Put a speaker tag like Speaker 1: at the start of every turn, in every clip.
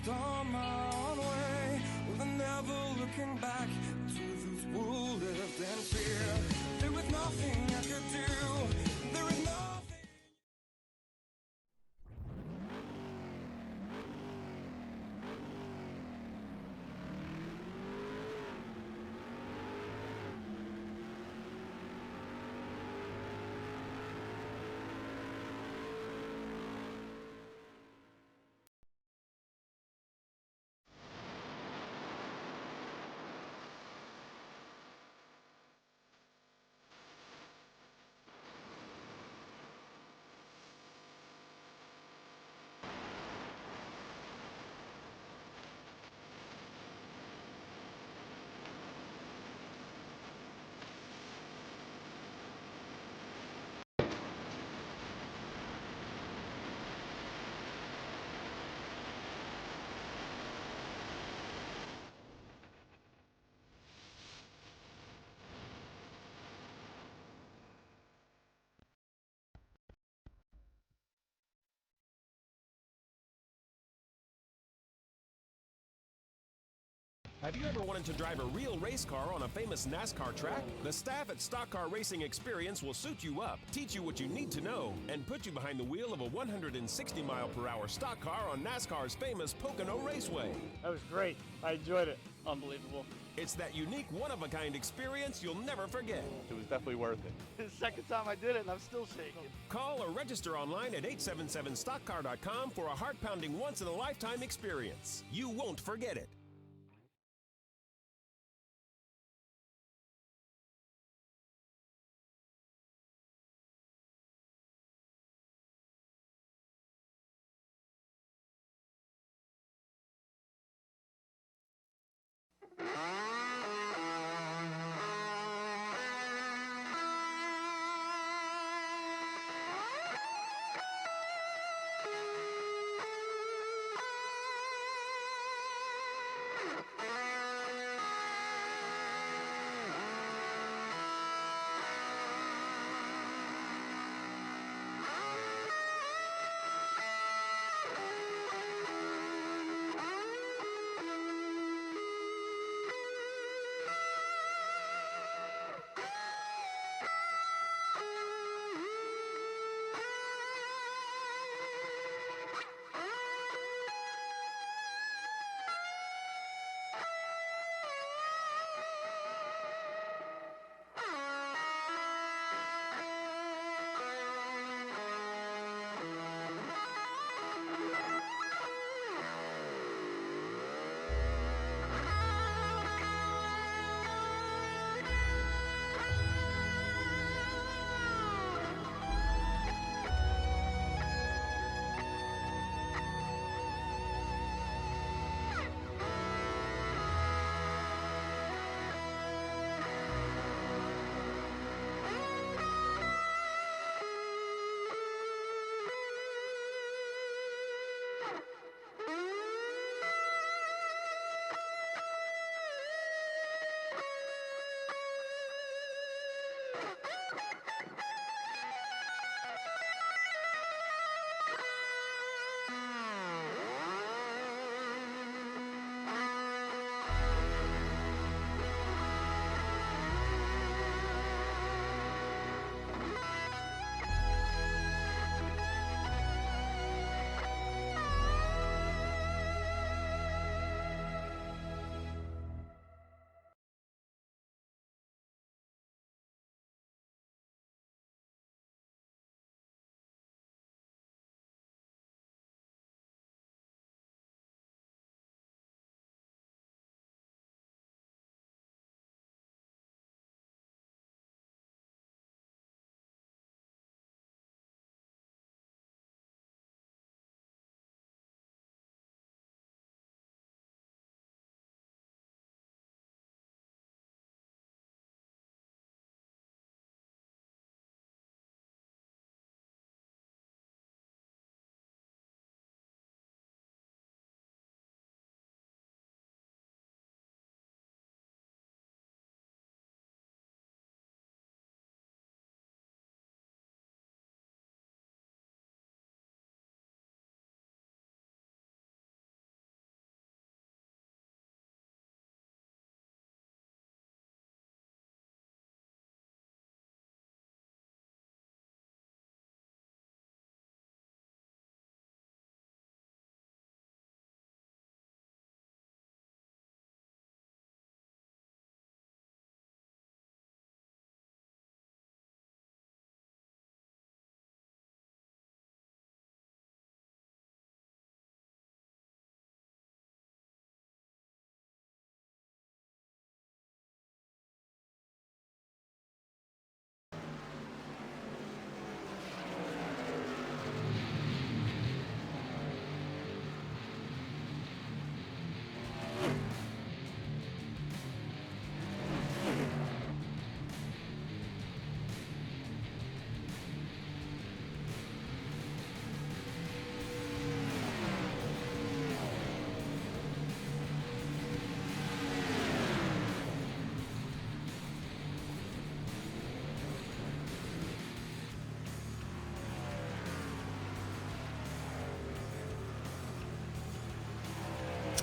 Speaker 1: just on my own way, with never looking back to those who lived in fear. There was nothing I could do. There is nothing.
Speaker 2: Have you ever wanted to drive a real race car on a famous NASCAR track? The staff at Stock Car Racing Experience will suit you up, teach you what you need to know, and put you behind the wheel of a 160-mile-per-hour stock car on NASCAR's famous Pocono Raceway.
Speaker 3: That was great. I enjoyed it. Unbelievable.
Speaker 2: It's that unique, one-of-a-kind experience you'll never forget.
Speaker 4: It was definitely worth it.
Speaker 3: It's the second time I did it, and I'm still shaking.
Speaker 2: Call or register online at 877stockcar.com for a heart-pounding, once-in-a-lifetime experience. You won't forget it.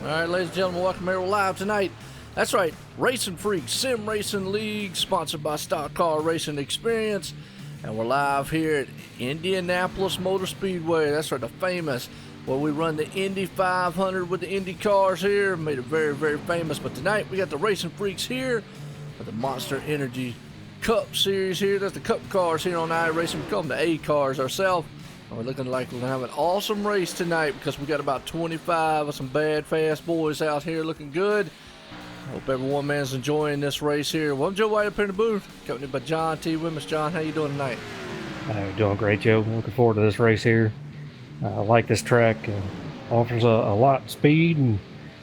Speaker 4: All right, ladies and gentlemen, welcome here. We're live tonight. That's right, RacinFreeks Sim Racing League, sponsored by Stock Car Racing Experience. And we're live here at Indianapolis Motor Speedway. That's right, the famous, where we run the Indy 500 with the Indy cars here. Made it very, very famous. But tonight, we got the RacinFreeks here for the Monster Energy Cup Series here. That's the Cup cars here on iRacing. We call them the A cars ourselves. We're looking like we're going to have an awesome race tonight because we got about 25 of some bad, fast boys out here looking good. Hope everyone, man, is enjoying this race here. Well, I'm Joe White up here in the booth, accompanied by John T. Wimmis. John, how you doing tonight?
Speaker 5: Doing great, Joe. Looking forward to this race here. I like this track. Offers a lot of speed and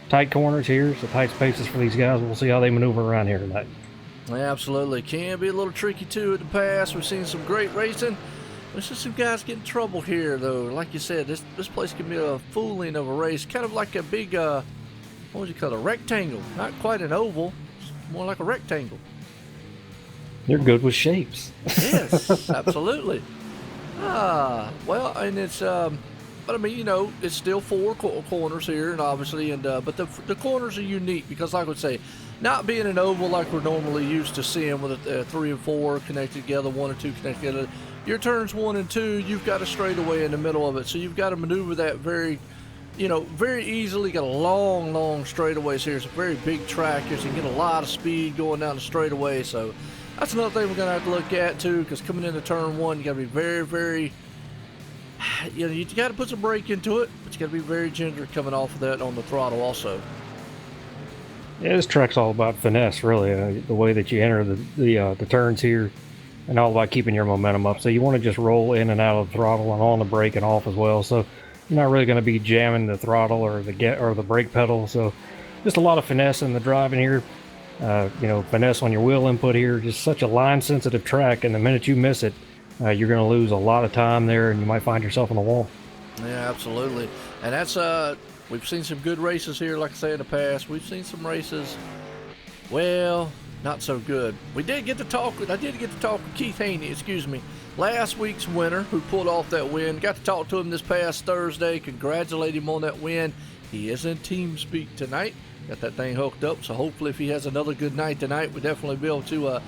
Speaker 5: tight corners here, so tight spaces for these guys. We'll see how they maneuver around here tonight.
Speaker 4: Yeah, absolutely. Can be a little tricky, too, at the pass. We've seen some great racing. There's just some guys getting in trouble here, though. Like you said, this place can be a fooling of a race. Kind of like a big, what would you call it, a rectangle. Not quite an oval. It's more like a rectangle.
Speaker 5: They're good with shapes.
Speaker 4: Yes, absolutely. Well, and it's, but I mean, you know, it's still four corners here, and obviously, and but the corners are unique because, like I would say, not being an oval like we're normally used to seeing with 3 and 4 connected together, 1 and 2 connected together. Your turns 1 and 2, you've got a straightaway in the middle of it, so you've got to maneuver that very easily. Got a long straightaways here. It's a very big track here, so you can get a lot of speed going down the straightaway. So that's another thing we're going to have to look at too, because coming into turn 1, you got to be very, you got to put some brake into it, but you got to be very ginger coming off of that on the throttle also.
Speaker 5: Yeah, this track's all about finesse, really. The way that you enter the turns here, and all about keeping your momentum up. So you want to just roll in and out of the throttle and on the brake and off as well. So you're not really going to be jamming the throttle or the brake pedal. So just a lot of finesse in the driving here. Finesse on your wheel input here. Just such a line-sensitive track, and the minute you miss it, you're going to lose a lot of time there, and you might find yourself on the wall.
Speaker 4: Yeah, absolutely. And that's we've seen some good races here, like I say, in the past. We've seen some races, well, not so good. I did get to talk with Keith Haney, last week's winner who pulled off that win. Got to talk to him this past Thursday, congratulate him on that win. He is in TeamSpeak tonight. Got that thing hooked up, so hopefully if he has another good night tonight, we'll definitely be able to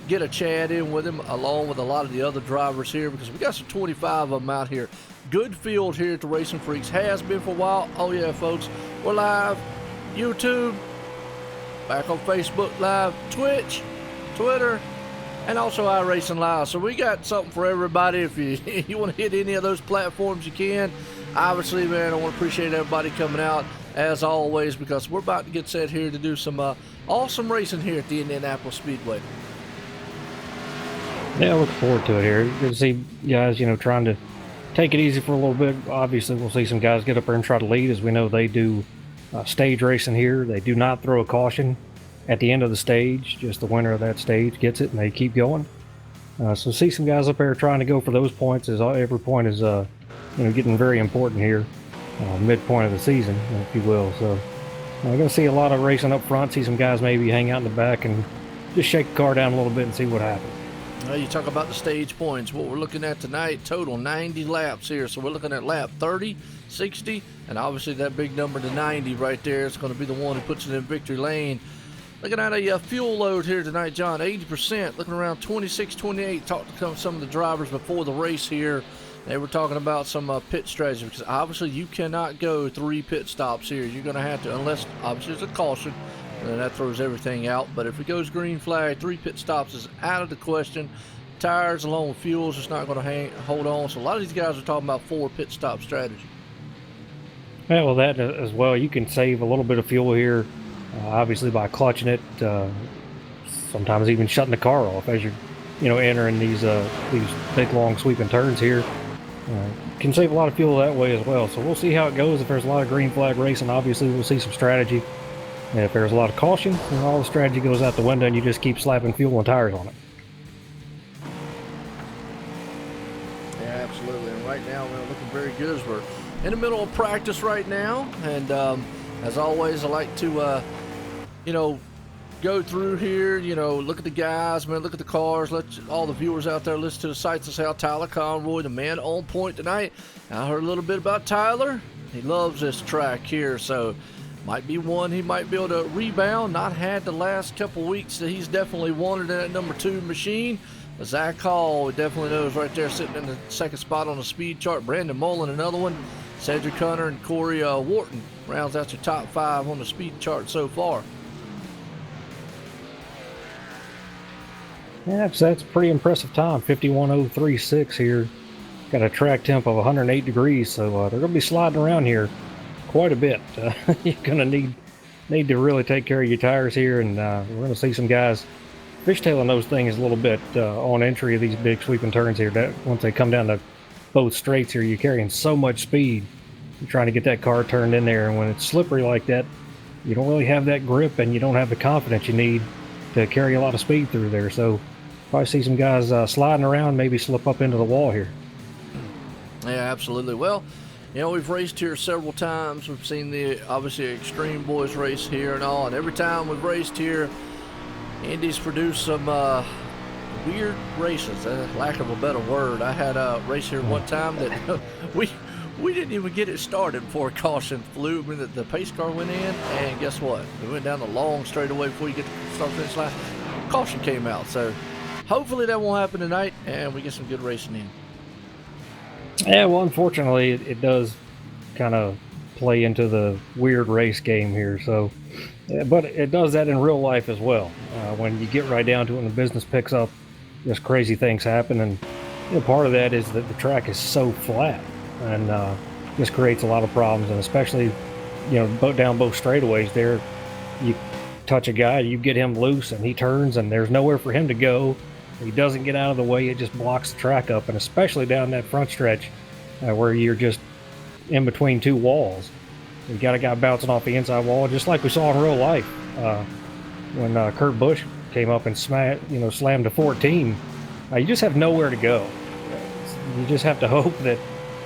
Speaker 4: get a chat in with him along with a lot of the other drivers here, because we got some 25 of them out here. Good field here at the RacinFreeks. Has been for a while. Oh yeah, folks, we're live. YouTube, back on Facebook Live, Twitch, Twitter, and also iRacing Live. So we got something for everybody. If you want to hit any of those platforms, you can. Obviously, man, I want to appreciate everybody coming out, as always, because we're about to get set here to do some awesome racing here at the Indianapolis Speedway.
Speaker 5: Yeah, I look forward to it here. Good to see guys, trying to take it easy for a little bit. Obviously, we'll see some guys get up there and try to lead, as we know they do stage racing here. They do not throw a caution at the end of the stage. Just the winner of that stage gets it, and they keep going. So see some guys up there trying to go for those points, as every point is getting very important here, midpoint of the season, if you will. So I'm going to see a lot of racing up front, see some guys maybe hang out in the back and just shake the car down a little bit and see what happens.
Speaker 4: Well, you talk about the stage points. What we're looking at tonight, total 90 laps here. So we're looking at lap 30, 60, and obviously that big number to 90 right there is going to be the one who puts it in victory lane. Looking at a fuel load here tonight, John, 80%, looking around 26, 28. Talked to some of the drivers before the race here. They were talking about some pit strategy, because obviously you cannot go 3 pit stops here. You're going to have to, unless obviously there's a caution, and that throws everything out. But if it goes green flag, 3 pit stops is out of the question. Tires along with fuel's just not going to hold on. So a lot of these guys are talking about 4 pit stop strategy.
Speaker 5: Yeah, well, that as well. You can save a little bit of fuel here, obviously by clutching it. Sometimes even shutting the car off as you're, entering these big long sweeping turns here. Can save a lot of fuel that way as well. So we'll see how it goes. If there's a lot of green flag racing, obviously we'll see some strategy. And if there's a lot of caution, then all the strategy goes out the window and you just keep slapping fuel and tires on it.
Speaker 4: Yeah, absolutely. And right now we're looking very good as we're in the middle of practice right now. And as always, I like to, go through here, look at the guys, man, look at the cars, let all the viewers out there listen to the sights and sound. Tyler Conroy, the man on point tonight. I heard a little bit about Tyler. He loves this track here, so Might be one he might be able to rebound. Not had the last couple weeks that he's definitely wanted in that number 2 machine. Zach Hall, definitely knows right there, sitting in the second spot on the speed chart. Brandon Mullen, another one. Cedric Hunter and Corey Wharton rounds out your top 5 on the speed chart so far.
Speaker 5: Yeah, so that's a pretty impressive time. 51:036 here. Got a track temp of 108 degrees, so they're going to be sliding around here quite a bit. You're going to need to really take care of your tires here, and we're going to see some guys fishtailing those things a little bit on entry of these big sweeping turns here. Once they come down to both straights here, you're carrying so much speed. You're trying to get that car turned in there, and when it's slippery like that, you don't really have that grip, and you don't have the confidence you need to carry a lot of speed through there. So probably see some guys sliding around, maybe slip up into the wall here.
Speaker 4: Yeah, absolutely. Well, you know, we've raced here several times. We've seen the, obviously, Extreme Boys race here and all. And every time we've raced here, Indy's produced some weird races, lack of a better word. I had a race here one time that we didn't even get it started before a caution flew. I mean, the pace car went in, and guess what? We went down the long straightaway before you get to start finish line. Caution came out. So hopefully that won't happen tonight, and we get some good racing in.
Speaker 5: Yeah, well, unfortunately, it does kind of play into the weird race game here. So, but it does that in real life as well. When you get right down to it and the business picks up, just crazy things happen. And you know, part of that is that the track is so flat, and just creates a lot of problems. And especially, you know, down both straightaways there, you touch a guy, you get him loose, and he turns, and there's nowhere for him to go. He doesn't get out of the way, it just blocks the track up, and especially down that front stretch where you're just in between 2 walls. You got a guy bouncing off the inside wall, just like we saw in real life when Kurt Busch came up and slammed to 14. You just have nowhere to go. You just have to hope that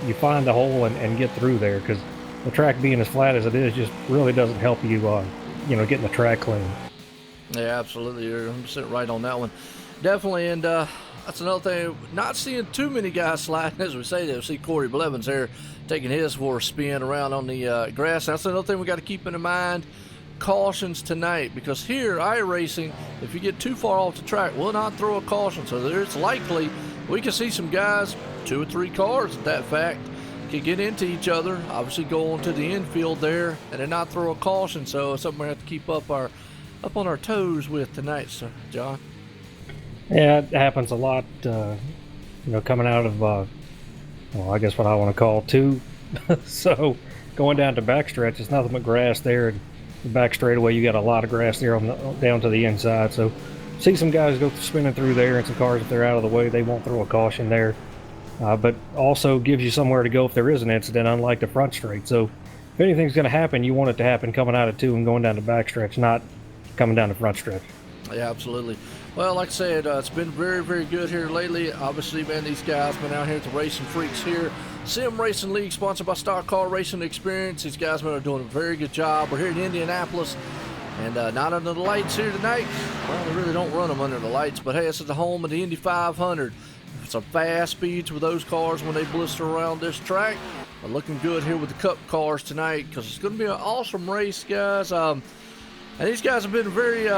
Speaker 5: you find the hole and get through there, because the track being as flat as it is just really doesn't help you, getting the track clean.
Speaker 4: Yeah, absolutely. You're 100% right on that one. Definitely, and that's another thing. Not seeing too many guys sliding, as we say. There, see Corey Blevins there taking his for a spin around on the grass. That's another thing we got to keep in mind. Cautions tonight, because here, iRacing, if you get too far off the track, we'll not throw a caution. So it's likely we can see some guys, 2 or 3 cars at that fact, can get into each other, obviously go onto the infield there, and then not throw a caution. So it's something we have to keep up on our toes with tonight, sir, John.
Speaker 5: Yeah, it happens a lot, coming out of, I guess what I want to call 2. So going down to backstretch, it's nothing but grass there. And the back straightaway, you got a lot of grass there down to the inside. So see some guys go spinning through there, and some cars, if they're out of the way, they won't throw a caution there. But also gives you somewhere to go if there is an incident, unlike the front straight. So if anything's going to happen, you want it to happen coming out of 2 and going down the backstretch, not coming down the front stretch.
Speaker 4: Yeah, absolutely. Well, like I said, it's been very, very good here lately. Obviously, man, these guys been out here at the RacinFreeks here. Sim Racing League, sponsored by Stock Car Racing Experience. These guys are doing a very good job. We're here in Indianapolis, and not under the lights here tonight. Well, they really don't run them under the lights, but hey, this is the home of the Indy 500. Some fast speeds with those cars when they blister around this track. We're looking good here with the Cup cars tonight, because it's going to be an awesome race, guys. And these guys have been very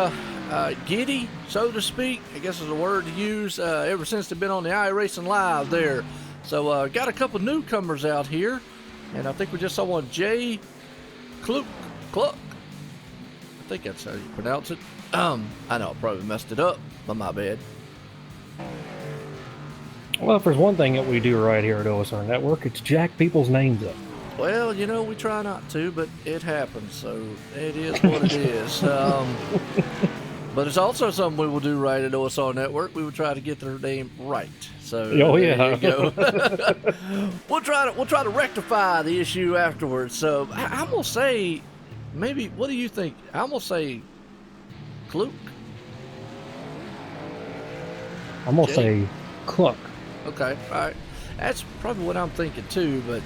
Speaker 4: giddy, so to speak, I guess is a word to use, ever since they've been on the iRacing Live there. So got a couple newcomers out here, and I think we just saw one, Jay Cluck. I think that's how you pronounce it. I know I probably messed it up, but my bad.
Speaker 5: Well, if there's one thing that we do right here at OSRNetwork, it's jack people's names up.
Speaker 4: Well, we try not to, but it happens, so it is what it is. But it's also something we will do right at OSRNetwork. We will try to get their name right. So there you go. We'll try to rectify the issue afterwards. So I'm gonna say, maybe. What do you think? I'm gonna say, Cluck.
Speaker 5: I'm gonna say, Cluck.
Speaker 4: Okay, all right. That's probably what I'm thinking too, but.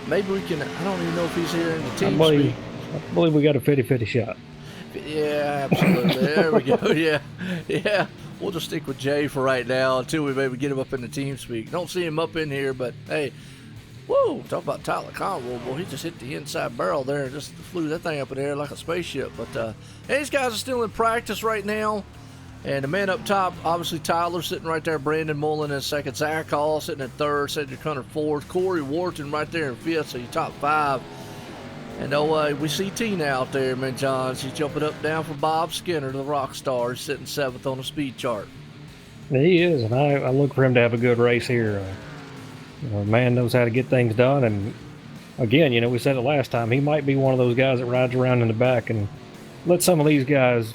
Speaker 4: Maybe we can, I don't even know if he's here in the team speak.
Speaker 5: I believe we got a 50-50 shot.
Speaker 4: Yeah, absolutely. There we go. Yeah. We'll just stick with Jay for right now until we maybe get him up in the team speak. Don't see him up in here, but hey, Whoa, talk about Tyler Conwell. Boy, he just hit the inside barrel there and just flew that thing up in the air like a spaceship. But these guys are still in practice right now. And the man up top, obviously Tyler sitting right there, Brandon Mullen in second, Zach Hall sitting in third, Cedric Hunter fourth, Corey Wharton right there in fifth, so you top five. And we see Tina out there, man, John. She's jumping up down for Bob Skinner, the rock star. He's sitting seventh on the speed chart.
Speaker 5: He is, and I look for him to have a good race here. Man knows how to get things done, and again, we said it last time, he might be one of those guys that rides around in the back and let some of these guys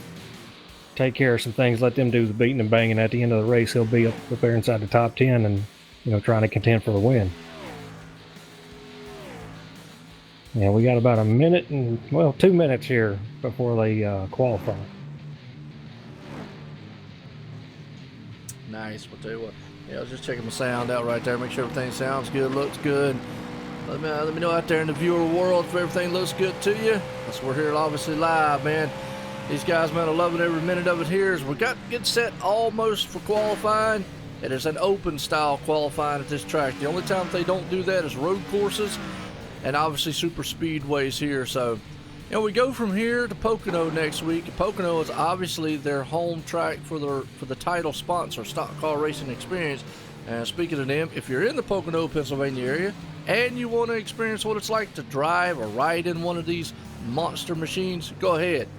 Speaker 5: take care of some things, let them do the beating and banging. At the end of the race, he'll be up there inside the top 10 and, trying to contend for the win. Yeah, we got about 2 minutes here before they qualify.
Speaker 4: Nice. We'll tell you what. Yeah, I was just checking my sound out right there, make sure everything sounds good, looks good. Let me know out there in the viewer world if everything looks good to you. That's we're here obviously live, man. These guys, man, are loving every minute of it here. As we got to get set almost for qualifying. It is an open style qualifying at this track. The only time they don't do that is road courses and obviously super speedways here. So, we go from here to Pocono next week. Pocono is obviously their home track for the title sponsor, Stock Car Racing Experience. And speaking of them, if you're in the Pocono, Pennsylvania area and you want to experience what it's like to drive or ride in one of these monster machines, go ahead.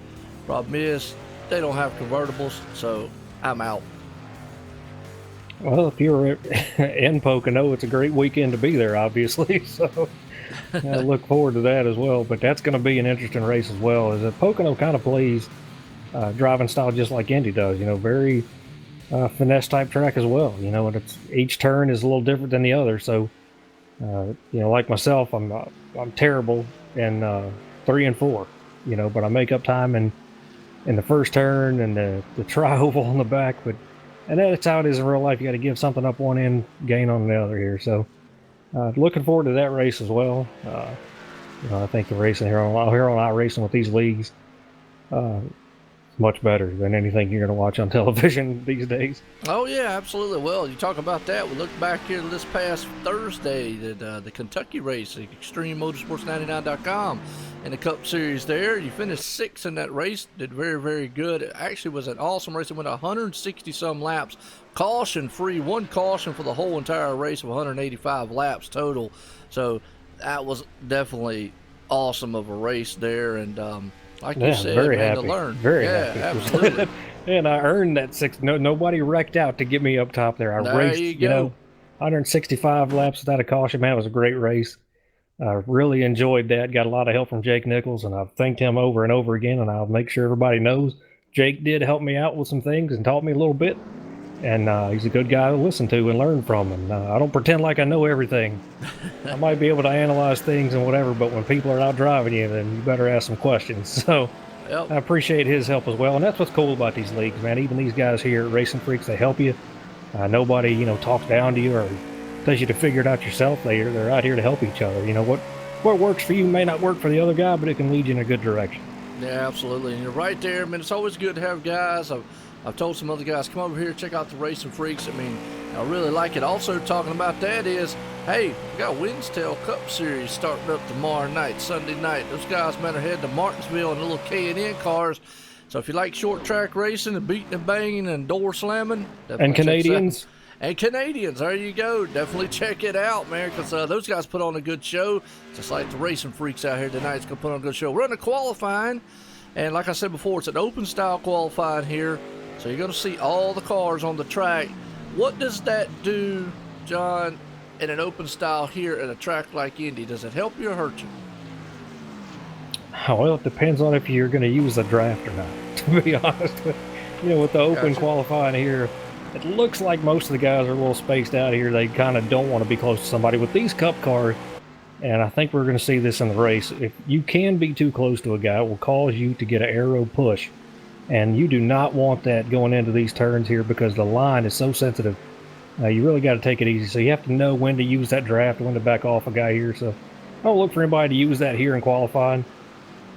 Speaker 4: Problem is, they don't have convertibles, so I'm out.
Speaker 5: Well, if you're in Pocono, it's a great weekend to be there, obviously. So I look forward to that as well. But that's going to be an interesting race as well. As Pocono kind of plays driving style just like Indy does. Very finesse type track as well. And each turn is a little different than the other. So like myself, I'm terrible in 3 and 4. But I make up time in the first turn and the tri-oval on the back, and that's how it is in real life. You got to give something up one end, gain on the other here. So looking forward to that race as well. I think the racing here on iRacing with these leagues much better than anything you're going to watch on television these days.
Speaker 4: Oh yeah, absolutely. Well, you talk about that. We look back here this past Thursday, the Kentucky race, ExtremeMotorsports99.com, in the Cup Series there. You finished 6th in that race, did very, very good. It actually was an awesome race. It went 160-some laps, caution-free, one caution for the whole entire race of 185 laps total. So that was definitely awesome of a race there, and like you said,
Speaker 5: very
Speaker 4: man,
Speaker 5: happy.
Speaker 4: to learn.
Speaker 5: Very
Speaker 4: happy.
Speaker 5: Absolutely. And I earned that 6. Nobody wrecked out to get me up top there. I raced,
Speaker 4: you go.
Speaker 5: 165 laps without a caution. Man, it was a great race. I really enjoyed that. Got a lot of help from Jake Nichols, and I've thanked him over and over again, and I'll make sure everybody knows Jake did help me out with some things and taught me a little bit. And he's a good guy to listen to and learn from. And I don't pretend like I know everything. I might be able to analyze things and whatever, but when people are out driving you, then you better ask some questions. So
Speaker 4: Yep.
Speaker 5: I appreciate his help as well. And that's what's cool about these leagues, man. Even these guys here at Racing Freaks, they help you. Nobody, talks down to you or tells you to figure it out yourself. They're out here to help each other. What works for you may not work for the other guy, but it can lead you in a good direction.
Speaker 4: Yeah, absolutely. And you're right there. I mean, it's always good to have guys. I've told some other guys, come over here, check out the Racing Freaks. I mean, I really like it. Also, talking about that is, hey, we got Winstel Cup Series starting up tomorrow night, Sunday night. Those guys, man, are heading to Martinsville in the little K&N cars. So if you like short track racing and beating and banging and door slamming.
Speaker 5: And Canadians.
Speaker 4: And Canadians, there you go. Definitely check it out, man, because those guys put on a good show. Just like the Racing Freaks out here tonight. It's going to put on a good show. We're running qualifying. And like I said before, it's an open style qualifying here. So you're going to see all the cars on the track. What does that do, John, in an open style here at a track like Indy? Does it help you or hurt you?
Speaker 5: Well, it depends on if you're going to use the draft or not, to be honest. With the open qualifying here, it looks like most of the guys are a little spaced out here. They kind of don't want to be close to somebody. With these cup cars, and I think we're going to see this in the race, if you can be too close to a guy, it will cause you to get an aero push. And you do not want that going into these turns here because the line is so sensitive. You really got to take it easy. So you have to know when to use that draft, when to back off a guy here. So don't look for anybody to use that here in qualifying.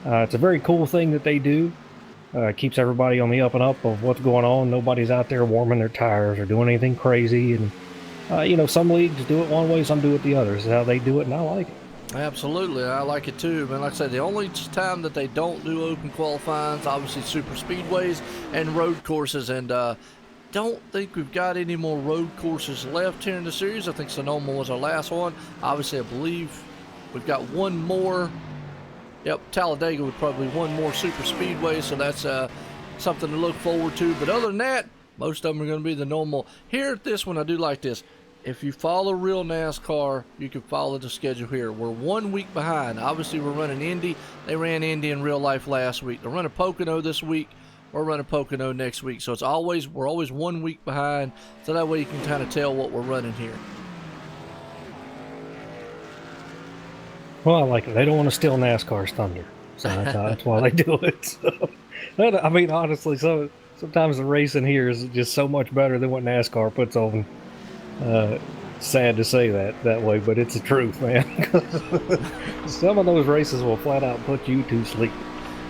Speaker 5: It's a very cool thing that they do. It keeps everybody on the up and up of what's going on. Nobody's out there warming their tires or doing anything crazy. And some leagues do it one way, some do it the other. This is how they do it, and I like it.
Speaker 4: Absolutely, I like it too, man. Like I said, the only time that they don't do open qualifying is obviously super speedways and road courses, and don't think we've got any more road courses left here in the series. I think Sonoma was our last one. Obviously, I believe we've got one more. Yep, Talladega with probably one more super speedway, so that's something to look forward to. But other than that, most of them are going to be the normal. Here at this one, I do like this. If you follow real NASCAR, you can follow the schedule here. We're 1 week behind. Obviously, we're running Indy. They ran Indy in real life last week. They're running Pocono this week. We're running Pocono next week. So we're always 1 week behind. So that way you can kind of tell what we're running here.
Speaker 5: Well, I like it. They don't want to steal NASCAR's thunder, so that's why they do it. So, I mean, honestly, sometimes the racing here is just so much better than what NASCAR puts on. Sad to say that way, but it's the truth, man. Some of those races will flat out put you to sleep.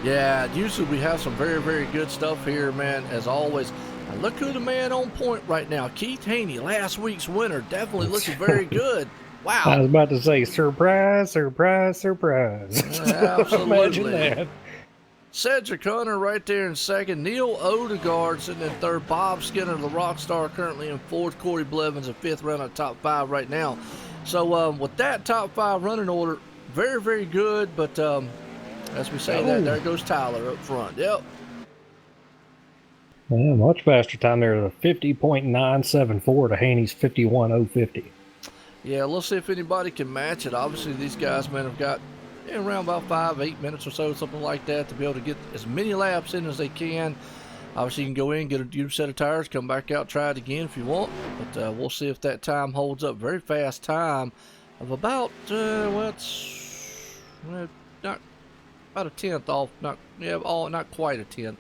Speaker 4: Yeah, usually we have some very, very good stuff here, man, as always. Now look who the man on point right now. Keith Haney, last week's winner, definitely looking very good. Wow.
Speaker 5: I was about to say, surprise, surprise, surprise.
Speaker 4: Absolutely.
Speaker 5: Imagine that.
Speaker 4: Cedric Hunter right there in second. Neil Odegaard sitting in third. Bob Skinner, the rock star, currently in fourth. Corey Blevins in fifth, round of top five right now. So with that top five running order, very, very good. But as we say that, there goes Tyler up front. Yep.
Speaker 5: Yeah, much faster time there. The 50.974 to Haney's 51.050.
Speaker 4: Yeah, let's see if anybody can match it. Obviously, these guys, man, have got around about 5-8 minutes or so, something like that, to be able to get as many laps in as they can. Obviously, you can go in, get a new set of tires, come back out, try it again if you want. But we'll see if that time holds up. Very fast time of about, it's not about a tenth off. Not quite a tenth.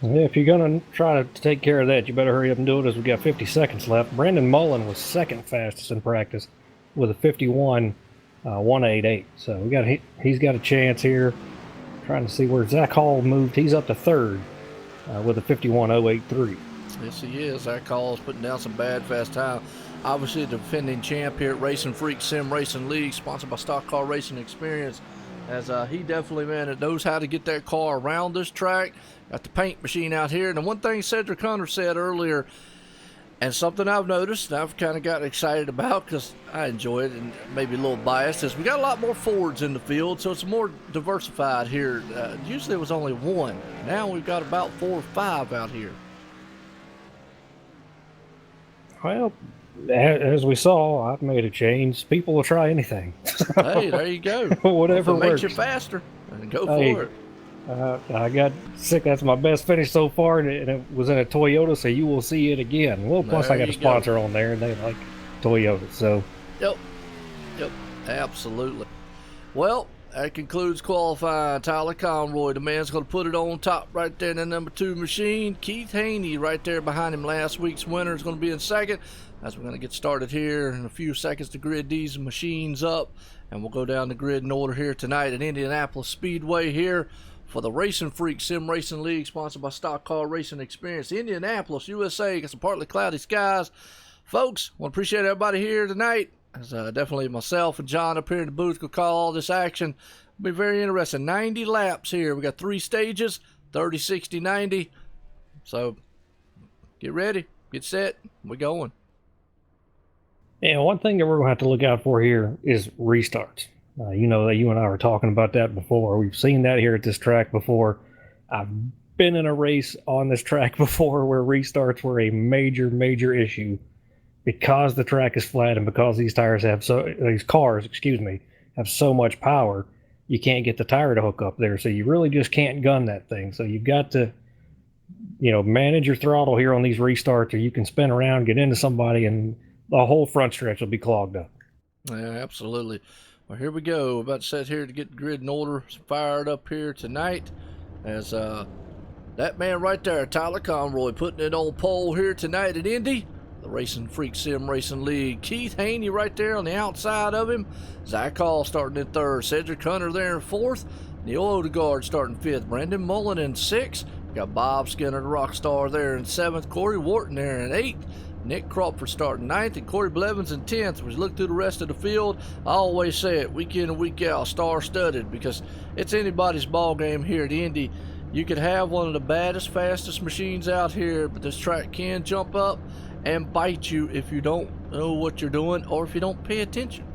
Speaker 5: Yeah, if you're going to try to take care of that, you better hurry up and do it, as we got 50 seconds left. Brandon Mullen was second fastest in practice with a 51.188. So he's got a chance here. Trying to see where Zach Hall moved. He's up to third with a 51.083.
Speaker 4: Yes, he is. Zach Hall is putting down some bad fast time. Obviously, the defending champ here at RacinFreeks Sim Racing League, sponsored by Stock Car Racing Experience. As he definitely, man, knows how to get that car around this track. Got the paint machine out here. And the one thing Cedric Hunter said earlier, and something I've noticed and I've kind of got excited about because I enjoy it and maybe a little biased, is we got a lot more Fords in the field, so it's more diversified here. Usually it was only one. Now we've got about 4 or 5 out here.
Speaker 5: Well, as we saw, I've made a change. People will try anything.
Speaker 4: Hey, there you go.
Speaker 5: Whatever
Speaker 4: if it
Speaker 5: works.
Speaker 4: makes you faster, and go for it.
Speaker 5: I got sick. That's my best finish so far, and it was in a Toyota, so you will see it again. Well, plus I got a sponsor on there, and they like Toyota, so.
Speaker 4: Yep, absolutely. Well, that concludes qualifying. Tyler Conroy, the man's going to put it on top right there in the number 2 machine. Keith Haney right there behind him, last week's winner, is going to be in second. As we're going to get started here in a few seconds to grid these machines up, and we'll go down the grid in order here tonight at Indianapolis Speedway here for the RacinFreeks Sim Racing League, sponsored by Stock Car Racing Experience. Indianapolis, USA, got some partly cloudy skies. Folks, want to appreciate everybody here tonight. As definitely myself and John up here in the booth will call all this action. It'll be very interesting. 90 laps here. We got 3 stages, 30, 60, 90. So get ready, get set, we're going.
Speaker 5: Yeah, one thing that we're going to have to look out for here is restarts. You know that you and I were talking about that before. We've seen that here at this track before. I've been in a race on this track before where restarts were a major, major issue because the track is flat and because these cars have so much power. You can't get the tire to hook up there, so you really just can't gun that thing. So you've got to, manage your throttle here on these restarts, or you can spin around, get into somebody, and the whole front stretch will be clogged up.
Speaker 4: Yeah, absolutely. Well, here we go. We're about to set here to get the grid in order, fired up here tonight. As that man right there, Tyler Conroy, putting it on pole here tonight at Indy, the RacinFreeks Sim Racing League. Keith Haney right there on the outside of him. Zach Hall starting in third. Cedric Hunter there in fourth. Neil Odegaard starting fifth. Brandon Mullen in sixth. Got Bob Skinner, the rock star, there in 7th. Corey Wharton there in 8th. Nick Crawford starting 9th, and Corey Blevins in 10th. As we look through the rest of the field, I always say it, week in and week out, star-studded, because it's anybody's ball game here at Indy. You could have one of the baddest, fastest machines out here, but this track can jump up and bite you if you don't know what you're doing or if you don't pay attention.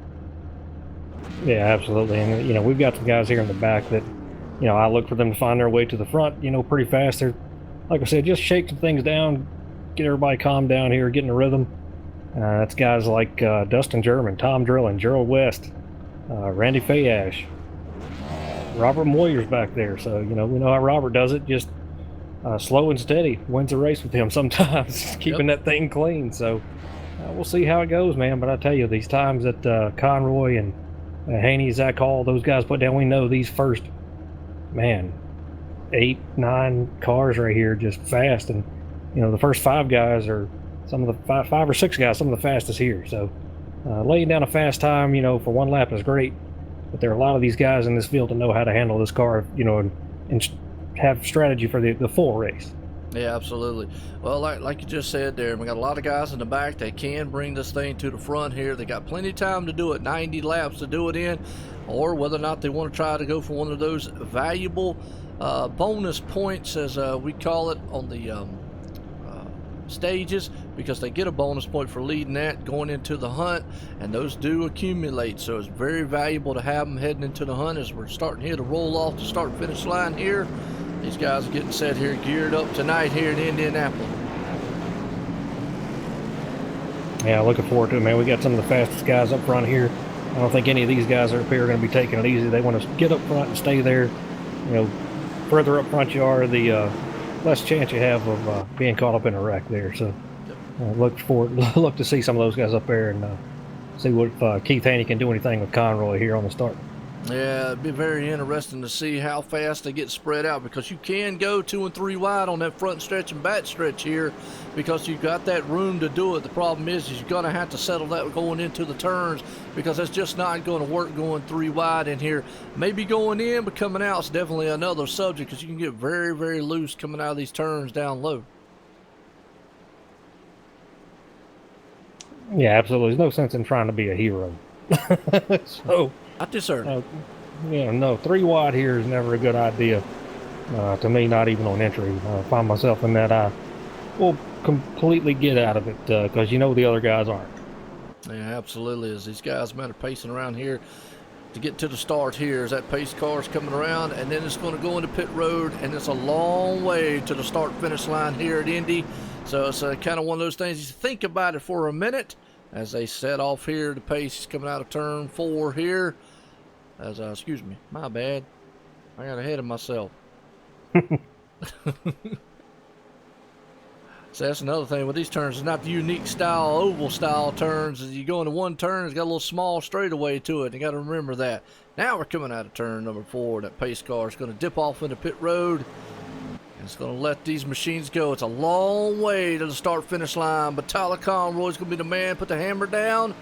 Speaker 5: Yeah, absolutely. And, you know, we've got some guys here in the back that, you know, I look for them to find their way to the front, you know, pretty fast. They're, like I said, just shake some things down, get everybody calmed down here, get in a rhythm. That's guys like Dustin German, Tom Drillin, Gerald West, Randy Fayash, Robert Moyer's back there. So, you know, we know how Robert does it, just slow and steady. Wins a race with him sometimes, keeping that thing clean. So we'll see how it goes, man. But I tell you, these times that Conroy and Haney, Zach Hall, those guys put down, we know these first, man, 8, 9 cars right here just fast. And, you know, the first 5 guys are some of the 5 or 6 guys, some of the fastest here. So laying down a fast time, you know, for one lap is great. But there are a lot of these guys in this field to know how to handle this car, you know, and have strategy for the full race.
Speaker 4: Yeah, absolutely. Well, like you just said there, we got a lot of guys in the back that can bring this thing to the front here. They got plenty of time to do it, 90 laps to do it in, or whether or not they want to try to go for one of those valuable bonus points, as we call it, on the stages, because they get a bonus point for leading that going into the hunt, and those do accumulate. So it's very valuable to have them heading into the hunt as we're starting here to roll off the start finish line here. These guys are getting set here, geared up tonight here in Indianapolis.
Speaker 5: Yeah, looking forward to it, man. We got some of the fastest guys up front here. I don't think any of these guys up here are going to be taking it easy. They want to get up front and stay there. You know, further up front you are, the less chance you have of being caught up in a wreck there. So look to see some of those guys up there and see what Keith Haney can do anything with Conroy here on the start.
Speaker 4: Yeah, it'd be very interesting to see how fast they get spread out, because you can go 2 and 3 wide on that front stretch and back stretch here, because you've got that room to do it. The problem is you're going to have to settle that going into the turns, because that's just not going to work going 3 wide in here. Maybe going in, but coming out is definitely another subject, because you can get very, very loose coming out of these turns down low.
Speaker 5: Yeah, absolutely. There's no sense in trying to be a hero. So,
Speaker 4: Not this early.
Speaker 5: Yeah, no, 3 wide here is never a good idea. To me, not even on entry. I find myself in that I will completely get out of it, because you know the other guys aren't.
Speaker 4: Yeah, absolutely. As these guys are pacing around here to get to the start here, as that pace car is coming around, and then it's going to go into pit road, and it's a long way to the start finish line here at Indy. So it's kind of one of those things, you think about it for a minute as they set off here. The pace is coming out of turn 4 here. As excuse me, my bad, I got ahead of myself. So that's another thing with these turns. It's not the unique style, oval style turns. As you go into one turn, it's got a little small straightaway to it. You got to remember that. Now we're coming out of turn number 4. That pace car is going to dip off into pit road. It's going to let these machines go. It's a long way to the start-finish line, but Tyler Conroy's going to be the man. Put the hammer down.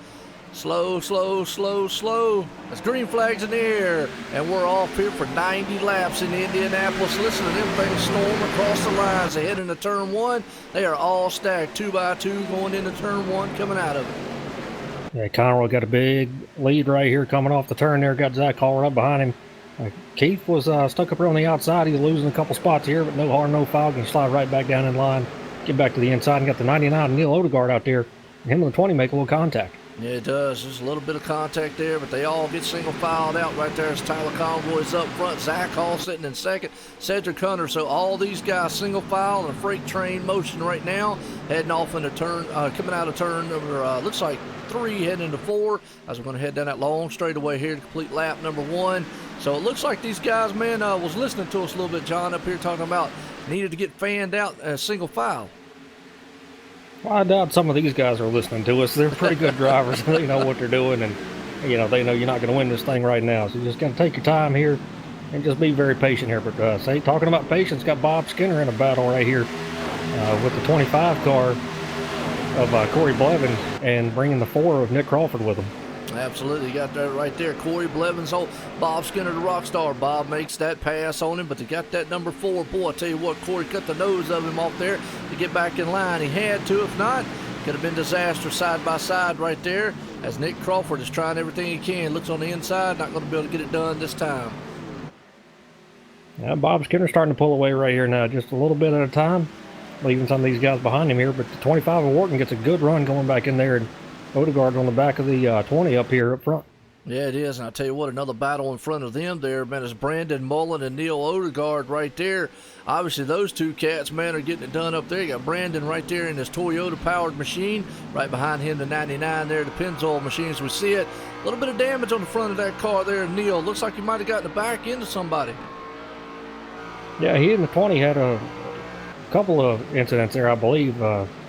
Speaker 4: Slow, slow, slow, slow. There's green flags in the air, and we're off here for 90 laps in Indianapolis. Listen to them things storm across the lines. They head into turn 1. They are all stacked 2 by 2 going into turn 1, coming out of it.
Speaker 5: Yeah, Conroy got a big lead right here coming off the turn there. Got Zach Hall right behind him. Keith was stuck up here on the outside. He's losing a couple spots here, but no harm, no foul. Can slide right back down in line, get back to the inside, and got the 99 Neil Odegaard out there. Him and the 20 make a little contact.
Speaker 4: Yeah, it does. There's a little bit of contact there, but they all get single filed out right there as Tyler Conroy's up front. Zach Hall sitting in second. Cedric Hunter. So all these guys single file in a freight train motion right now, heading off into turn, coming out of turn number, looks like 3, heading into 4, as we're going to head down that long straightaway here to complete lap number 1. So it looks like these guys, man, was listening to us a little bit, John, up here talking about needed to get fanned out single file.
Speaker 5: Well, I doubt some of these guys are listening to us. They're pretty good drivers. They know what they're doing, and you know they know you're not going to win this thing right now. So you just got to take your time here and just be very patient here. But say, talking about patience, got Bob Skinner in a battle right here with the 25 car of Corey Blevins and bringing the 4 of Nick Crawford with him.
Speaker 4: Absolutely, you got that right there. Corey Blevins, Bob Skinner, the rock star. Bob makes that pass on him, but they got that number 4. Boy, I tell you what, Corey cut the nose of him off there to get back in line. He had to, if not, could have been disaster side by side right there, as Nick Crawford is trying everything he can. Looks on the inside, not going to be able to get it done this time.
Speaker 5: Yeah, Bob Skinner's starting to pull away right here now, just a little bit at a time, leaving some of these guys behind him here. But the 25 of Wharton gets a good run going back in there, and Odegaard's on the back of the 20 up here up front.
Speaker 4: Yeah, it is, and I'll tell you what, another battle in front of them there, man, is Brandon Mullen and Neil Odegaard right there. Obviously, those two cats, man, are getting it done up there. You got Brandon right there in his Toyota-powered machine. Right behind him, the 99 there, the Pennzoil machines. We see it. A little bit of damage on the front of that car there, Neil. Looks like he might have gotten the back into somebody.
Speaker 5: Yeah, he in the 20 had a couple of incidents there, I believe,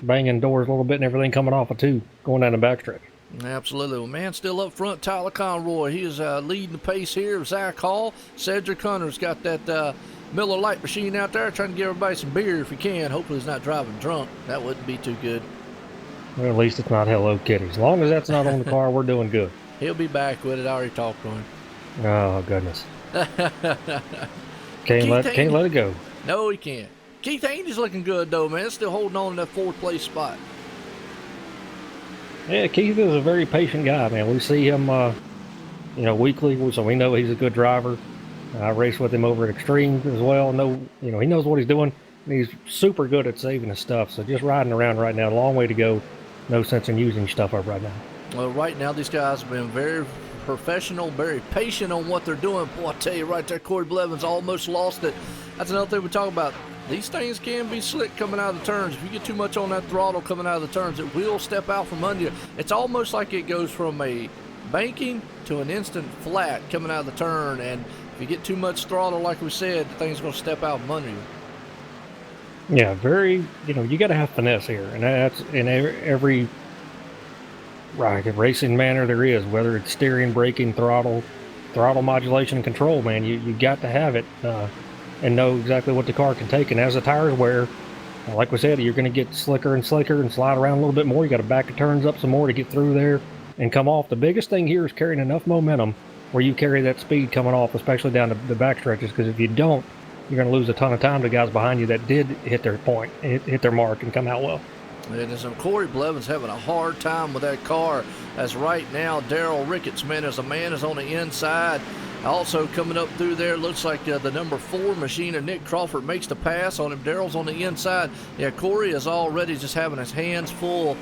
Speaker 5: banging doors a little bit and everything coming off of 2, going down the backstretch.
Speaker 4: Absolutely. Well, man, still up front, Tyler Conroy. He is leading the pace here. Zach Hall, Cedric Hunter's got that Miller Lite machine out there trying to give everybody some beer if he can. Hopefully he's not driving drunk. That wouldn't be too good.
Speaker 5: Well, at least it's not Hello Kitty. As long as that's not on the car, we're doing good.
Speaker 4: He'll be back with it. I already talked to him.
Speaker 5: Oh, goodness. Can't let it go.
Speaker 4: No, he can't. Keith Haney's looking good, though, man. Still holding on to that 4th place spot.
Speaker 5: Yeah, Keith is a very patient guy, man. We see him, weekly, so we know he's a good driver. I race with him over at Extreme as well. He knows what he's doing. And he's super good at saving his stuff. So just riding around right now, a long way to go. No sense in using stuff up right now.
Speaker 4: Well, right now these guys have been very professional, very patient on what they're doing. Boy, I tell you right there, Corey Blevins almost lost it. That's another thing we talk about. These things can be slick coming out of the turns. If you get too much on that throttle coming out of the turns, it will step out from under you. It's almost like it goes from a banking to an instant flat coming out of the turn. And if you get too much throttle, like we said, the thing's going to step out from under you.
Speaker 5: Yeah, you got to have finesse here. And that's in every racing manner there is, whether it's steering, braking, throttle modulation, and control, man. You got to have it. And know exactly what the car can take. And as the tires wear, like we said, you're going to get slicker and slicker and slide around a little bit more. You got to back the turns up some more to get through there and come off. The biggest thing here is carrying enough momentum where you carry that speed coming off, especially down the back stretches, because if you don't, you're going to lose a ton of time to guys behind you that did hit their point, hit their mark, and come out well.
Speaker 4: And so Corey Blevins having a hard time with that car, as right now Daryl Ricketts, man, as a man is on the inside. Also coming up through there, looks like the number 4 machine of Nick Crawford makes the pass on him. Daryl's on the inside. Yeah, Corey is already just having his hands full.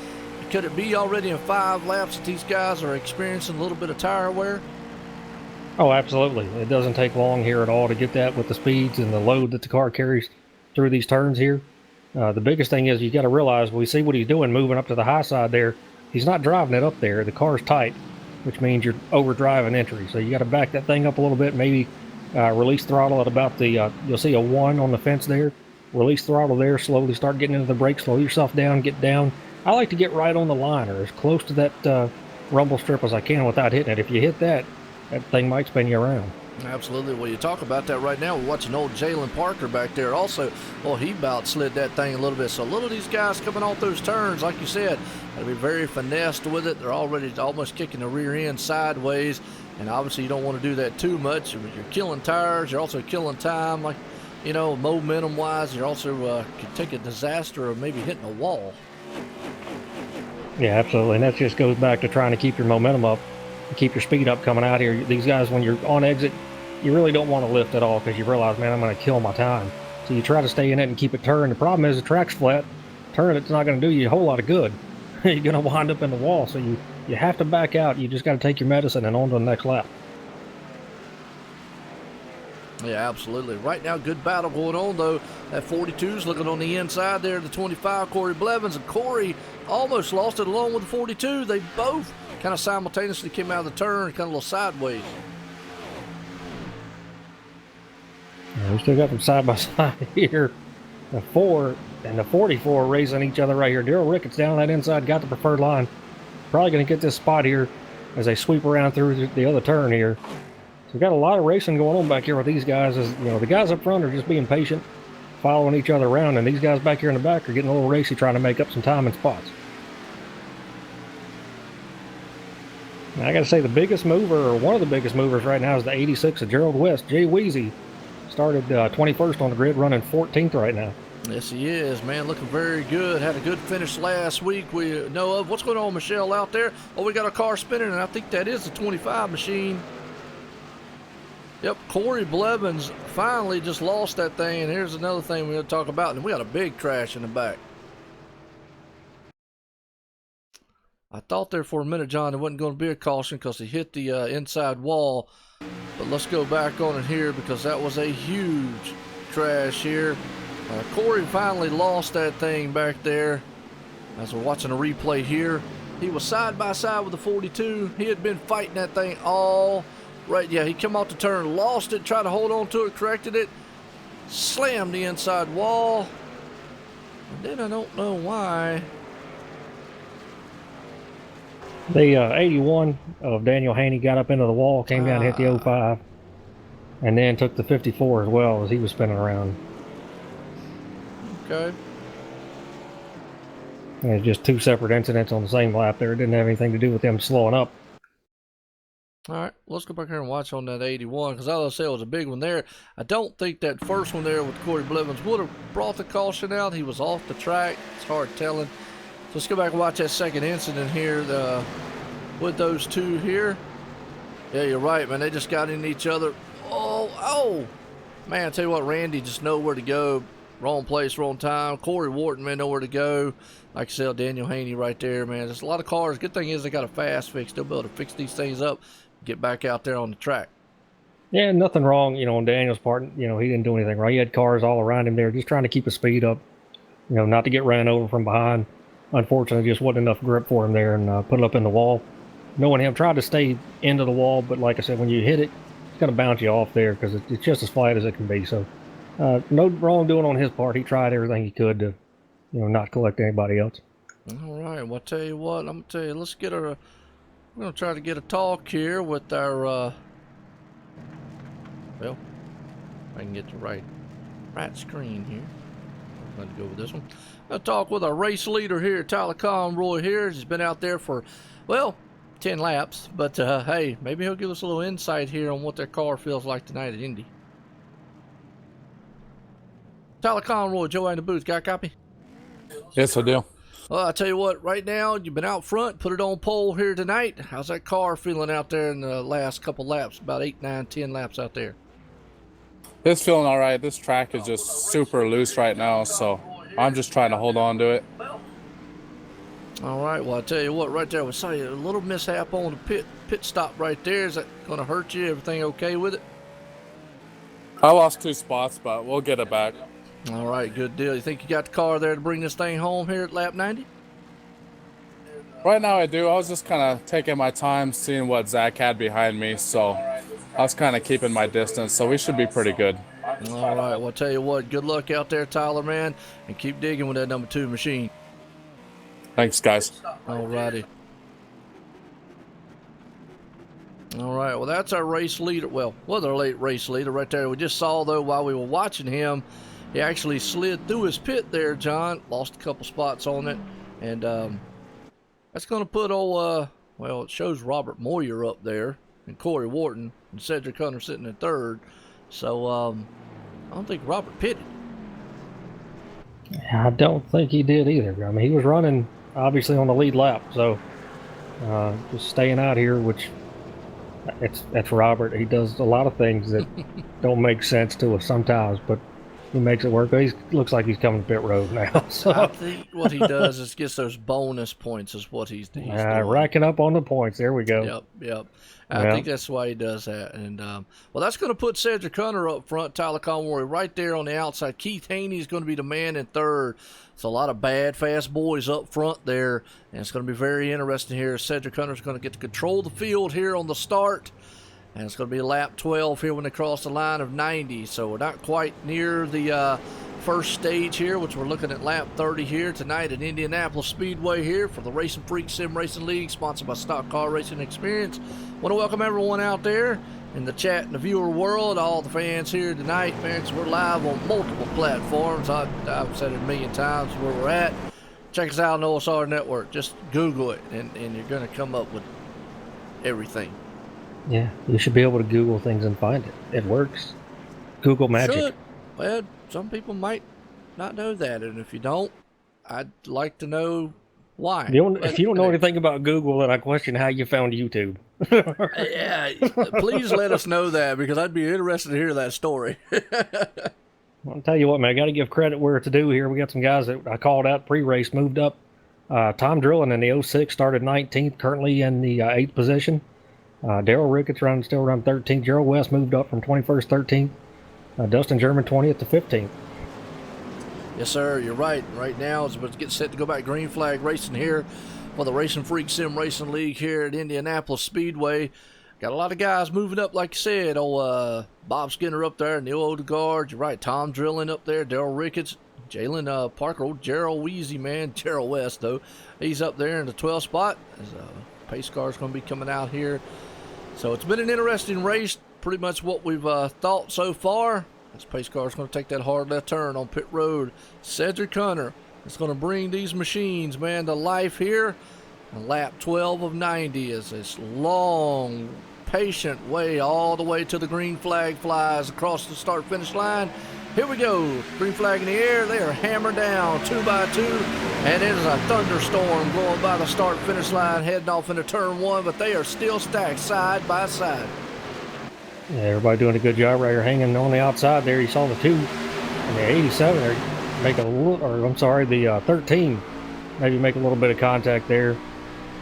Speaker 4: Could it be already in 5 laps that these guys are experiencing a little bit of tire wear?
Speaker 5: Oh, absolutely. It doesn't take long here at all to get that with the speeds and the load that the car carries through these turns here. The biggest thing is you got to realize, we see what he's doing moving up to the high side there. He's not driving it up there. The car's tight, which means you're overdriving entry. So you got to back that thing up a little bit, maybe release throttle at about the, you'll see a 1 on the fence there. Release throttle there, slowly start getting into the brakes, slow yourself down, get down. I like to get right on the line or as close to that rumble strip as I can without hitting it. If you hit that, that thing might spin you around.
Speaker 4: Absolutely. Well, you talk about that right now. We're watching old Jalen Parker back there also. Well, he about slid that thing a little bit. So a little of these guys coming off those turns, like you said, got to be very finessed with it. They're already almost kicking the rear end sideways. And obviously you don't want to do that too much. You're killing tires. You're also killing time. Like, momentum-wise, you're also could take a disaster of maybe hitting a wall.
Speaker 5: Yeah, absolutely. And that just goes back to trying to keep your momentum up, keep your speed up coming out here. These guys, when you're on exit, you really don't want to lift at all because you realize, man, I'm going to kill my time. So you try to stay in it and keep it turned. The problem is the track's flat. Turning it's not going to do you a whole lot of good. You're going to wind up in the wall. So you have to back out. You just got to take your medicine and on to the next lap.
Speaker 4: Yeah, absolutely. Right now, good battle going on, though. That 42's looking on the inside there, the 25, Corey Blevins. And Corey almost lost it along with the 42. They both kind of simultaneously came out of the turn, kind of a little sideways.
Speaker 5: Yeah, we still got them side by side here. The 4 and the 44 racing each other right here. Daryl Ricketts down that inside, got the preferred line. Probably going to get this spot here as they sweep around through the other turn here. So we got a lot of racing going on back here with these guys. As the guys up front are just being patient, following each other around, and these guys back here in the back are getting a little racy, trying to make up some time and spots. And I got to say, the biggest mover, or one of the biggest movers right now, is the 86 of Gerald West. Jay Weezy started 21st on the grid, running 14th right now.
Speaker 4: Yes, he is, man. Looking very good. Had a good finish last week. We know of. What's going on, Michelle, out there? Oh, we got a car spinning, and I think that is the 25 machine. Yep, Corey Blevins finally just lost that thing, and here's another thing we're going to talk about, and we got a big crash in the back. I thought there for a minute, John, there wasn't going to be a caution because he hit the inside wall, but let's go back on it here because that was a huge crash here. Corey finally lost that thing back there as we're watching a replay here. He was side by side with the 42. He had been fighting that thing all right. Yeah, he came off the turn, lost it, tried to hold on to it, corrected it, slammed the inside wall. And then I don't know why.
Speaker 5: The 81 of Daniel Haney got up into the wall, came down, hit the 05, and then took the 54 as well as he was spinning around.
Speaker 4: Okay.
Speaker 5: And it's just two separate incidents on the same lap there. It didn't have anything to do with them slowing up.
Speaker 4: All right, let's go back here and watch on that 81 because all I said was a big one there. I don't think that first one there with Corey Blevins would have brought the caution out. He was off the track. It's hard telling. So let's go back and watch that second incident here with those two here. Yeah, you're right, man. They just got into each other. Oh, man, I tell you what, Randy just know where to go. Wrong place, wrong time. Corey Wharton, man, know where to go. Like I said, Daniel Haney right there, man. There's a lot of cars. Good thing is they got a fast fix. They'll be able to fix these things up, get back out there on the track.
Speaker 5: Yeah, nothing wrong, on Daniel's part. He didn't do anything wrong. He had cars all around him there, just trying to keep his speed up, not to get ran over from behind. Unfortunately, just wasn't enough grip for him there and put it up in the wall. Knowing him, tried to stay into the wall, but like I said, when you hit it, it's going to bounce you off there because it's just as flat as it can be. So no wrongdoing on his part. He tried everything he could to, not collect anybody else.
Speaker 4: All right. Well, I'll tell you what. I'm going to tell you, let's get we're going to try to get a talk here with our, well, I can get the right screen here. I'm going to go with this one. I'll talk with our race leader here, Tyler Conroy here. He's been out there for, well, 10 laps. But, hey, maybe he'll give us a little insight here on what their car feels like tonight at Indy. Tyler Conroy, Joe in the booth. Got a copy?
Speaker 6: Yes, I do.
Speaker 4: Well, I tell you what, right now, you've been out front, put it on pole here tonight. How's that car feeling out there in the last couple laps, about 8, 9, 10 laps out there?
Speaker 6: It's feeling all right. This track is just super loose right now, so I'm just trying to hold on to it.
Speaker 4: All right, well, I tell you what, right there, we saw you a little mishap on the pit stop right there. Is that going to hurt you? Everything okay with it?
Speaker 6: I lost 2 spots, but we'll get it back.
Speaker 4: All right, good deal. You think you got the car there to bring this thing home here at lap 90?
Speaker 6: Right now I do. I was just kind of taking my time, seeing what Zach had behind me, so I was kind of keeping my distance, so we should be pretty good.
Speaker 4: All right, well, I'll tell you what, good luck out there, Tyler, man, and keep digging with that number 2 machine.
Speaker 6: Thanks, guys.
Speaker 4: All righty. All right, well, that's our race leader. Well, our late race leader right there. We just saw, though, while we were watching him, he actually slid through his pit there, John. Lost a couple spots on it. And that's going to put old, well, it shows Robert Moyer up there and Corey Wharton and Cedric Hunter sitting in 3rd. So I don't think Robert pitted.
Speaker 5: I don't think he did either. I mean, he was running, obviously, on the lead lap. So just staying out here, which that's Robert. He does a lot of things that don't make sense to us sometimes, but he makes it work. He looks like he's coming to pit road now. So
Speaker 4: I think what he does is gets those bonus points is what he's doing.
Speaker 5: Racking up on the points. There we go.
Speaker 4: Yep. I think that's why he does that. And, well, that's going to put Cedric Hunter up front, Tyler Conroy right there on the outside. Keith Haney is going to be the man in 3rd. It's a lot of bad, fast boys up front there. And it's going to be very interesting here. Cedric Hunter is going to get to control the field here on the start. And it's going to be lap 12 here when they cross the line of 90. So we're not quite near the first stage here, which we're looking at lap 30 here tonight at Indianapolis Speedway here for the RacinFreeks Sim Racing League, sponsored by Stock Car Racing Experience. Want to welcome everyone out there in the chat and the viewer world, all the fans here tonight, man, because we're live on multiple platforms. I've said it a million times where we're at. Check us out on OSRNetwork. Just Google it, and you're going to come up with everything.
Speaker 5: Yeah, you should be able to Google things and find it. It works. Google magic.
Speaker 4: Should. Well, some people might not know that, and if you don't, I'd like to know why.
Speaker 5: If you don't know anything about Google, then I question how you found YouTube.
Speaker 4: Yeah, please let us know that, because I'd be interested to hear that story.
Speaker 5: I'll tell you what, man, I got to give credit where it's due here. We got some guys that I called out pre-race, moved up. Tom Drilling in the 06 started 19th, currently in the 8th position. Daryl Ricketts still running 13th. Gerald West moved up from 21st, 13th. Dustin German 20th to 15th.
Speaker 4: Yes, sir, you're right. Right now, it's about to get set to go back green flag racing here for the RacinFreeks Sim Racing League here at Indianapolis Speedway. Got a lot of guys moving up, like you said. Bob Skinner up there, Neil Odegaard. You're right, Tom Drilling up there, Daryl Ricketts, Jalen Parker, old Gerald Wheezy, man. Gerald West, though, he's up there in the 12th spot. Pace car's going to be coming out here. So it's been an interesting race, pretty much what we've thought so far. This pace car is going to take that hard left turn on pit road. Cedric Hunter is going to bring these machines, man, to life here. And lap 12 of 90 is this long, patient way all the way to the green flag flies across the start-finish line. Here we go. Green flag in the air. They are hammered down 2 by 2. And it is a thunderstorm going by the start-finish line, heading off into turn 1, but they are still stacked side by side.
Speaker 5: Yeah, everybody doing a good job right here, hanging on the outside there. You saw the 2 and the 87 there make a little, or I'm sorry, the 13 maybe make a little bit of contact there.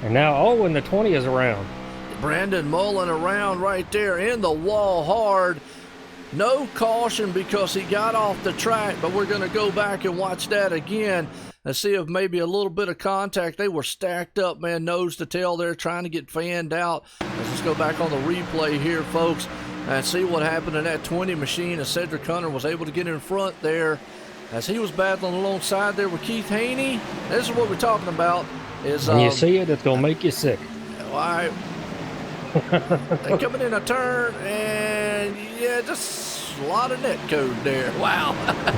Speaker 5: And now, and the 20 is around.
Speaker 4: Brandon Mullen around right there in the wall hard. No caution because he got off the track, but we're going to go back and watch that again and see if maybe a little bit of contact. They were stacked up, man, nose to tail there, trying to get fanned out. Let's just go back on the replay here, folks, and see what happened in that 20 machine as Cedric Hunter was able to get in front there as he was battling alongside there with Keith Haney. This is what we're talking about.
Speaker 5: When you see it, it's going to make you sick.
Speaker 4: All right. They're coming in a turn, and yeah, just a lot of net code there. Wow.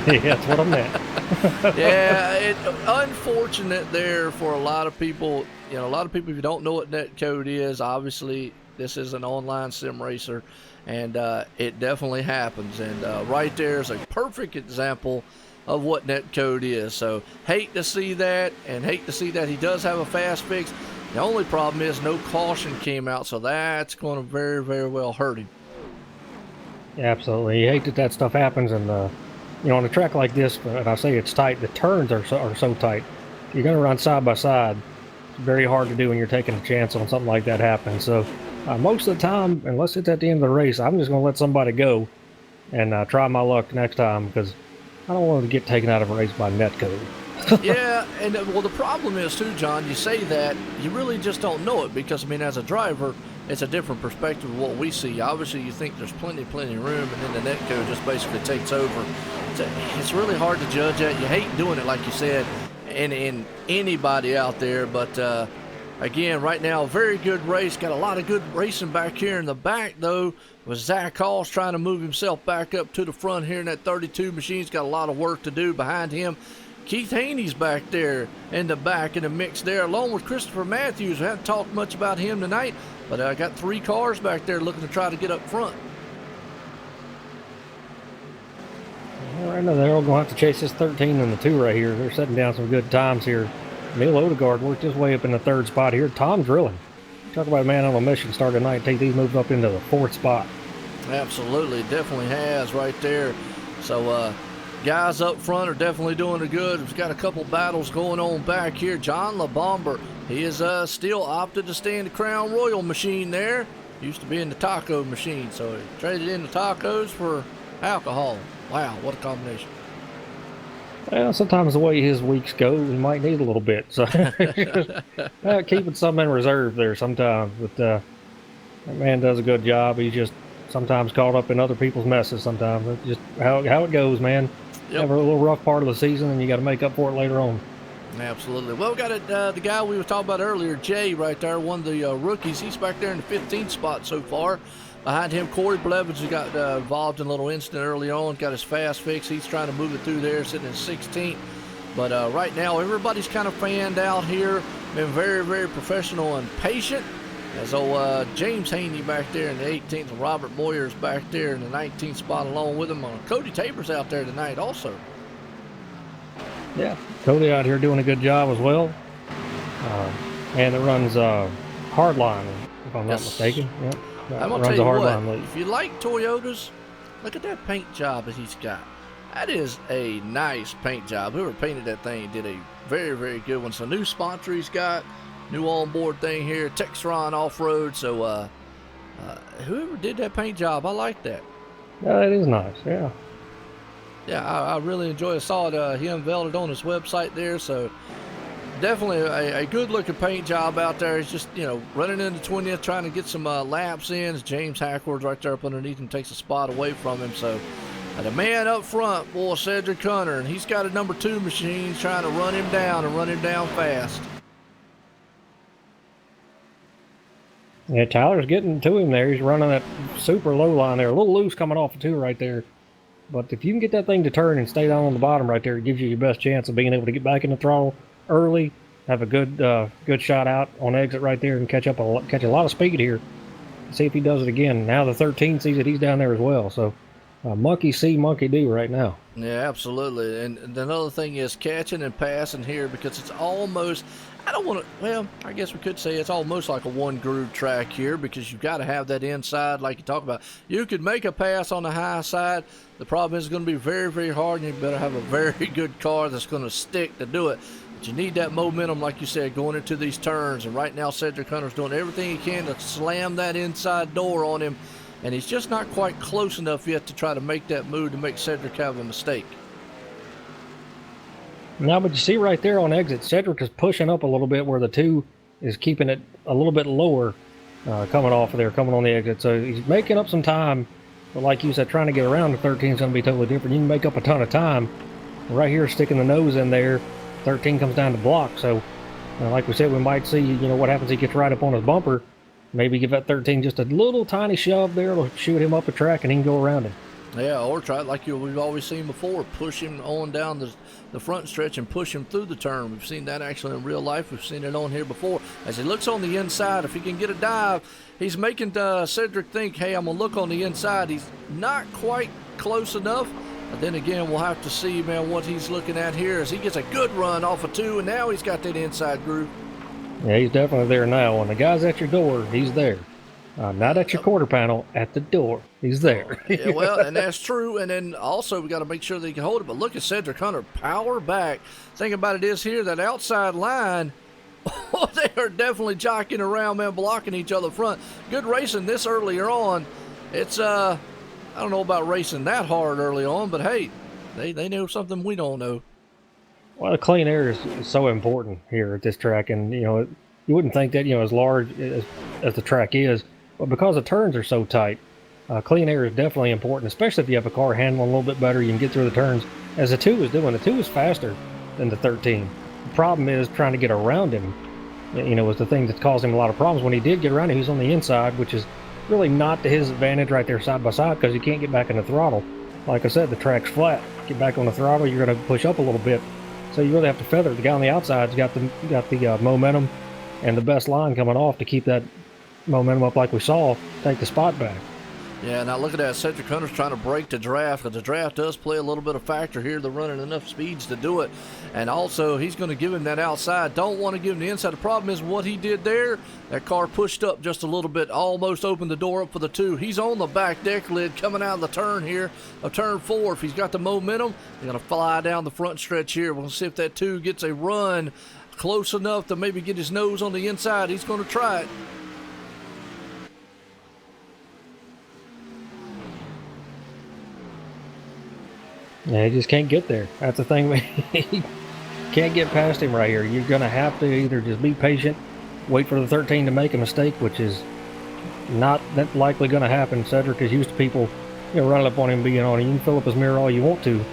Speaker 5: Yeah, that's what I meant.
Speaker 4: Yeah, unfortunate there for a lot of people. You know, a lot of people, if you don't know what net code is, obviously this is an online sim racer, and it definitely happens. And right there is a perfect example of what net code is. So hate to see that, and hate to see that he does have a fast fix. The only problem is no caution came out, so that's going to very, very well hurt him.
Speaker 5: Yeah, absolutely. You hate that stuff happens, and on a track like this, and I say it's tight, the turns are so tight. You're going to run side by side. It's very hard to do when you're taking a chance on something like that happening. So most of the time, unless it's at the end of the race, I'm just going to let somebody go and try my luck next time, because I don't want to get taken out of a race by netcode.
Speaker 4: Yeah, and well, the problem is too, John, you say that, you really just don't know it, because, I mean, as a driver, it's a different perspective of what we see. Obviously, you think there's plenty of room, and then the netcode just basically takes over. It's really hard to judge that. You hate doing it, like you said, and anybody out there, but again, right now, very good race. Got a lot of good racing back here in the back, though, with Zach Hall's trying to move himself back up to the front here in that 32 machine. He's got a lot of work to do behind him. Keith Haney's back there in the back in the mix there, along with Christopher Matthews. We haven't talked much about him tonight, but I got 3 cars back there looking to try to get up front.
Speaker 5: All right, now they're all going to have to chase this 13 and the 2 right here. They're setting down some good times here. Neil Odegaard worked his way up in the 3rd spot here. Tom Drilling, talk about a man on a mission, started 19th. He's moved up into the 4th spot.
Speaker 4: Absolutely, definitely has right there. So, guys up front are definitely doing it good. We've got a couple battles going on back here. John LeBomber, he is still opted to stay in the Crown Royal machine there. Used to be in the taco machine, so he traded in the tacos for alcohol. Wow, what a combination.
Speaker 5: Well, sometimes the way his weeks go, he might need a little bit. So keeping some in reserve there sometimes. But that man does a good job. He's just sometimes caught up in other people's messes sometimes. That's just how it goes, man.
Speaker 4: Yep.
Speaker 5: Have a little rough part of the season, and you got to make up for it later on.
Speaker 4: Absolutely. Well, we got the guy we were talking about earlier, Jay, right there, one of the rookies. He's back there in the 15th spot so far. Behind him, Corey Blevins, who got involved in a little incident early on, got his fast fix. He's trying to move it through there, sitting in 16th. But right now, everybody's kind of fanned out here. Been very, very professional and patient. As old James Haney back there in the 18th, and Robert Boyer's back there in the 19th spot along with him. Cody Tabor's out there tonight also.
Speaker 5: Yeah, Cody out here doing a good job as well. And it runs Hardline, if I'm not mistaken. Yep.
Speaker 4: I'm going to tell you what, if you like Toyotas, look at that paint job that he's got. That is a nice paint job. Whoever painted that thing did a very, very good one. So new sponsor he's got, new onboard thing here, Textron Off-Road. So whoever did that paint job, I like that.
Speaker 5: Yeah, that is nice, yeah.
Speaker 4: Yeah, I really enjoy it. I saw it, he unveiled it on his website there, so definitely a good-looking paint job out there. He's just, you know, running into 20th, trying to get some laps in. James Hackworth's right there up underneath him, takes a spot away from him. So the man up front, boy, Cedric Hunter, and he's got a number 2 machine. He's trying to run him down and run him down fast.
Speaker 5: Yeah, Tyler's getting to him there. He's running that super low line there. A little loose coming off the 2 right there. But if you can get that thing to turn and stay down on the bottom right there, it gives you your best chance of being able to get back in the throttle early, have a good shot out on exit right there, and catch a lot of speed here. See if he does it again. Now the 13 sees it. He's down there as well. So monkey see, monkey do right now.
Speaker 4: Yeah, absolutely. And another thing is catching and passing here, because it's almost, I don't want to, well, I guess we could say it's almost like a one groove track here, because you've got to have that inside like you talk about. You could make a pass on the high side. The problem is it's going to be very, very hard, and you better have a very good car that's going to stick to do it. But you need that momentum, like you said, going into these turns. And right now, Cedric Hunter's doing everything he can to slam that inside door on him. And he's just not quite close enough yet to try to make that move to make Cedric have a mistake.
Speaker 5: Now, but you see right there on exit, Cedric is pushing up a little bit where the 2 is keeping it a little bit lower coming off of there, coming on the exit. So he's making up some time. But like you said, trying to get around the 13 is going to be totally different. You can make up a ton of time. Right here, sticking the nose in there, 13 comes down to block. So like we said, we might see, you know, what happens. He gets right up on his bumper. Maybe give that 13 just a little tiny shove there to shoot him up the track, and he can go around him.
Speaker 4: Yeah, or try it like we've always seen before. Push him on down the front stretch and push him through the turn. We've seen that actually in real life. We've seen it on here before. As he looks on the inside, if he can get a dive, he's making Cedric think, hey, I'm going to look on the inside. He's not quite close enough. But then again, we'll have to see, man, what he's looking at here as he gets a good run off of 2, and now he's got that inside groove.
Speaker 5: Yeah, he's definitely there now. When the guy's at your door, he's there. Not at your quarter panel, at the door. He's there.
Speaker 4: Yeah, well, and that's true. And then also we got to make sure that he can hold it. But look at Cedric Hunter, power back. Thing about it is here, that outside line, they are definitely jockeying around, man, blocking each other front. Good racing this earlier on. It's, I don't know about racing that hard early on, but hey, they know something we don't know.
Speaker 5: Well, the clean air is so important here at this track, and you know, you wouldn't think that, you know, as large as the track is, but because the turns are so tight, clean air is definitely important, especially if you have a car handling a little bit better. You can get through the turns, as the 2 is doing. The 2 is faster than the 13. The problem is trying to get around him, you know, was the thing that caused him a lot of problems. When he did get around him, he's on the inside, which is really not to his advantage right there side by side, because he can't get back in the throttle. Like I said, the track's flat. Get back on the throttle, you're going to push up a little bit. So you really have to feather. The guy on the outside's got the momentum and the best line coming off to keep that momentum up, like we saw, take the spot back.
Speaker 4: Yeah, now look at that. Cedric Hunter's trying to break the draft, because the draft does play a little bit of factor here. They're running enough speeds to do it. And also, he's going to give him that outside. Don't want to give him the inside. The problem is what he did there, that car pushed up just a little bit, almost opened the door up for the 2. He's on the back deck lid coming out of the turn here, of turn 4. If he's got the momentum, he's going to fly down the front stretch here. We'll see if that 2 gets a run close enough to maybe get his nose on the inside. He's going to try it.
Speaker 5: Yeah, he just can't get there. That's the thing. He can't get past him right here. You're going to have to either just be patient, wait for the 13 to make a mistake, which is not that likely going to happen. Cedric is used to people, you know, running up on him, being on him. You can fill up his mirror all you want to.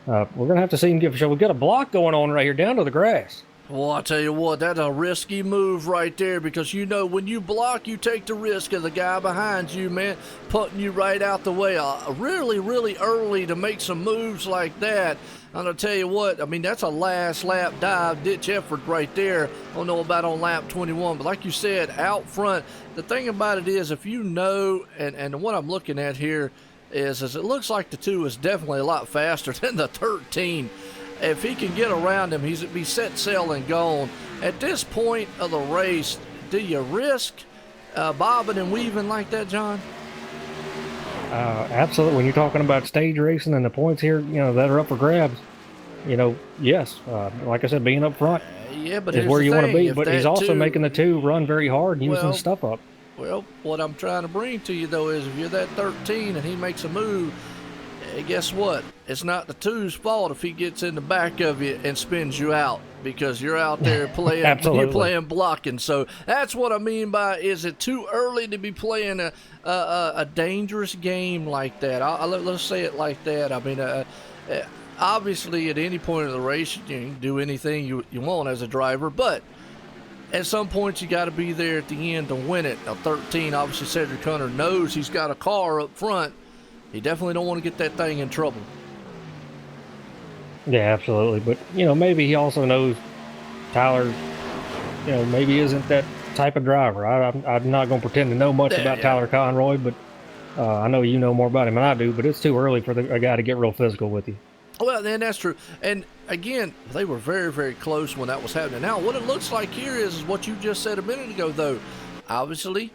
Speaker 5: We're going to have to see him give a show. We've got a block going on right here down to the grass.
Speaker 4: Well, I tell you what, that's a risky move right there, because you know when you block, you take the risk of the guy behind you, man, putting you right out the way. Really, really early to make some moves like that. I'm going to tell you what, I mean, that's a last lap dive ditch effort right there. I don't know about on lap 21, but like you said, out front, the thing about it is if you know, and what I'm looking at here is it looks like the 2 is definitely a lot faster than the 13. If he can get around him, he's be set, sail, and gone. At this point of the race, do you risk bobbing and weaving like that, John?
Speaker 5: Absolutely. When you're talking about stage racing and the points here, that are up for grabs, yes. Like I said, being up front
Speaker 4: but
Speaker 5: is where you want to be. But he's also
Speaker 4: 2,
Speaker 5: making the 2 run very hard and using stuff up.
Speaker 4: Well, what I'm trying to bring to you, though, is if you're that 13 and he makes a move, guess what? It's not the 2's fault if he gets in the back of you and spins you out because you're out there playing, you're playing blocking. So that's what I mean by, is it too early to be playing a dangerous game like that? Let's say it like that. I mean, obviously at any point of the race, you can do anything you want as a driver, but at some point you got to be there at the end to win it. Now 13, obviously Cedric Hunter knows he's got a car up front. He definitely don't want to get that thing in trouble.
Speaker 5: Yeah, absolutely. But, maybe he also knows Tyler, maybe isn't that type of driver. I'm not going to pretend to know much about Tyler Conroy, but I know you know more about him than I do, but it's too early for a guy to get real physical with you.
Speaker 4: Well, then that's true. And, again, they were very, very close when that was happening. Now, what it looks like here is what you just said a minute ago, though. Obviously,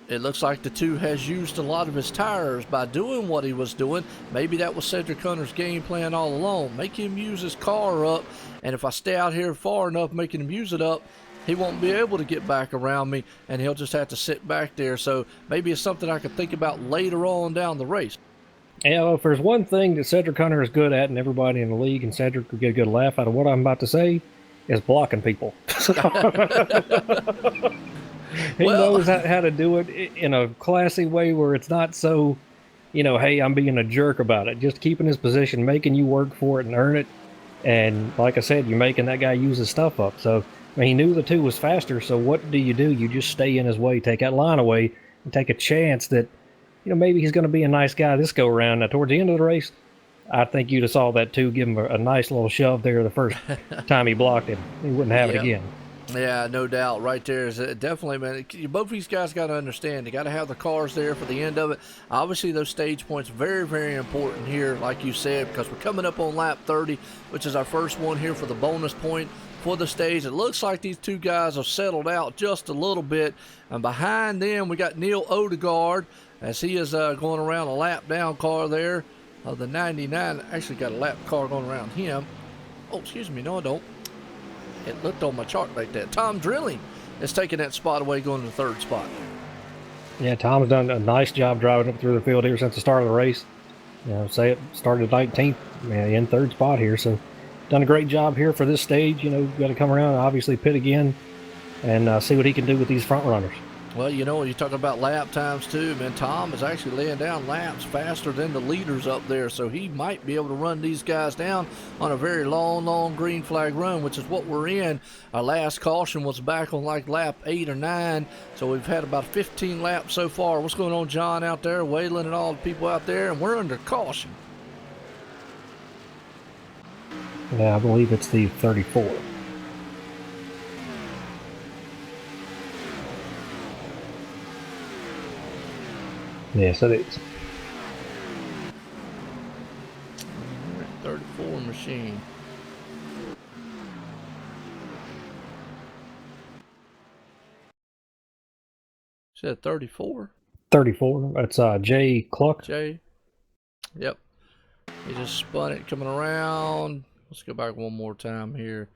Speaker 4: it looks like the 2 has used a lot of his tires by doing what he was doing. Maybe that was Cedric Hunter's game plan all along. Make him use his car up, and if I stay out here far enough making him use it up, he won't be able to get back around me, and he'll just have to sit back there. So maybe it's something I could think about later on down the race.
Speaker 5: Yeah, well, if there's one thing that Cedric Hunter is good at, and everybody in the league, and Cedric could get a good laugh out of what I'm about to say, is blocking people. He knows how to do it in a classy way where it's not so, hey, I'm being a jerk about it. Just keeping his position, making you work for it and earn it. And like I said, you're making that guy use his stuff up. So he knew the 2 was faster. So what do? You just stay in his way, take that line away, and take a chance that, maybe he's going to be a nice guy this go around. Now, towards the end of the race, I think you'd have saw that 2 give him a nice little shove there the first time he blocked him. He wouldn't have it again.
Speaker 4: Yeah, no doubt. Right there is definitely, man. Both of these guys got to understand. They got to have the cars there for the end of it. Obviously, those stage points very, very important here, like you said, because we're coming up on lap 30, which is our first one here for the bonus point for the stage. It looks like these 2 guys have settled out just a little bit, and behind them we got Neil Odegaard as he is going around a lap down car there. The 99 actually got a lap car going around him. Oh, excuse me, no, I don't. It looked on my chart like that. Tom Drilling is taking that spot away, going to the 3rd spot.
Speaker 5: Yeah, Tom's done a nice job driving up through the field here since the start of the race. Say it started 19th, in 3rd spot here. So done a great job here for this stage. Got to come around and obviously pit again and see what he can do with these front runners.
Speaker 4: Well, you talk about lap times too, man. Tom is actually laying down laps faster than the leaders up there, so he might be able to run these guys down on a very long, long green flag run, which is what we're in. Our last caution was back on like lap 8 or 9, so we've had about 15 laps so far. What's going on, John, out there, Waylon and all the people out there, and we're under caution.
Speaker 5: Yeah, I believe it's the 34. Yes, it is.
Speaker 4: 34 machine. Said 34?
Speaker 5: 34. That's Jay Cluck.
Speaker 4: Jay. Yep. He just spun it coming around. Let's go back one more time here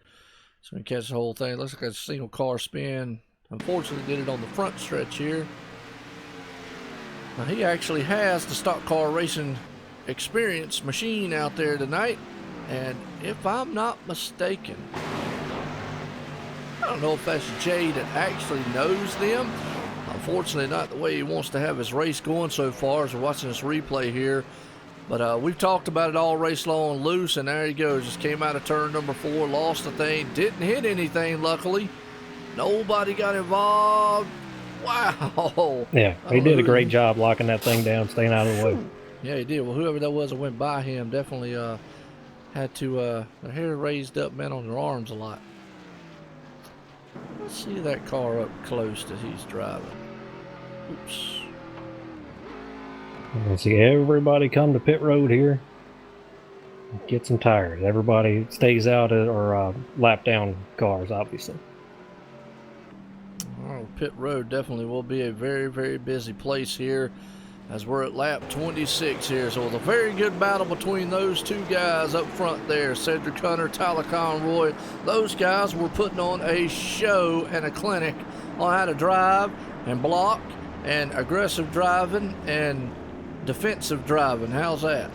Speaker 4: so we can catch the whole thing. Looks like a single car spin. Unfortunately, did it on the front stretch here. Now, he actually has the stock car racing experience machine out there tonight. And if I'm not mistaken, I don't know if that's Jay that actually knows them. Unfortunately, not the way he wants to have his race going so far as we're watching this replay here. But we've talked about it all race long, loose, and there he goes. Just came out of turn number 4, lost the thing, didn't hit anything, luckily. Nobody got involved. Wow.
Speaker 5: Yeah, he did a great job locking that thing down, staying out of the way.
Speaker 4: Yeah, he did. Well, whoever that was that went by him definitely had to their hair raised up, bent on their arms a lot. Let's see that car up close that he's driving. Oops.
Speaker 5: You see everybody come to pit road here. Get some tires. Everybody stays out or lap down cars, obviously.
Speaker 4: Oh, pit road definitely will be a very, very busy place here as we're at lap 26 here. So it's a very good battle between those two guys up front there, Cedric Hunter, Tyler Conroy. Those guys were putting on a show and a clinic on how to drive and block and aggressive driving and defensive driving. How's that?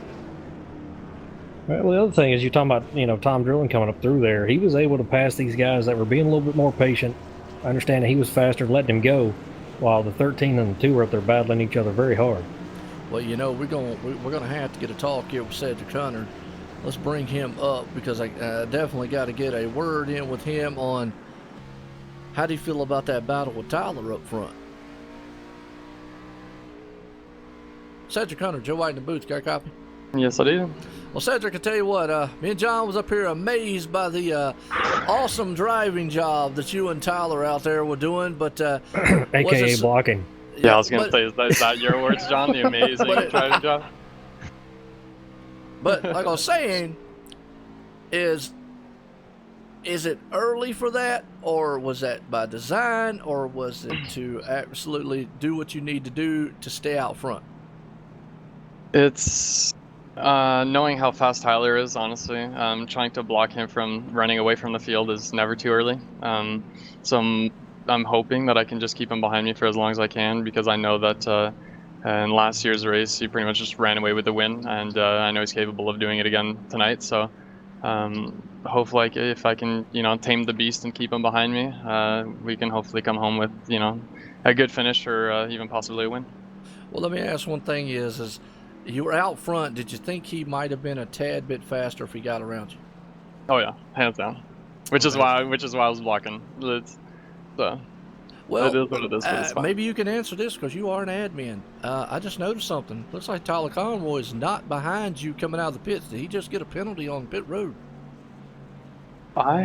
Speaker 5: Well, the other thing is you're talking about, Tom Drilling coming up through there. He was able to pass these guys that were being a little bit more patient. I understand that he was faster, letting him go, while the 13 and the 2 were up there battling each other very hard.
Speaker 4: Well, we're gonna have to get a talk here with Cedric Hunter. Let's bring him up because I definitely got to get a word in with him on how do you feel about that battle with Tyler up front. Cedric Hunter, Joe White in the booth. Got a copy?
Speaker 7: Yes, I do.
Speaker 4: Well, Cedric, I tell you what, me and John was up here amazed by the awesome driving job that you and Tyler out there were doing, but
Speaker 5: AKA blocking.
Speaker 7: Yeah, I was going to say, is that your words, John? The amazing driving job?
Speaker 4: But like I was saying, is it early for that, or was that by design, or was it to absolutely do what you need to do to stay out front?
Speaker 7: It's knowing how fast Tyler is, honestly. Trying to block him from running away from the field is never too early. So I'm hoping that I can just keep him behind me for as long as I can, because I know that in last year's race he pretty much just ran away with the win, and I know he's capable of doing it again tonight. So hopefully, if I can, tame the beast and keep him behind me, we can hopefully come home with, a good finish or even possibly a win.
Speaker 4: Well, let me ask one thing: is you were out front. Did you think he might have been a tad bit faster if he got around you?
Speaker 7: Oh yeah, hands down. Which is why I was blocking.
Speaker 4: Well,
Speaker 7: it is what it is, but it's fine.
Speaker 4: Maybe you can answer this because you are an admin. I just noticed something. Looks like Tyler Conroy is not behind you coming out of the pits. Did he just get a penalty on pit road?
Speaker 7: I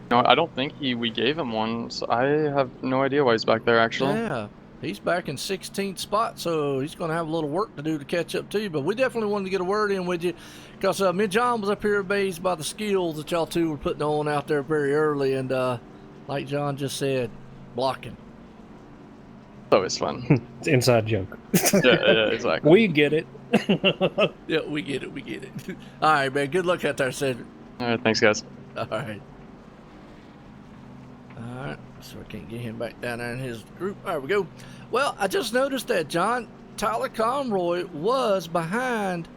Speaker 7: don't think we gave him one. So I have no idea why he's back there, actually.
Speaker 4: Yeah. He's back in 16th spot, so he's going to have a little work to do to catch up to you. But we definitely wanted to get a word in with you because me and John was up here amazed by the skills that y'all two were putting on out there very early. And like John just said, blocking.
Speaker 7: It's always fun.
Speaker 5: It's an inside joke.
Speaker 7: Yeah, exactly.
Speaker 5: We get it.
Speaker 4: Yeah, we get it. All right, man. Good luck out there, Cedric.
Speaker 7: All right, thanks, guys.
Speaker 4: All right. So I can't get him back down there in his group. There we go. Well, I just noticed that, John, Tyler Conroy was behind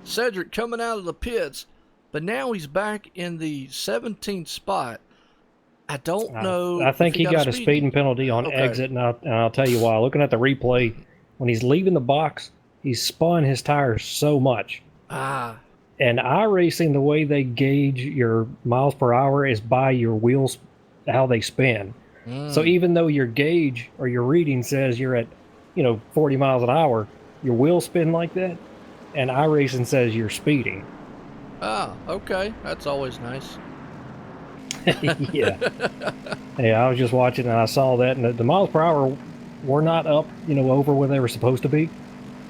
Speaker 4: Cedric coming out of the pits, but now he's back in the 17th spot. I don't know.
Speaker 5: I think he got a speeding penalty on exit, and I'll tell you why. Looking at the replay, when he's leaving the box, he's spun his tires so much. And iRacing, the way they gauge your miles per hour is by your wheels, how they spin. So even though your gauge or your reading says you're at, 40 miles an hour, your wheels spin like that, and iRacing says you're speeding.
Speaker 4: Ah, okay. That's always nice.
Speaker 5: Yeah. Yeah, I was just watching and I saw that, and the miles per hour were not up, over where they were supposed to be.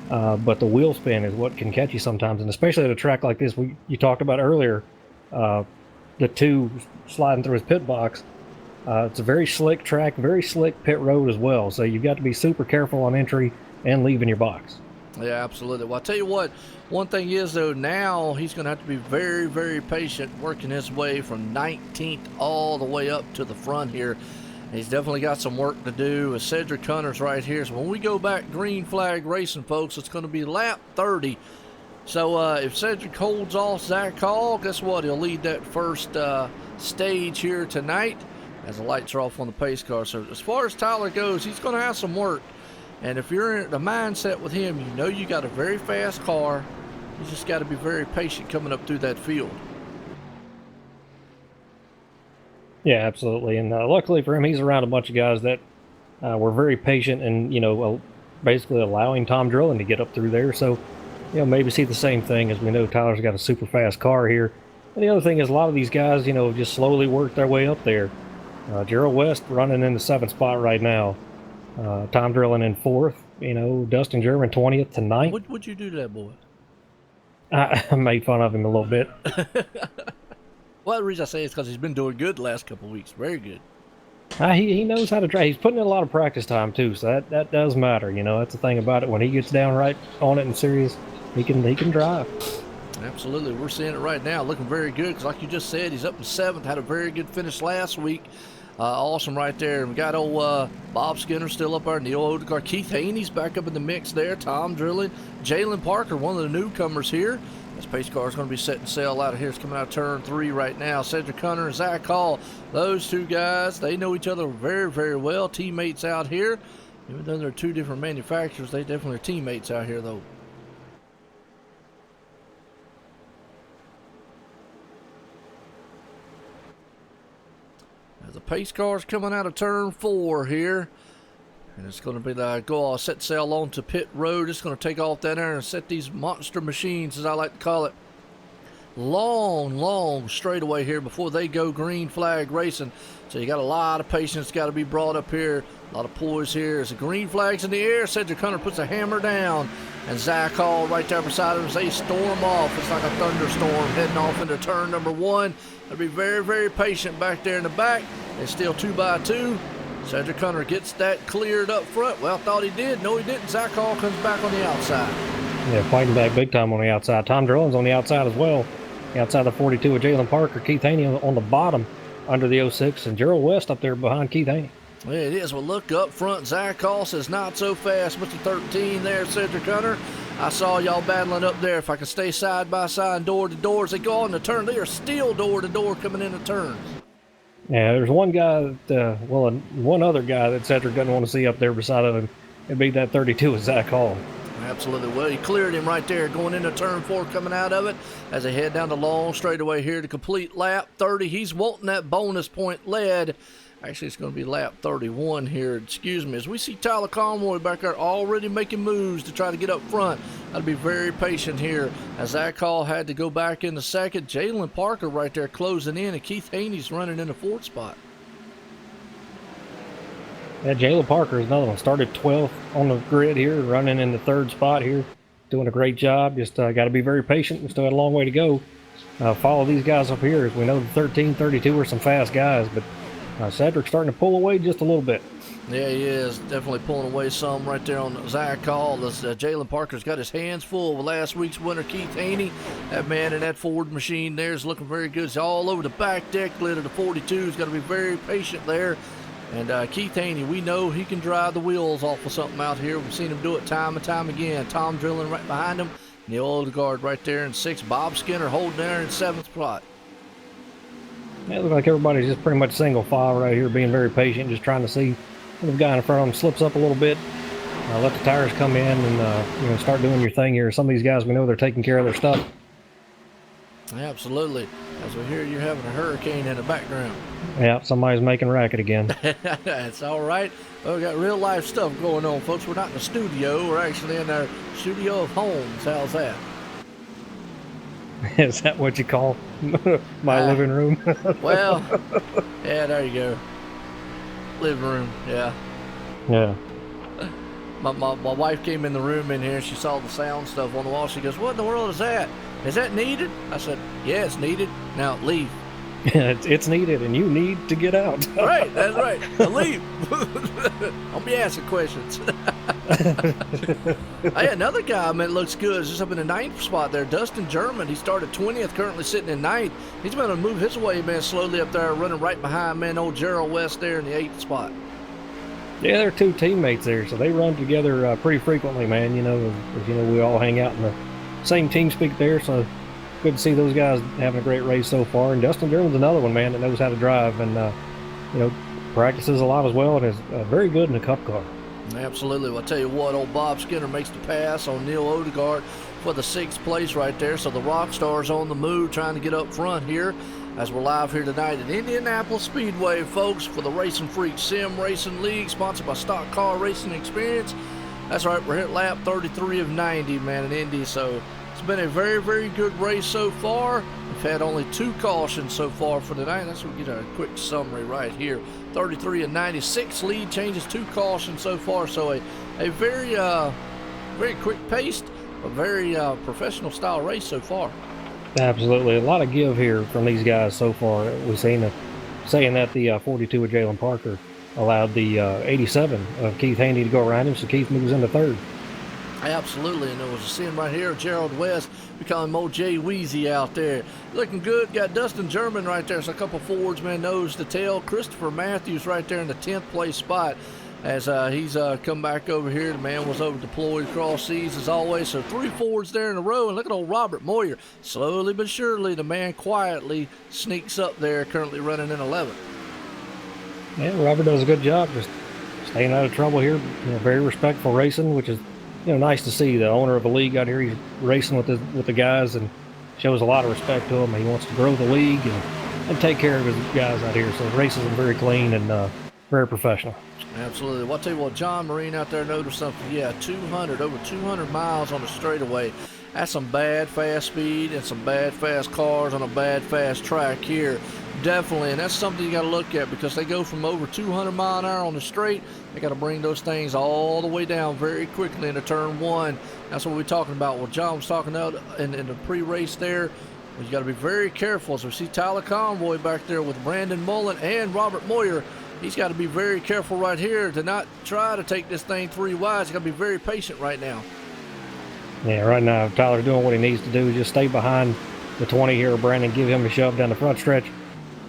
Speaker 5: But the wheel spin is what can catch you sometimes, and especially at a track like this, you talked about earlier, the two sliding through his pit box. It's a very slick track, very slick pit road as well, so you've got to be super careful on entry and leaving your box.
Speaker 4: Yeah, absolutely. Well, I'll tell you what, one thing is, though, now he's going to have to be very, very patient working his way from 19th all the way up to the front here. He's definitely got some work to do. With Cedric Hunter's right here. So when we go back green flag racing, folks, it's going to be lap 30. So if Cedric holds off Zach Hall, guess what? He'll lead that first stage here tonight as the lights are off on the pace car. So as far as Tyler goes, he's going to have some work. And if you're in the mindset with him, you got a very fast car. You just got to be very patient coming up through that field.
Speaker 5: Yeah, absolutely. And luckily for him, he's around a bunch of guys that were very patient and, basically allowing Tom Drilling to get up through there. So maybe see the same thing, as we know Tyler's got a super fast car here. And the other thing is a lot of these guys, just slowly work their way up there. Gerald West running in the 7th spot right now. Tom Drilling in 4th. Dustin German 20th to 9th.
Speaker 4: What'd you do to that boy?
Speaker 5: I made fun of him a little bit.
Speaker 4: Well, the reason I say it's because he's been doing good the last couple of weeks. Very good.
Speaker 5: He knows how to drive. He's putting in a lot of practice time too, so that does matter. That's the thing about it. When he gets down right on it and serious, he can drive.
Speaker 4: Absolutely, we're seeing it right now. Looking very good because, like you just said, he's up in 7th. Had a very good finish last week. Awesome right there. We got old Bob Skinner still up there in the old car. Keith Haney's back up in the mix there. Tom Drilling, Jalen Parker, one of the newcomers here. This pace car is going to be setting sail out of here. It's coming out of turn 3 right now. Cedric Hunter and Zach Hall, those two guys, they know each other very, very well. Teammates out here. Even though they're 2 different manufacturers, they definitely are teammates out here, though. As the pace car's coming out of turn 4 here. And it's going to be the set sail onto pit road. It's going to take off that air and set these monster machines, as I like to call it, long straightaway here before they go green flag racing. So you got a lot of patience got to be brought up here. A lot of poise here. As the green flag's in the air, Cedric Hunter puts a hammer down. And Zach Hall right there beside him as they storm off. It's like a thunderstorm heading off into turn number 1. They'll be very, very patient back there in the back. It's still 2 by 2. Cedric Hunter gets that cleared up front. Well, thought he did. No, he didn't. Zach Hall comes back on the outside.
Speaker 5: Yeah, fighting back big time on the outside. Tom Drilling's on the outside as well. The outside of the 42 with Jalen Parker. Keith Haney on the bottom under the 06. And Gerald West up there behind Keith Haney.
Speaker 4: Yeah, it is. Well, look up front. Zach Hall says, not so fast. Mr. 13 there, Cedric Hunter. I saw y'all battling up there. If I could stay side by side, door to door as they go on the turn, they are still door to door coming into turns.
Speaker 5: Yeah, there's one guy, one other guy that Cedric doesn't want to see up there beside of him. It'd be that 32 with Zach Hall.
Speaker 4: Absolutely. Well, he cleared him right there going into turn 4, coming out of it as they head down the long straightaway here to complete lap 30. He's wanting that bonus point lead. Actually, it's going to be lap 31 here. Excuse me. As we see Tyler Conroy back there already making moves to try to get up front. I'd be very patient here as Zach Hall had to go back in the 2nd. Jalen Parker right there closing in, and Keith Haney's running in the 4th spot.
Speaker 5: Yeah, Jalen Parker is another one. Started 12th on the grid here, running in the 3rd spot here. Doing a great job. Just got to be very patient. We still got a long way to go. Follow these guys up here. As we know the 13, 32 are some fast guys, but Cedric's starting to pull away just a little bit.
Speaker 4: Yeah, he is. Definitely pulling away some right there on Zach Hall. Jalen Parker's got his hands full with last week's winner, Keith Haney. That man in that Ford machine there is looking very good. He's all over the back deck lid of the 42. He's got to be very patient there. And Keith Haney, we know he can drive the wheels off of something out here. We've seen him do it time and time again. Tom Drilling right behind him. And the old guard right there in 6th. Bob Skinner holding there in 7th spot.
Speaker 5: Yeah, it looks like everybody's just pretty much single file right here, being very patient, just trying to see when the guy in front of them slips up a little bit. Let the tires come in and start doing your thing here. Some of these guys, we know they're taking care of their stuff.
Speaker 4: Absolutely. As we hear you're having a hurricane in the background.
Speaker 5: Yeah, somebody's making racket again.
Speaker 4: That's all right. Well, we got real life stuff going on, folks. We're not in the studio. We're actually in our studio of homes. How's that?
Speaker 5: Is that what you call my living room?
Speaker 4: Well, yeah, there you go. Living room, yeah.
Speaker 5: Yeah.
Speaker 4: My wife came in the room in here. She saw the sound stuff on the wall. She goes, what in the world is that? Is that needed? I said, yeah, it's needed. Now leave.
Speaker 5: It's needed, and you need to get out.
Speaker 4: Right, that's right. Now leave. Don't be asking questions. Hey, another guy, man, looks good. Is just up in the 9th spot there. Dustin German. He started 20th, currently sitting in 9th. He's going to move his way, man, slowly up there, running right behind, man, old Gerald West there in the 8th spot.
Speaker 5: Yeah, they're 2 teammates there, so they run together pretty frequently, man. As we all hang out in the same team speak there, so good to see those guys having a great race so far. And Dustin German's another one, man, that knows how to drive and, practices a lot as well and is very good in a cup car.
Speaker 4: Absolutely. Well, I'll tell you what, old Bob Skinner makes the pass on Neil Odegaard for the 6th place right there. So the rock star's on the move trying to get up front here as we're live here tonight at Indianapolis Speedway, folks, for the RacinFreeks Sim Racing League, sponsored by Stock Car Racing Experience. That's right, we're at lap 33 of 90, man, in Indy. So it's been a very, very good race so far. We've had only 2 cautions so far for tonight. That's what we get a quick summary right here. 33 and 96 lead changes, 2 cautions so far. So a very, very quick paced, but very professional style race so far.
Speaker 5: Absolutely, a lot of give here from these guys so far. We've seen saying that the 42 of Jalen Parker allowed the 87 of Keith Haney to go around him, so Keith moves into 3rd.
Speaker 4: Absolutely, and there was a scene right here of Gerald West. We call him old Jay Weezy out there. Looking good. Got Dustin German right there. So a couple Fords, man, nose to tail. Christopher Matthews right there in the 10th place spot as he's come back over here. The man was over deployed across seas as always. So 3 Fords there in a row. And look at old Robert Moyer. Slowly but surely, the man quietly sneaks up there, currently running in 11th.
Speaker 5: Yeah, Robert does a good job just staying out of trouble here. Very respectful racing, which is nice to see. The owner of the league out here, he's racing with the guys and shows a lot of respect to them. He wants to grow the league and take care of his guys out here. So the races are very clean and very professional.
Speaker 4: Absolutely. Well, I'll tell you what, John Marine out there noticed something. Yeah, over 200 miles on the straightaway. That's some bad fast speed and some bad fast cars on a bad fast track here. Definitely, and that's something you got to look at because they go from over 200 mile an hour on the straight. They got to bring those things all the way down very quickly into turn 1. That's what we're talking about. What John was talking about in the pre-race there. You got to be very careful. As we see Tyler Conroy back there with Brandon Mullen and Robert Moyer. He's got to be very careful right here to not try to take this thing 3 wide. He's got to be very patient right now.
Speaker 5: Yeah, right now Tyler's doing what he needs to do. Just stay behind the 20 here. Brandon, give him a shove down the front stretch.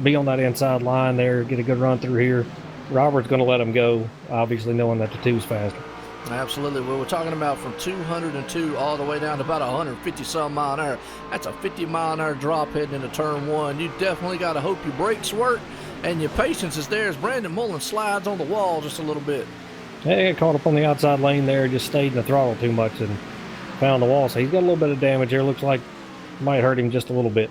Speaker 5: Be on that inside line there. Get a good run through here. Robert's going to let him go, obviously knowing that the 2's faster.
Speaker 4: Absolutely. Well, we're talking about from 202 all the way down to about 150 some mile an hour. That's a 50 mile an hour drop heading into turn 1. You definitely got to hope your brakes work and your patience is there as Brandon Mullen slides on the wall just a little bit.
Speaker 5: Yeah, he got caught up on the outside lane there, just stayed in the throttle too much and found the wall. So he's got a little bit of damage there. Looks like it might hurt him just a little bit.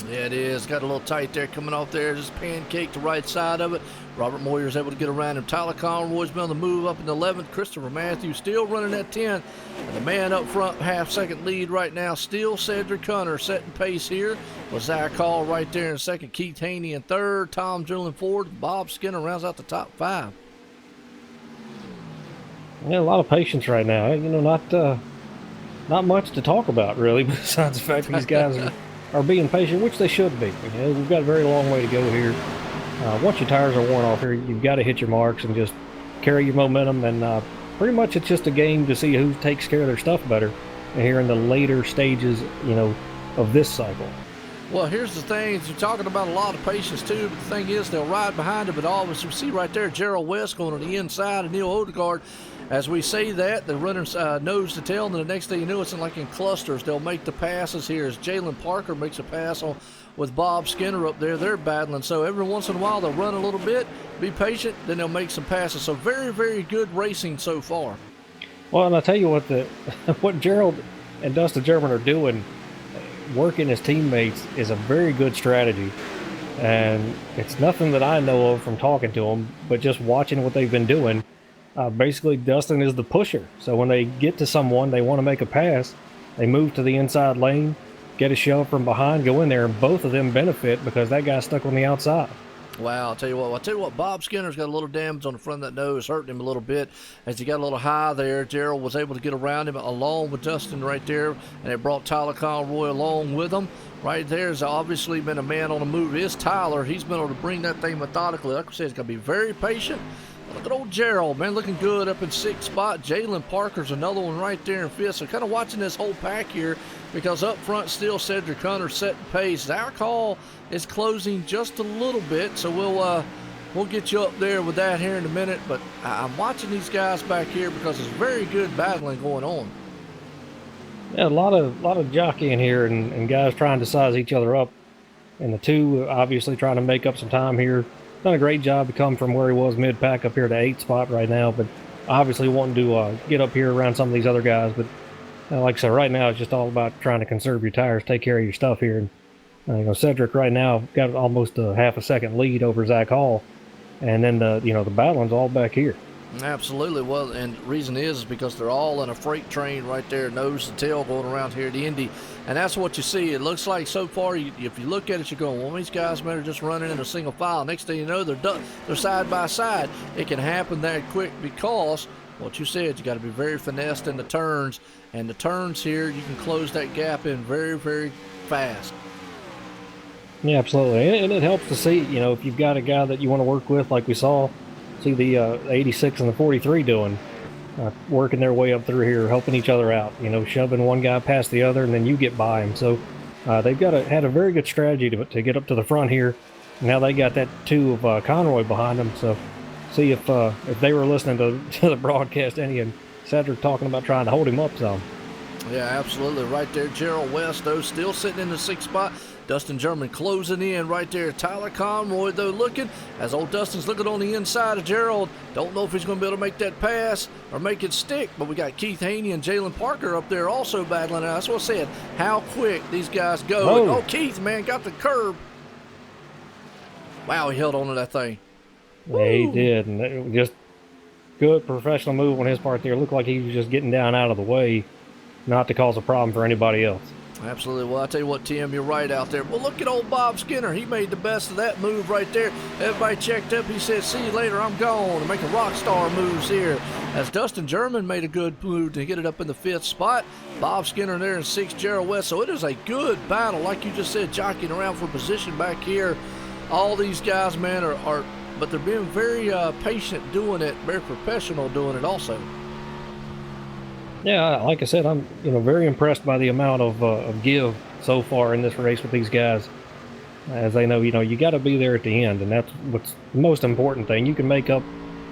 Speaker 4: Yeah, it is. Got a little tight there coming off there. Just pancake the right side of it. Robert Moyer is able to get around him. Tyler Conroy's been on the move up in the 11th. Christopher Matthews still running that 10. And the man up front, half-second lead right now, still Cedric Hunter setting pace here. With Zach Hall right there in second. Keith Haney in 3rd. Tom Julian Ford. Bob Skinner rounds out the top 5.
Speaker 5: Yeah, a lot of patience right now. Not much to talk about, really, besides the fact these guys are being patient, which they should be. We've got a very long way to go here. Once your tires are worn off here, you've got to hit your marks and just carry your momentum. And pretty much it's just a game to see who takes care of their stuff better here in the later stages, of this cycle.
Speaker 4: Well, here's the thing. You're talking about a lot of patience, too. But the thing is, they'll ride behind it. But all of us, we see right there, Gerald West going to the inside of Neil Odegaard. As we say that, the runner's nose to tail, and the next thing you know, it's like in clusters. They'll make the passes here as Jalen Parker makes a pass on with Bob Skinner up there. They're battling. So every once in a while, they'll run a little bit, be patient, then they'll make some passes. So very, very good racing so far.
Speaker 5: Well, and I'll tell you what, what Gerald and Dustin German are doing, working as teammates, is a very good strategy. And it's nothing that I know of from talking to them, but just watching what they've been doing. Basically, Dustin is the pusher. So when they get to someone, they want to make a pass, they move to the inside lane, get a shove from behind, go in there, and both of them benefit because that guy's stuck on the outside.
Speaker 4: Wow, I'll tell you what, Bob Skinner's got a little damage on the front of that nose, hurting him a little bit. As he got a little high there, Gerald was able to get around him along with Dustin right there, and it brought Tyler Conroy along with him. Right there has obviously been a man on the move. Is Tyler. He's been able to bring that thing methodically. Like I said, he's got to be very patient. Look at old Gerald, man, looking good up in 6th spot. Jalen Parker's another one right there in 5th. So kind of watching this whole pack here because up front still Cedric Hunter setting pace. Our call is closing just a little bit, so we'll get you up there with that here in a minute. But I'm watching these guys back here because there's very good battling going on.
Speaker 5: Yeah, a lot of jockeying here and guys trying to size each other up. And the 2 obviously trying to make up some time here. Done a great job to come from where he was mid-pack up here to 8th spot right now, but obviously wanting to get up here around some of these other guys. But like I said, right now it's just all about trying to conserve your tires, take care of your stuff here. And Cedric right now got almost a half a second lead over Zach Hall, and then the battling's all back here.
Speaker 4: Absolutely. Well, and the reason is because they're all in a freight train right there, nose to tail, going around here at the Indy. And that's what you see. It looks like so far, if you look at it, you're going, well, these guys are just running in a single file. Next thing you know, they're side by side. It can happen that quick because what you said, you got to be very finessed in the turns. And the turns here, you can close that gap in very, very fast.
Speaker 5: Yeah, absolutely. And it helps to see, if you've got a guy that you want to work with, like we see the 86 and the 43 doing, working their way up through here, helping each other out, shoving one guy past the other, and then you get by him. So they've had a very good strategy to get up to the front here. Now they got that 2 of Conroy behind them. So see if they were listening to the broadcast, Andy and Cedric talking about trying to hold him up some.
Speaker 4: Yeah, absolutely. Right there, Gerald West, though, still sitting in the 6th spot. Dustin German closing in right there. Tyler Conroy, though, looking as old Dustin's looking on the inside of Gerald. Don't know if he's going to be able to make that pass or make it stick, but we got Keith Haney and Jalen Parker up there also battling out. That's what I said, how quick these guys go. And, Keith, man, got the curb. Wow, he held on to that thing.
Speaker 5: Yeah, he did, and it was just good professional move on his part there. Looked like he was just getting down out of the way, not to cause a problem for anybody else.
Speaker 4: Absolutely. Well, I tell you what, Tim, you're right out there. Well, look at old Bob Skinner. He made the best of that move right there. Everybody checked up. He said, see you later, I'm gone. And making rock star moves here. As Dustin German made a good move to get it up in the 5th spot. Bob Skinner there in 6th, Gerald West. So it is a good battle, like you just said, jockeying around for position back here. All these guys, man, but they're being very patient doing it, very professional doing it also.
Speaker 5: Yeah, like I said, I'm very impressed by the amount of give so far in this race with these guys. As they know, you got to be there at the end, and that's what's the most important thing. You can make up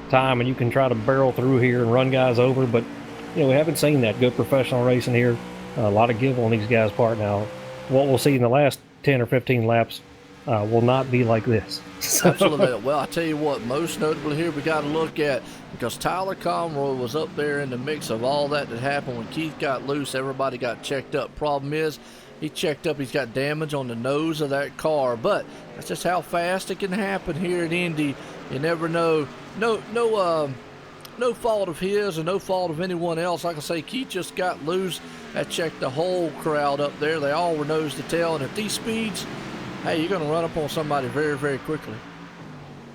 Speaker 5: time and you can try to barrel through here and run guys over, but we haven't seen that good professional racing here. A lot of give on these guys' part now. What we'll see in the last 10 or 15 laps will not be like this.
Speaker 4: Absolutely. Well, I tell you what, most notably here we got to look at, because Tyler Conroy was up there in the mix of all that happened when Keith got loose. Everybody got checked up. Problem is, he checked up. He's got damage on the nose of that car, but that's just how fast it can happen here at Indy. You never know. No fault of his or no fault of anyone else. Like I say, Keith just got loose. That checked the whole crowd up there. They all were nose to tail, and at these speeds, hey, you're going to run up on somebody very, very quickly.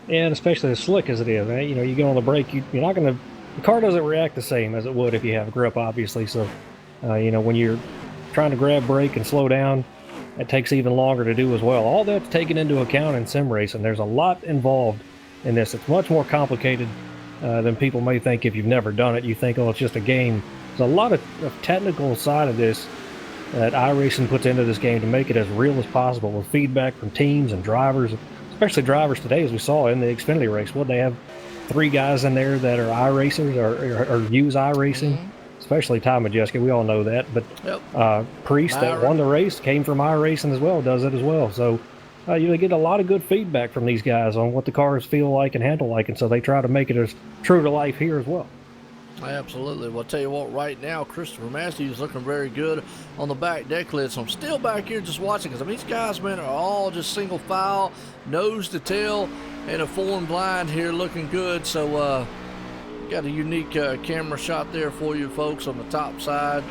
Speaker 5: Yeah, and especially as slick as it is, right? You get on the brake, you're not going to, the car doesn't react the same as it would if you have grip, obviously. So, when you're trying to grab brake and slow down, it takes even longer to do as well. All that's taken into account in sim racing. There's a lot involved in this. It's much more complicated than people may think if you've never done it. You think, oh, it's just a game. There's a lot of technical side of this that iRacing puts into this game to make it as real as possible, with feedback from teams and drivers, especially drivers today, as we saw in the Xfinity race. Well, they have 3 guys in there that are iRacers or use iRacing, especially Ty Majeski. We all know that. But Priest, that won the race, came from iRacing as well, does it as well. So you get a lot of good feedback from these guys on what the cars feel like and handle like, and so they try to make it as true to life here as well.
Speaker 4: Absolutely. Well, I'll tell you what, right now, Christopher Massey is looking very good on the back deck lid. So I'm still back here just watching, because these guys, man, are all just single file, nose to tail, and a form blind here, looking good. So got a unique camera shot there for you folks on the top side.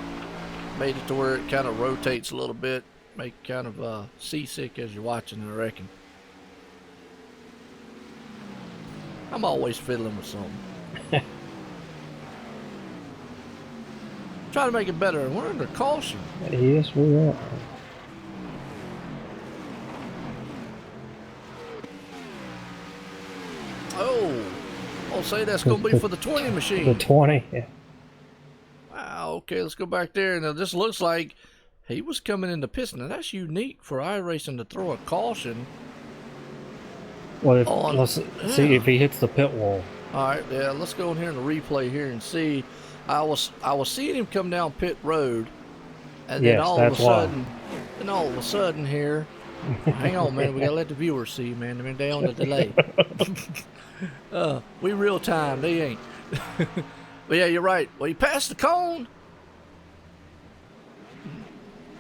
Speaker 4: Made it to where it kind of rotates a little bit. Make you kind of seasick as you're watching, I reckon. I'm always fiddling with something. Try to make it better. We're under caution.
Speaker 5: Yes, we are.
Speaker 4: Oh, I'll say that's going to be for the 20 machine.
Speaker 5: The 20, yeah.
Speaker 4: Wow, okay, let's go back there. Now, this looks like he was coming into pits. Now, that's unique for iRacing to throw a caution.
Speaker 5: Well, let's see if he hits the pit wall.
Speaker 4: All right, yeah, let's go in here in the replay here and see. I was seeing him come down pit road, and then all of a sudden here, hang on, man, we gotta let the viewers see, man. I mean, they on the delay. We real time, they ain't. But yeah, you're right. Well, he passed the cone.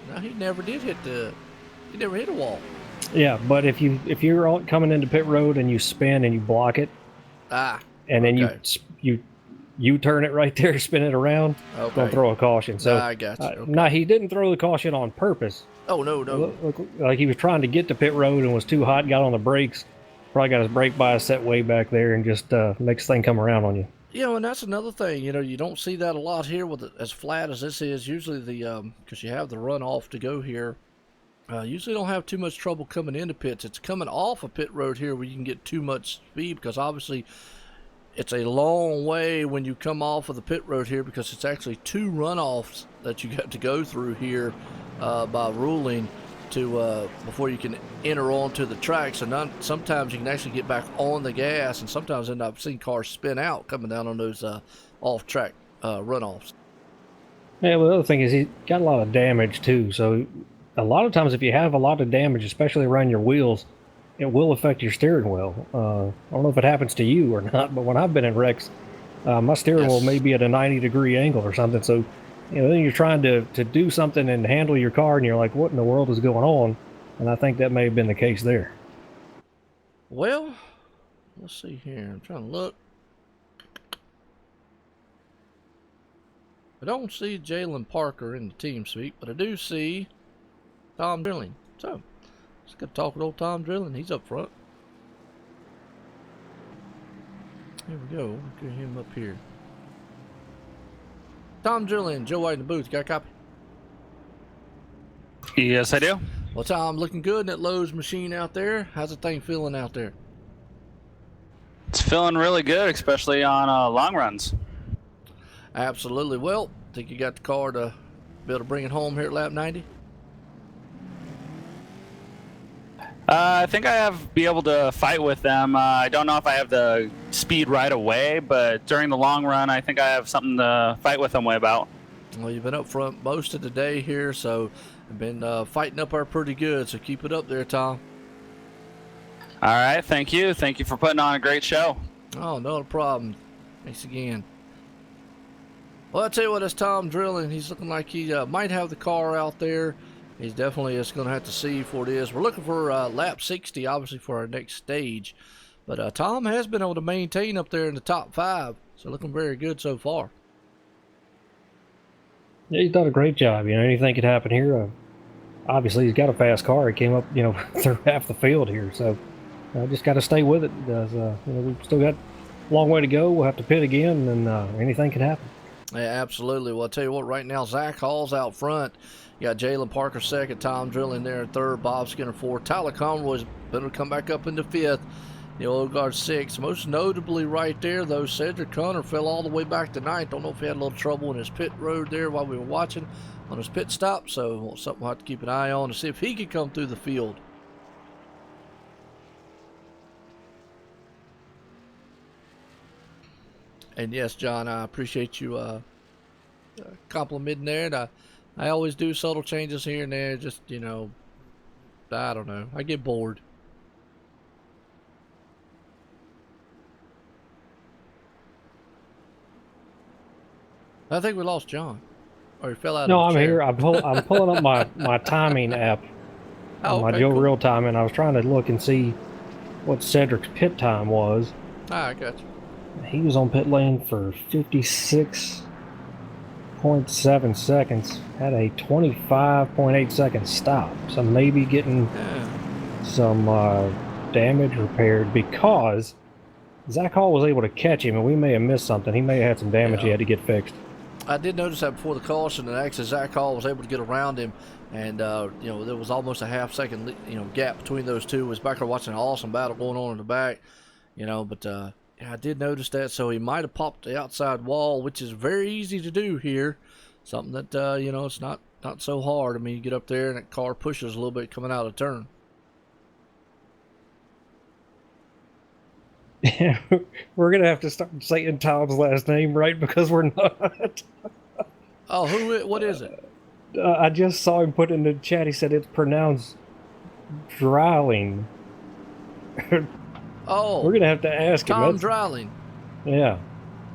Speaker 4: No, he never did hit a wall.
Speaker 5: Yeah, but if you're coming into pit road and you spin and you block it, and then you you turn it right there, spin it around,
Speaker 4: Okay.
Speaker 5: don't throw a caution. So
Speaker 4: I got you. Okay.
Speaker 5: now he didn't throw the caution on purpose.
Speaker 4: Oh, no.
Speaker 5: Look, like he was trying to get to pit road and was too hot, got on the brakes, probably got his brake bias set way back there, and just makes the thing come around on you.
Speaker 4: And that's another thing. You don't see that a lot here with it as flat as this is. Usually because you have the runoff to go here, usually don't have too much trouble coming into pits. It's coming off a pit road here where you can get too much speed, because obviously it's a long way when you come off of the pit road here, because it's actually 2 runoffs that you got to go through here by ruling to before you can enter onto the track. So sometimes you can actually get back on the gas, and sometimes I've seen cars spin out coming down on those off-track runoffs.
Speaker 5: Yeah, well, the other thing is he got a lot of damage too. So a lot of times if you have a lot of damage, especially around your wheels, it will affect your steering wheel. I don't know if it happens to you or not, but when I've been in wrecks, my steering wheel may be at a 90-degree angle or something. So then you're trying to do something and handle your car, and you're like, what in the world is going on? And I think that may have been the case there.
Speaker 4: Well, let's see here. I'm trying to look. I don't see Jalen Parker in the team suite, but I do see Tom Drilling. So, let's go talk with old Tom Drilling. He's up front. Here we go. We'll get him up here. Tom Drilling, Joe White in the booth. Got a copy?
Speaker 8: Yes, I do.
Speaker 4: Well, Tom, looking good in that Lowe's machine out there. How's the thing feeling out there?
Speaker 8: It's feeling really good, especially on long runs.
Speaker 4: Absolutely. Well, think you got the car to be able to bring it home here at lap 90?
Speaker 8: I think I be able to fight with them. I don't know if I have the speed right away, but during the long run, I think I have something to fight with them about.
Speaker 4: Well, you've been up front most of the day here, so you've been fighting up there pretty good, so keep it up there, Tom.
Speaker 8: All right, thank you. Thank you for putting on a great show.
Speaker 4: Oh, not a problem. Thanks again. Well, I'll tell you what, that's Tom Drilling. He's looking like he might have the car out there. He's definitely just going to have to see for it is. We're looking for lap 60, obviously, for our next stage. But Tom has been able to maintain up there in the top 5, so looking very good so far.
Speaker 5: Yeah, he's done a great job. Anything could happen here. Obviously, he's got a fast car. He came up, through half the field here. So I just got to stay with it. We've still got a long way to go. We'll have to pit again, and anything can happen.
Speaker 4: Yeah, absolutely. Well, I'll tell you what, right now, Zach Hall's out front. You got Jalen Parker second, Tom Drilling there in third, Bob Skinner fourth. Tyler Conroy's better come back up into fifth. The old guard sixth. Most notably right there, though, Cedric Hunter fell all the way back to ninth. Don't know if he had a little trouble in his pit road there while we were watching on his pit stop. So something we'll have to keep an eye on to see if he can come through the field. And yes, John, I appreciate you complimenting there. And I always do subtle changes here and there. Just, I don't know. I get bored. I think we lost John. Or he fell out
Speaker 5: No,
Speaker 4: of
Speaker 5: I'm
Speaker 4: the chair.
Speaker 5: here. I'm pulling up my timing app on my
Speaker 4: okay,
Speaker 5: Joe
Speaker 4: cool.
Speaker 5: Real Time, and I was trying to look and see what Cedric's pit time was.
Speaker 4: I got you.
Speaker 5: He was on pit lane for 56.7 seconds. Had a 25.8 second stop. So maybe getting some damage repaired, because Zach Hall was able to catch him, and we may have missed something. He may have had some damage he had to get fixed.
Speaker 4: I did notice that before the caution, and actually Zach Hall was able to get around him, and there was almost a half-second gap between those two. Was back there watching an awesome battle going on in the back, but I did notice that. So he might have popped the outside wall, which is very easy to do here. Something that it's not so hard. I mean, you get up there and that car pushes a little bit coming out of turn.
Speaker 5: Yeah, we're gonna have to start saying Tom's last name right, because we're not.
Speaker 4: Oh, what is it?
Speaker 5: I just saw him put in the chat. He said it's pronounced Drilling.
Speaker 4: Oh,
Speaker 5: We're gonna have to ask him.
Speaker 4: Tom Drilling.
Speaker 5: Yeah.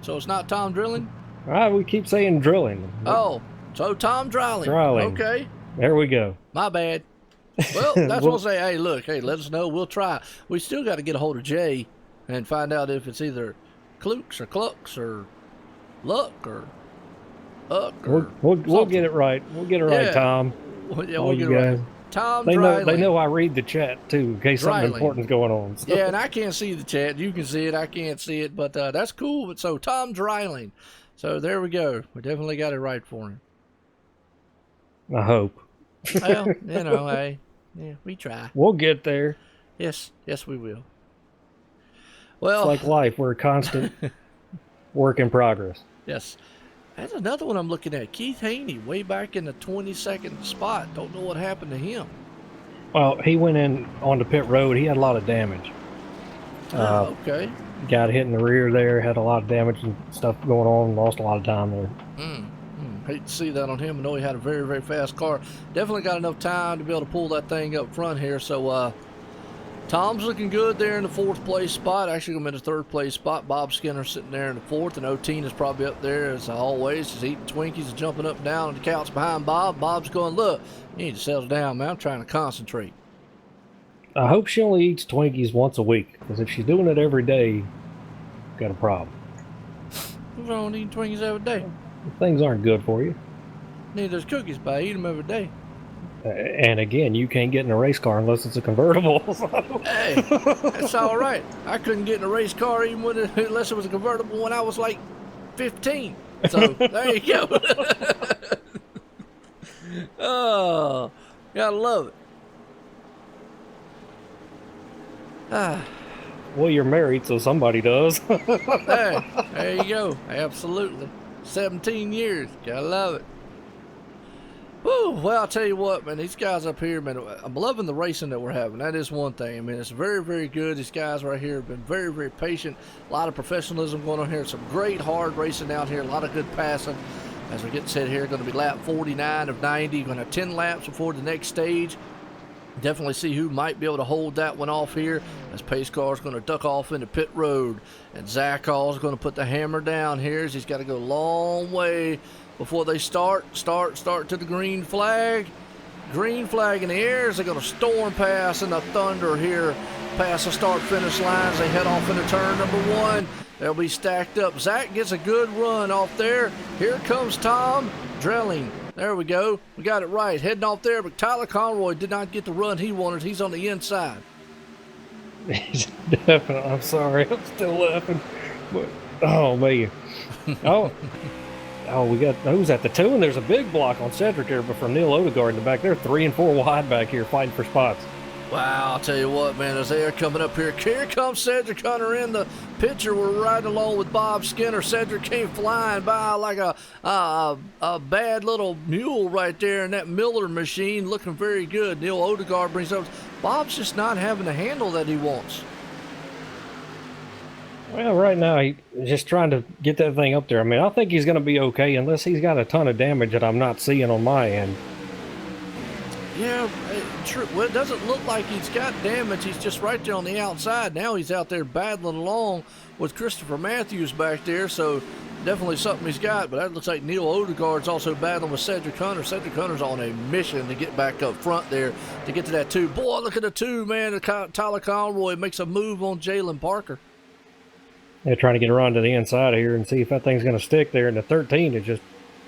Speaker 4: So it's not Tom Drilling?
Speaker 5: All right, we keep saying Drilling.
Speaker 4: Oh, so Tom Drilling.
Speaker 5: Drilling.
Speaker 4: Okay,
Speaker 5: There we go.
Speaker 4: my bad. Well, that's what I'll say. Hey, let us know. We'll try. We still got to get a hold of Jay and find out if it's either Klukes or Clucks or Luck or Uck or
Speaker 5: We'll get it right. We'll get it right,
Speaker 4: Yeah.
Speaker 5: Tom.
Speaker 4: Yeah,
Speaker 5: All
Speaker 4: we'll
Speaker 5: you
Speaker 4: get it
Speaker 5: guys.
Speaker 4: right. Tom
Speaker 5: They
Speaker 4: Dryling.
Speaker 5: know I read the chat too, in case something
Speaker 4: Dryling.
Speaker 5: important's going on. So.
Speaker 4: Yeah, and I can't see the chat. You can see it. I can't see it, but that's cool. But so Tom Dryling. So there we go. We definitely got it right for him.
Speaker 5: I hope.
Speaker 4: Well, hey, yeah, we try.
Speaker 5: We'll get there.
Speaker 4: Yes, we will. Well,
Speaker 5: It's like life. We're a constant work in progress.
Speaker 4: yes. That's another one I'm looking at. Keith Haney, way back in the 22nd spot. Don't know what happened to him.
Speaker 5: Well, he went in onto pit road. He had a lot of damage.
Speaker 4: Okay.
Speaker 5: Got hit in the rear there. Had a lot of damage and stuff going on. Lost a lot of time there.
Speaker 4: Hate to see that on him. I know he had a very, very fast car. Definitely got enough time to be able to pull that thing up front here. So, Tom's looking good there in the 4th place spot. Actually, I'm in the 3rd place spot. Bob Skinner sitting there in the 4th, and O'Teen is probably up there as always. He's eating Twinkies and jumping up and down on the couch behind Bob. Bob's going, look, you need to settle down, man. I'm trying to concentrate.
Speaker 5: I hope she only eats Twinkies once a week, because if she's doing it every day, got a problem.
Speaker 4: What's wrong with eating Twinkies every day?
Speaker 5: Things aren't good for you.
Speaker 4: Need those cookies, but I eat them every day.
Speaker 5: And again, you can't get in a race car unless it's a convertible.
Speaker 4: Hey, that's all right. I couldn't get in a race car even unless it was a convertible when I was like 15. So there you go. Oh, gotta love it.
Speaker 5: Well, you're married, so somebody does.
Speaker 4: Hey, there you go. Absolutely. 17 years. Gotta love it. Woo, well, I'll tell you what, man, these guys up here, man, I'm loving the racing that we're having. That is one thing. I mean, it's very, very good. These guys right here have been very, very patient. A lot of professionalism going on here. Some great hard racing out here. A lot of good passing. As we get set here, going to be lap 49 of 90. Going to have 10 laps before the next stage. Definitely see who might be able to hold that one off here, as pace car is going to duck off into pit road. And Zach Hall is going to put the hammer down here as he's got to go a long way before they start to the green flag. Green flag in the air as they're going to storm pass in the thunder here past the start-finish lines. They head off into turn number 1. They'll be stacked up. Zach gets a good run off there. Here comes Tom Drilling. There we go. We got it right. Heading off there, but Tyler Conroy did not get the run he wanted. He's on the inside.
Speaker 5: Definitely. I'm sorry. I'm still laughing. But, oh, man. Oh, we got who's at the 2, and there's a big block on Cedric there, but from Neil Odegaard in the back. They're 3 and 4 wide back here fighting for spots.
Speaker 4: Wow, I'll tell you what, man, as they are coming up here, here comes Cedric Hunter in the picture. We're riding along with Bob Skinner. Cedric came flying by like a bad little mule right there in that Miller machine, looking very good. Neil Odegaard brings up. Bob's just not having the handle that he wants.
Speaker 5: Well, right now, he's just trying to get that thing up there. I mean, I think he's going to be okay unless he's got a ton of damage that I'm not seeing on my end.
Speaker 4: Yeah, true. Well, it doesn't look like he's got damage. He's just right there on the outside. Now he's out there battling along with Christopher Matthews back there, so definitely something he's got. But that looks like Neil Odegaard's also battling with Cedric Hunter. Cedric Hunter's on a mission to get back up front there to get to that 2. Boy, look at the 2, man. Tyler Conroy makes a move on Jalen Parker.
Speaker 5: They're trying to get around to the inside of here and see if that thing's going to stick there. And the 13 is just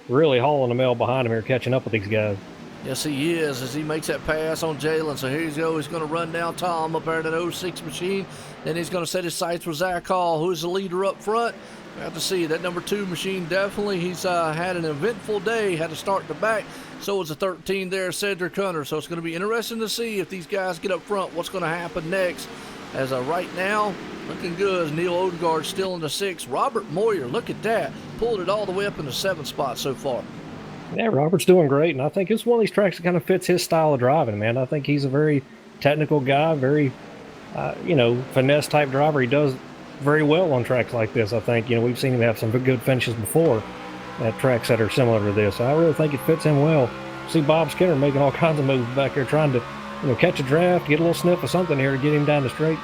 Speaker 5: really hauling the mail behind him here, catching up with these guys.
Speaker 4: Yes, he is, as he makes that pass on Jalen. So here he goes. He's going to run down Tom up there in that 06 machine. Then he's going to set his sights for Zach Hall, who's the leader up front. We have to see that number 2 machine. Definitely, he's had an eventful day. Had to start the back. So was the 13 there, Cedric Hunter. So it's going to be interesting to see if these guys get up front. What's going to happen next? As right now, looking good as Neil Odegaard still in the 6. Robert Moyer, look at that. Pulled it all the way up in the 7th spot so far.
Speaker 5: Yeah, Robert's doing great, and I think it's one of these tracks that kind of fits his style of driving, man. I think he's a very technical guy, very, finesse-type driver. He does very well on tracks like this, I think. We've seen him have some good finishes before at tracks that are similar to this. I really think it fits him well. See Bob Skinner making all kinds of moves back there, trying to, catch a draft, get a little sniff of something here to get him down the straight.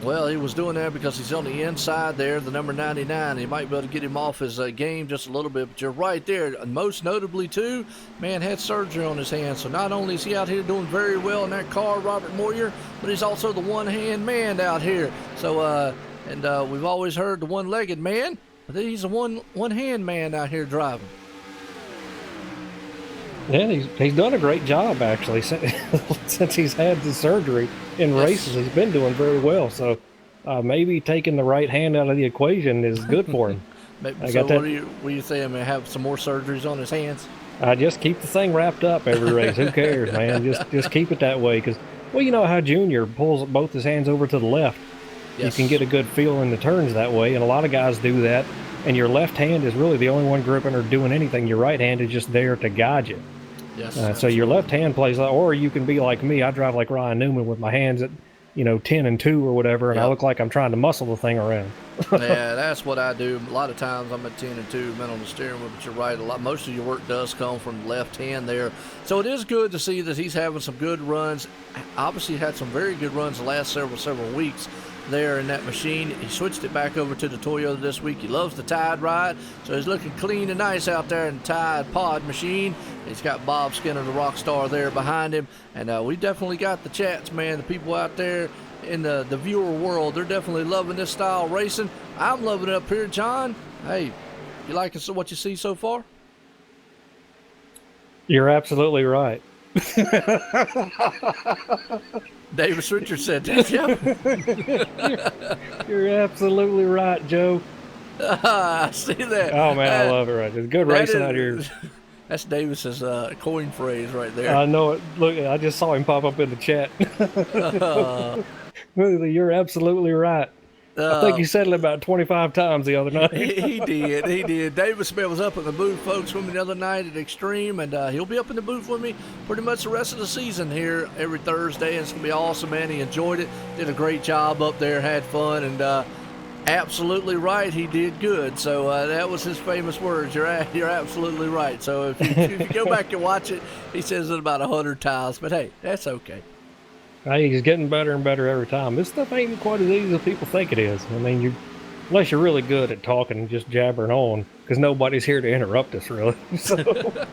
Speaker 4: Well, he was doing that because he's on the inside there, the number 99. He might be able to get him off his game just a little bit. But you're right there. Most notably, too, man had surgery on his hand. So not only is he out here doing very well in that car, Robert Moyer, but he's also the one-hand man out here. So And we've always heard the one-legged man, but he's a one-hand man out here driving.
Speaker 5: Yeah, he's done a great job, actually, since he's had the surgery in races. He's been doing very well, so maybe taking the right hand out of the equation is good for him.
Speaker 4: So what are you saying? May have some more surgeries on his hands?
Speaker 5: Just keep the thing wrapped up every race. Who cares, man? Just keep it that way, because, well, you know how Junior pulls both his hands over to the left. Yes. You can get a good feel in the turns that way, and a lot of guys do that. And your left hand is really the only one gripping or doing anything. Your right hand is just there to guide you.
Speaker 4: Yes.
Speaker 5: So your left hand plays, or you can be like me. I drive like Ryan Newman with my hands at 10 and 2 or whatever, and I look like I'm trying to muscle the thing around.
Speaker 4: Yeah, that's what I do. A lot of times I'm at 10 and 2, men on the steering wheel, but you're right. Most of your work does come from the left hand there. So it is good to see that he's having some good runs. Obviously, had some very good runs the last several weeks there in that machine. He switched it back over to the Toyota this week. He loves the Tide ride, so he's looking clean and nice out there in the Tide pod machine. He's got Bob Skinner, the rock star, there behind him, and we definitely got the chats, man. The people out there in the viewer world, they're definitely loving this style of racing. I'm loving it up here, John. Hey, you liking what you see so far?
Speaker 5: You're absolutely right.
Speaker 4: Davis Richards said that. Yeah.
Speaker 5: You're absolutely right, Joe.
Speaker 4: I see that.
Speaker 5: Oh, man, I love it right there. It's good racing out here.
Speaker 4: That's Davis's coin phrase right there.
Speaker 5: I know it. Look, I just saw him pop up in the chat. You're absolutely right. I think he said it about 25 times the other night.
Speaker 4: He did. Davis was up in the booth, folks, with me the other night at Extreme, and he'll be up in the booth with me pretty much the rest of the season here every Thursday, and it's going to be awesome, man. He enjoyed it, did a great job up there, had fun, and absolutely right, he did good. So that was his famous words. You're absolutely right. So if you go back and watch it, he says it about 100 times, but hey, that's okay.
Speaker 5: Hey, he's getting better and better every time. This stuff ain't quite as easy as people think it is. I mean, unless you're really good at talking and just jabbering on, because nobody's here to interrupt us, really. So.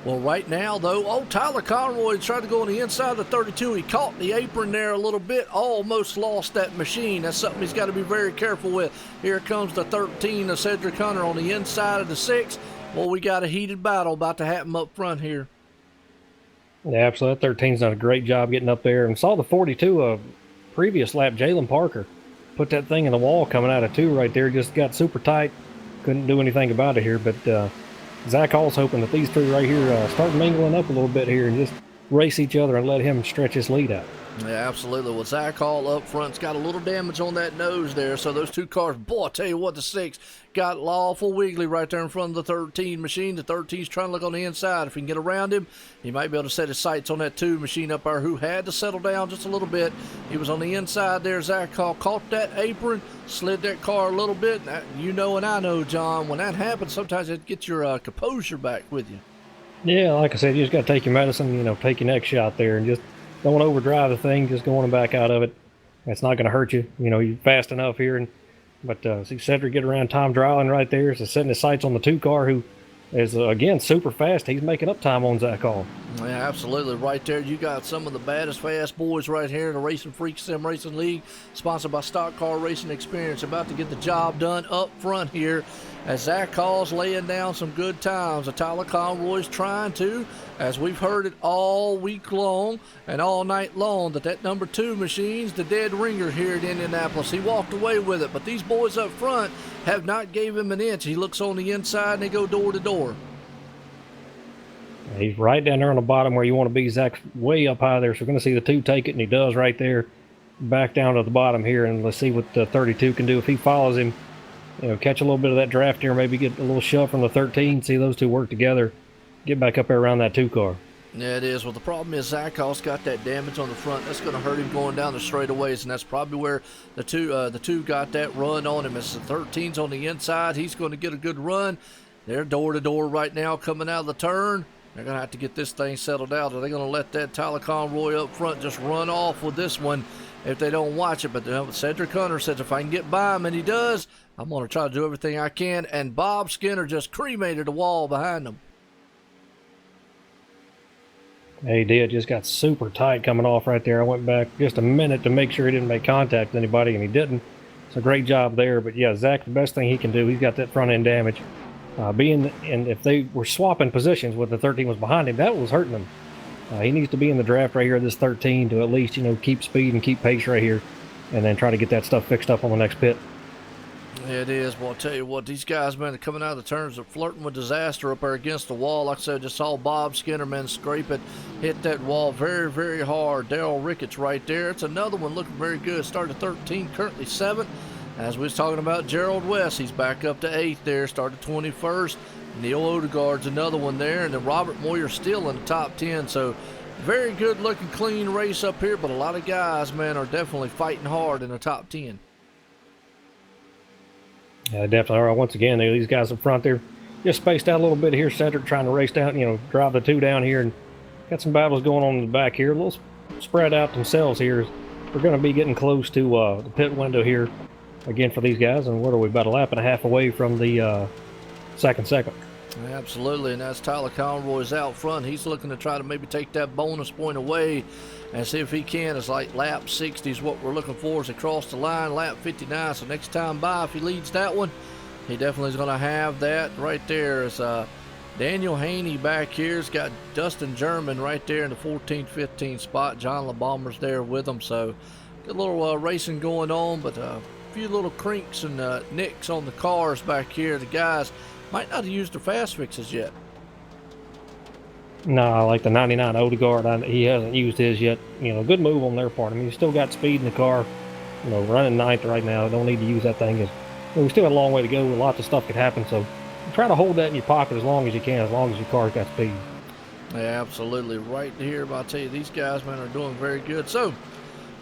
Speaker 4: Well, right now, though, Tyler Conroy tried to go on the inside of the 32. He caught the apron there a little bit, almost lost that machine. That's something he's got to be very careful with. Here comes the 13 of Cedric Hunter on the inside of the 6. Well, we got a heated battle about to happen up front here.
Speaker 5: Yeah, absolutely. That 13's done a great job getting up there. And saw the 42 of previous lap, Jalen Parker. Put that thing in the wall coming out of 2 right there. Just got super tight. Couldn't do anything about it here. But Zach Hall's hoping that these 3 right here start mingling up a little bit here and just race each other and let him stretch his lead out.
Speaker 4: Yeah, absolutely. Well, Zach Hall up front's got a little damage on that nose there. So those 2 cars, boy, I tell you what, the 6 got awful wiggly right there in front of the 13 machine. The 13's trying to look on the inside. If he can get around him, he might be able to set his sights on that 2 machine up there who had to settle down just a little bit. He was on the inside there. Zach Hall caught that apron, slid that car a little bit. You know and I know, John, when that happens, sometimes it gets your composure back with you.
Speaker 5: Yeah, like I said, you just got to take your medicine, take your next shot there and just don't overdrive the thing, just going back out of it. It's not going to hurt you. You're fast enough here. But see Cedric get around Tom Dryland right there. So setting his sights on the 2 car who is, again, super fast. He's making up time on Zach Hall.
Speaker 4: Yeah, absolutely. Right there, you got some of the baddest fast boys right here in the RacinFreeks Sim Racing League, sponsored by Stock Car Racing Experience, about to get the job done up front here as Zach Hall's laying down some good times. Tyler Conroy's trying to, as we've heard it all week long and all night long, that number 2 machine's the dead ringer here in Indianapolis. He walked away with it, but these boys up front have not gave him an inch. He looks on the inside and they go door to door.
Speaker 5: He's right down there on the bottom where you want to be. Zach's way up high there, so we're going to see the 2 take it, and he does right there. Back down to the bottom here, and let's see what the 32 can do if he follows him. Catch a little bit of that draft here, maybe get a little shove from the 13, see those 2 work together, get back up there around that 2 car.
Speaker 4: Yeah, it is. Well, the problem is Zach Hall's got that damage on the front. That's going to hurt him going down the straightaways, and that's probably where the two got that run on him. As the 13's on the inside, he's going to get a good run. They're door to door right now coming out of the turn. They're going to have to get this thing settled out. Are they going to let that Tyler Conroy up front just run off with this one if they don't watch it? But Cedric Hunter says if I can get by him, and he does, I'm going to try to do everything I can. And Bob Skinner just cremated the wall behind him.
Speaker 5: He did. Just got super tight coming off right there. I went back just a minute to make sure he didn't make contact with anybody, and he didn't. It's a great job there. But yeah, Zach, the best thing he can do, he's got that front end damage. And if they were swapping positions with the 13 was behind him, that was hurting him. He needs to be in the draft right here, this 13, to at least, keep speed and keep pace right here, and then try to get that stuff fixed up on the next pit.
Speaker 4: Yeah, it is. Well, I'll tell you what, these guys, man, are coming out of the turns, are flirting with disaster up there against the wall. Like I said, just saw Bob Skinner, man, scrape it, hit that wall very, very hard. Daryl Ricketts right there. It's another one looking very good. Started 13, currently 7th. As we was talking about Gerald West, he's back up to 8th there, started 21st. Neil Odegaard's another one there, and then Robert Moyer still in the top 10. So very good looking, clean race up here, but a lot of guys, man, are definitely fighting hard in the top 10.
Speaker 5: Yeah, definitely. All right, once again, these guys up front there just spaced out a little bit here. Cedric trying to race down, drive the 2 down here, and got some battles going on in the back here. A little spread out themselves here. We're going to be getting close to the pit window here again for these guys, and what are we, about a lap and a half away from the second.
Speaker 4: Absolutely, and that's Tyler Conroy's out front. He's looking to try to maybe take that bonus point away and see if he can. It's like lap 60 is what we're looking for as he cross the line, lap 59. So next time by, if he leads that one, he definitely is going to have that right there. It's Daniel Haney back here. He's got Dustin German right there in the 14th, 15th spot. John LeBomber's there with him. So good little racing going on, but a few little crinks and nicks on the cars back here. The guys might not have used their fast fixes yet.
Speaker 5: No, like the 99 Odegaard, he hasn't used his yet. Good move on their part. I mean, he's still got speed in the car. Running 9th right now. Don't need to use that thing. We still got a long way to go. Lots of stuff could happen. So try to hold that in your pocket as long as you can, as long as your car's got speed.
Speaker 4: Yeah, absolutely. Right here, but I'll tell you, these guys, man, are doing very good. So,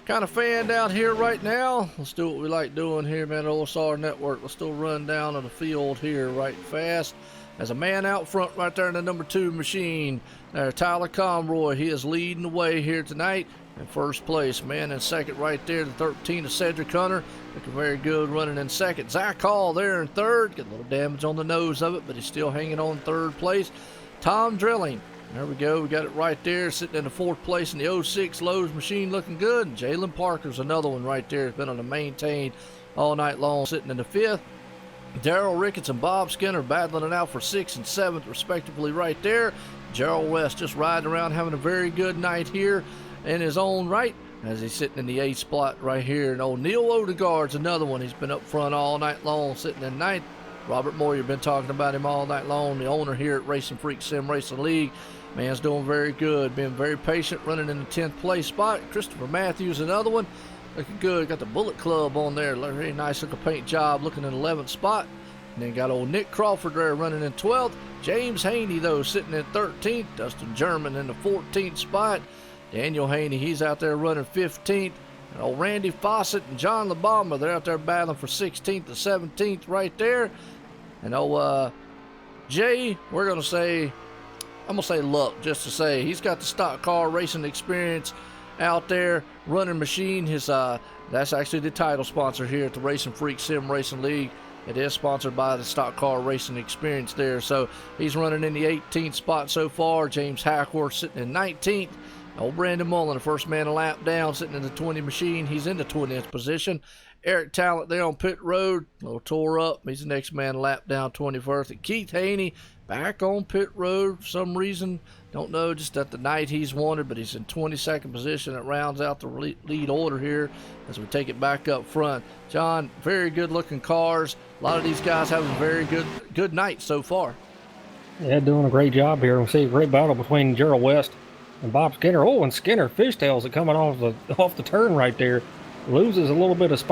Speaker 4: kind of fanned out here right now. Let's do what we like doing here, man, at OSRNetwork. Let's still run down to the field here right fast. There's a man out front right there in the number 2 machine. There, Tyler Conroy. He is leading the way here tonight in first place. Man in second right there, the 13 of Cedric Hunter. Looking very good running in second. Zach Hall there in third. Got a little damage on the nose of it, but he's still hanging on third place. Tom Drilling. There we go. We got it right there, sitting in the 4th place in the 06 Lowe's machine, looking good. And Jalen Parker's another one right there. Has been on the maintain all night long, sitting in the 5th. Daryl Ricketts and Bob Skinner battling it out for 6th and 7th, respectively, right there. Gerald West just riding around, having a very good night here in his own right, as he's sitting in the 8th spot right here. And old Neil Odegaard's another one. He's been up front all night long, sitting in 9th. Robert Moyer, been talking about him all night long, the owner here at RacinFreeks Sim Racing League. Man's doing very good, being very patient, running in the 10th place spot. Christopher Matthews, another one. Looking good. Got the Bullet Club on there. Very nice looking paint job. Looking in 11th spot. And then got old Nick Crawford there running in 12th. James Haney, though, sitting in 13th. Dustin German in the 14th spot. Daniel Haney, he's out there running 15th. And old Randy Fawcett and John LeBomber, they're out there battling for 16th to 17th right there. And old Jay, I'm going to say luck, just to say. He's got the stock car racing experience out there, running machine. That's actually the title sponsor here at the RacinFreeks Sim Racing League. It is sponsored by the stock car racing experience there. So he's running in the 18th spot so far. James Hackworth sitting in 19th. Old Brandon Mullen, the first man a lap down, sitting in the 20 machine. He's in the 20th position. Eric Talent there on pit road, a little tore up. He's the next man a lap down, 21st. And Keith Haney back on pit road for some reason. Don't know, just at the night he's wanted, but he's in 22nd position. It rounds out the lead order here as we take it back up front. John, very good looking cars. A lot of these guys having very good nights so far.
Speaker 5: Yeah, doing a great job here. We see a great battle between Gerald West and Bob Skinner. Oh, and Skinner fishtails it coming off the turn right there. Loses a little bit of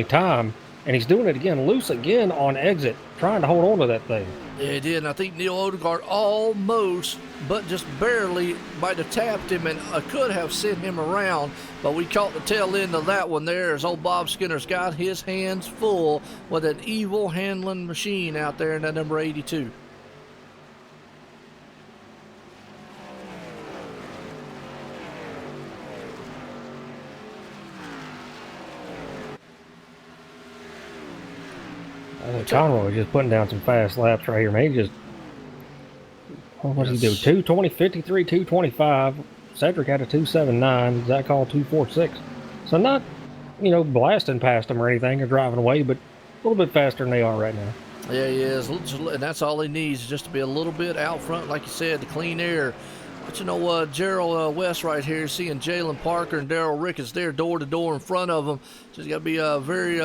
Speaker 5: time, and he's doing it again, loose again on exit, trying to hold on to that thing.
Speaker 4: Yeah, he did, and I think Neil Odegaard almost, but just barely, might have tapped him and could have sent him around, but we caught the tail end of that one there as old Bob Skinner's got his hands full with an evil handling machine out there in that number 82.
Speaker 5: Conroy just putting down some fast laps right here, man. He just, what does he do? 220, 53, 225. Cedric had a 279. Zach Hall 246. So not blasting past them or anything or driving away, but a little bit faster than they are right now.
Speaker 4: Yeah, he is. And that's all he needs, is just to be a little bit out front, like you said, the clean air. But you know what, Gerald West right here, seeing Jalen Parker and Daryl Ricketts there door to door in front of him. So he's got to be very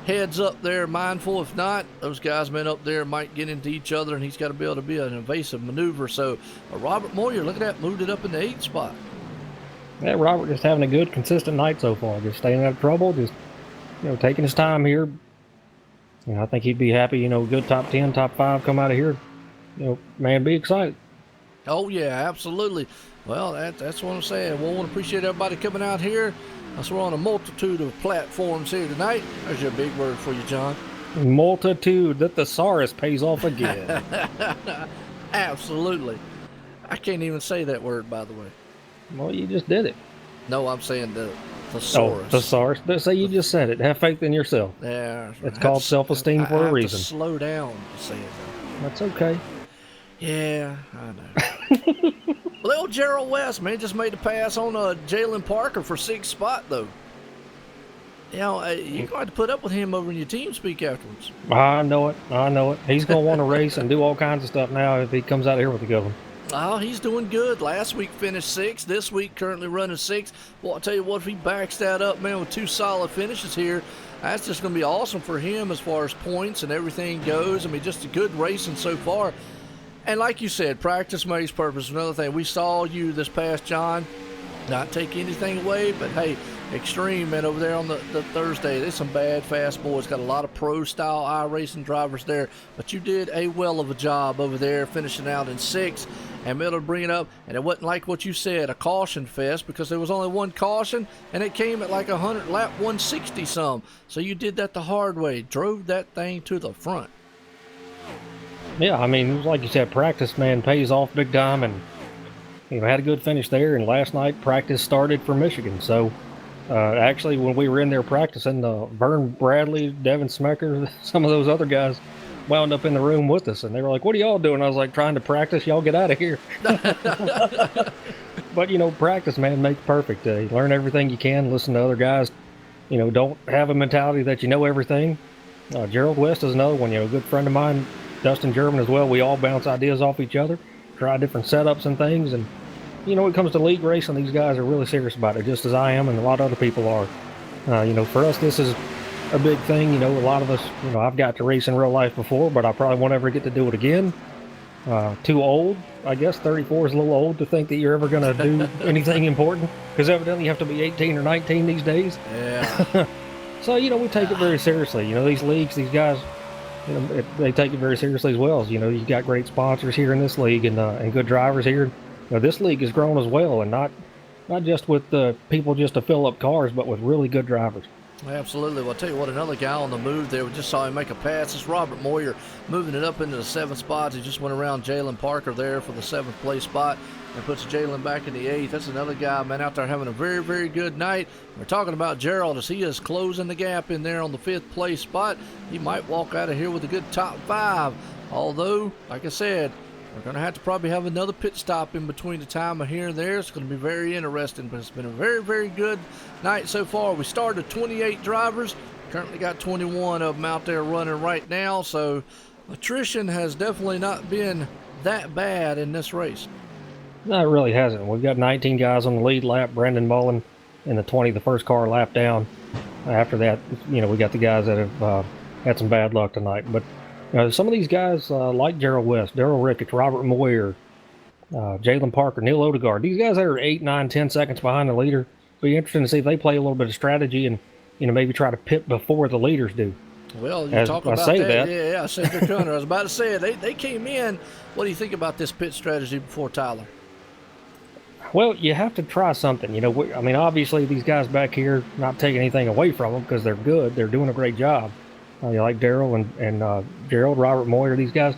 Speaker 4: heads up there, mindful. If not, those guys men up there might get into each other, and he's got to be able to be an evasive maneuver. So Robert Moyer, look at that, moved it up in the 8th spot.
Speaker 5: Yeah, Robert just having a good, consistent night so far. Just staying out of trouble, just taking his time here. I think he'd be happy. Good top 10, top 5 come out of here. Man, be excited.
Speaker 4: Oh, yeah, absolutely. Well, that's what I'm saying. Well, I want to appreciate everybody coming out here. So we're on a multitude of platforms here tonight. There's your big word for you, John.
Speaker 5: Multitude. The thesaurus pays off again.
Speaker 4: Absolutely. I can't even say that word, by the way.
Speaker 5: Well, you just did it.
Speaker 4: No, I'm saying the thesaurus.
Speaker 5: Oh, thesaurus. Say you just said it. Have faith in yourself.
Speaker 4: Yeah.
Speaker 5: It's called self-esteem for a reason.
Speaker 4: Slow down to say it, though.
Speaker 5: That's okay.
Speaker 4: Yeah, I know. Little Gerald West, man, just made the pass on Jalen Parker for 6th spot, though. You're going to put up with him over in your team speak afterwards.
Speaker 5: I know it. He's going to want to race and do all kinds of stuff now if he comes out here with a good one.
Speaker 4: Oh, he's doing good. Last week finished 6th. This week currently running 6th. Well, I'll tell you what, if he backs that up, man, with 2 solid finishes here, that's just going to be awesome for him as far as points and everything goes. I mean, just a good racing so far. And like you said, practice makes perfect. Another thing, we saw you this past, John, not take anything away, but hey, Extreme, man, over there on the Thursday, there's some bad fast boys. Got a lot of pro-style iRacing drivers there, but you did a well of a job over there, finishing out in 6th and be able to bring it up. And it wasn't like what you said, a caution fest, because there was only one caution, and it came at like 100 lap 160 some. So you did that the hard way, drove that thing to the front.
Speaker 5: Yeah, I mean, like you said, practice, man, pays off big time, and had a good finish there. And last night, practice started for Michigan. So, actually, when we were in there practicing, Vern Bradley, Devin Smecker, some of those other guys wound up in the room with us, and they were like, "What are y'all doing?" I was like, "Trying to practice. Y'all get out of here." But practice, man, makes perfect. You learn everything you can. Listen to other guys. Don't have a mentality that you know everything. Gerald West is another one. A good friend of mine. Dustin German as well. We all bounce ideas off each other, try different setups and things. And, when it comes to league racing, these guys are really serious about it, just as I am and a lot of other people are. For us, this is a big thing. A lot of us, I've got to race in real life before, but I probably won't ever get to do it again. Too old, I guess. 34 is a little old to think that you're ever going to do anything important, because evidently you have to be 18 or 19 these days.
Speaker 4: Yeah.
Speaker 5: So, we take it very seriously. These leagues, these guys, they take it very seriously as well. You got great sponsors here in this league and good drivers here. This league has grown as well, and not just with people just to fill up cars, but with really good drivers.
Speaker 4: Absolutely. Well, I'll tell you what, another guy on the move there. We just saw him make a pass. It's Robert Moyer moving it up into the 7th spot. He just went around Jalen Parker there for the 7th place spot and puts Jalen back in the 8th. That's another guy, man, out there having a very, very good night. We're talking about Gerald as he is closing the gap in there on the 5th place spot. He might walk out of here with a good top 5. Although, like I said, we're going to have to probably have another pit stop in between the time of here and there. It's going to be very interesting, but it's been a very, very good night so far. We started 28 drivers. Currently got 21 of them out there running right now, so attrition has definitely not been that bad in this race.
Speaker 5: No, it really hasn't. We've got 19 guys on the lead lap. Brendan Mullen in the 20, the first car lap down. After that, we got the guys that have had some bad luck tonight. But some of these guys, like Gerald West, Daryl Ricketts, Robert Moyer, Jalen Parker, Neil Odegaard, these guys that are 8, 9, 10 seconds behind the leader, be interesting to see if they play a little bit of strategy and maybe try to pit before the leaders do.
Speaker 4: Well, you talk about
Speaker 5: that.
Speaker 4: Yeah, I said they're coming. I was about to say it. They came in. What do you think about this pit strategy before Tyler?
Speaker 5: Well, you have to try something. Obviously these guys back here, not taking anything away from them because they're good. They're doing a great job. Like Daryl and Gerald, Robert Moyer, these guys.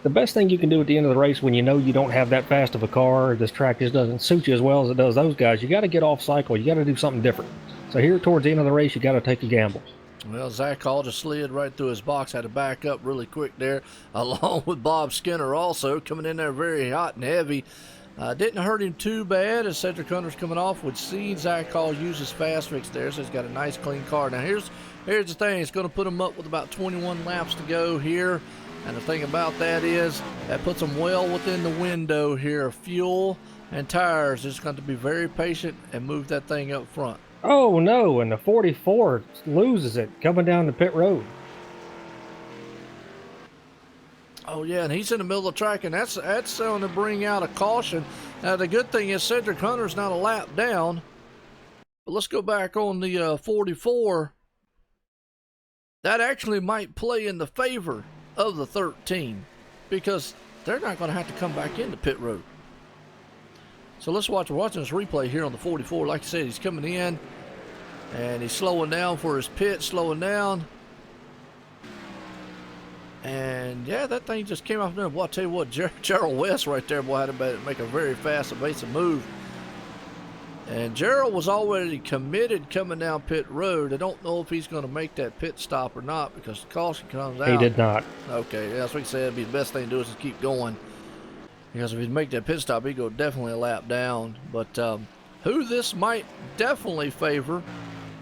Speaker 5: The best thing you can do at the end of the race when you know you don't have that fast of a car, or this track just doesn't suit you as well as it does those guys, you got to get off cycle. You got to do something different. So here towards the end of the race, you got to take a gamble.
Speaker 4: Well, Zach Hall just slid right through his box, had to back up really quick there, along with Bob Skinner also coming in there very hot and heavy. Didn't hurt him too bad as Cedric Hunter's coming off. We'd seen Zach Hall use his fast fix there, so he's got a nice clean car. Now here's the thing. It's going to put him up with about 21 laps to go here. And the thing about that is that puts him well within the window here of fuel and tires. Just going to be very patient and move that thing up front.
Speaker 5: Oh no, and the 44 loses it coming down the pit road.
Speaker 4: Oh yeah, and he's in the middle of the track, and that's going to bring out a caution. Now the good thing is Cedric Hunter's not a lap down. But let's go back on the 44. That actually might play in the favor of the 13 because they're not going to have to come back into pit road. So let's watch. We're watching this replay here on the 44. Like I said, he's coming in, and he's slowing down for his pit, slowing down. And yeah, that thing just came off there. Boy, I'll tell you what, Gerald West right there, boy, had to make a very fast, evasive move. And Gerald was already committed coming down pit road. I don't know if he's going to make that pit stop or not because the caution comes out.
Speaker 5: He did not.
Speaker 4: Okay, that's what he said. It'd be the best thing to do is just keep going. Because if he'd make that pit stop, he'd go definitely a lap down. But who this might definitely favor